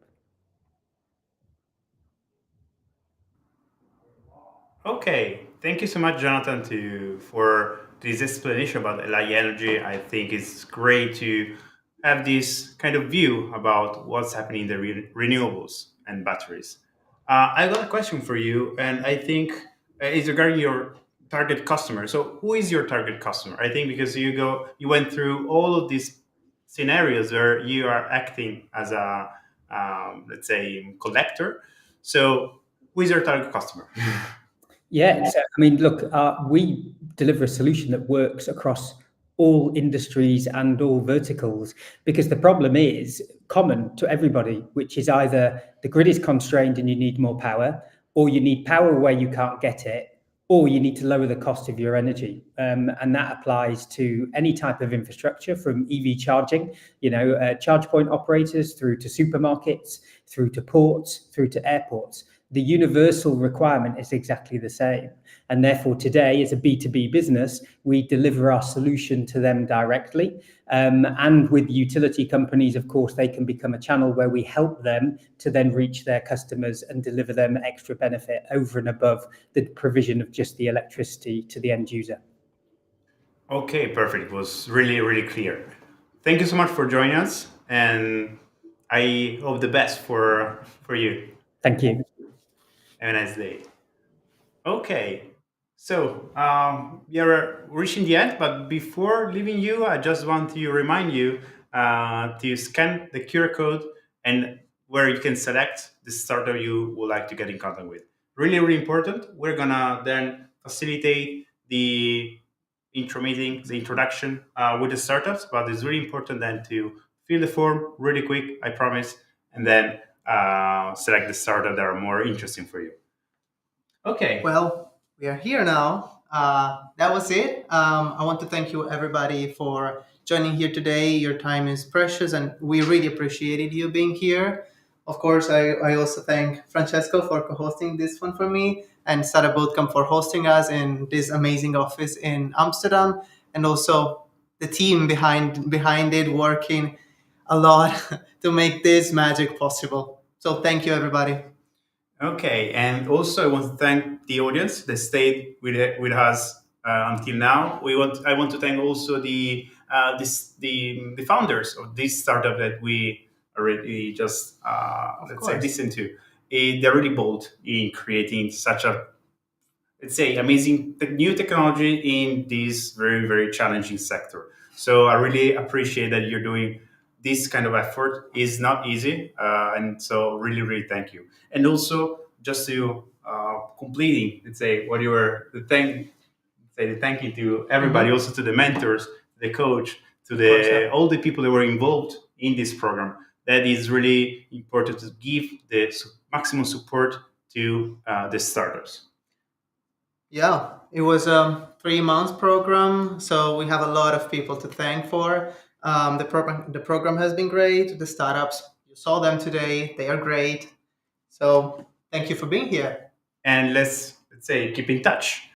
Okay, thank you so much, Jonathan, for this explanation about LI Energy. I think it's great to have this kind of view about what's happening in the renewables and batteries. I got a question for you, and I think it's regarding your target customer. So, who is your target customer? I think because you went through all of these scenarios where you are acting as a, let's say, collector. So, who is your target customer?
Yeah, so, I mean, look, we deliver a solution that works across all industries and all verticals, because the problem is common to everybody, which is either the grid is constrained and you need more power, or you need power where you can't get it, or you need to lower the cost of your energy. And that applies to any type of infrastructure, from EV charging, charge point operators, through to supermarkets, through to ports, through to airports. The universal requirement is exactly the same. And therefore, today, as a B2B business, we deliver our solution to them directly. And with utility companies, of course, they can become a channel where we help them to then reach their customers and deliver them extra benefit over and above the provision of just the electricity to the end user.
Okay, perfect. It was really, really clear. Thank you so much for joining us, and I hope the best for you.
Thank you.
Have a nice day. Okay, so we are reaching the end, but before leaving you, I just want to remind you to scan the QR code and where you can select the startup you would like to get in contact with. Really, really important. We're gonna then facilitate the intro meeting, the introduction with the startups, but it's really important then to fill the form really quick, I promise, and then select the startup that are more interesting for you. Okay.
Well, we are here now. That was it. I want to thank you, everybody, for joining here today. Your time is precious, and we really appreciated you being here. Of course, I also thank Francesco for co-hosting this one for me, and Startup Bootcamp for hosting us in this amazing office in Amsterdam, and also the team behind it working a lot to make this magic possible. So thank you, everybody.
Okay, and also I want to thank the audience that stayed with us until now. I want to thank also the founders of this startup that we already just listened to. They're really bold in creating such a, let's say, amazing new technology in this very, very challenging sector. So I really appreciate that you're doing this kind of effort. Is not easy, and so really, really thank you. And also, just to completing, let's say, what you were the thank you to everybody, also to the mentors, the coach, to all the people that were involved in this program. That is really important to give the maximum support to the startups.
Yeah, it was a 3-month program, so we have a lot of people to thank for. The program has been great. The startups, you saw them today, they are great. So thank you for being here.
And let's say keep in touch.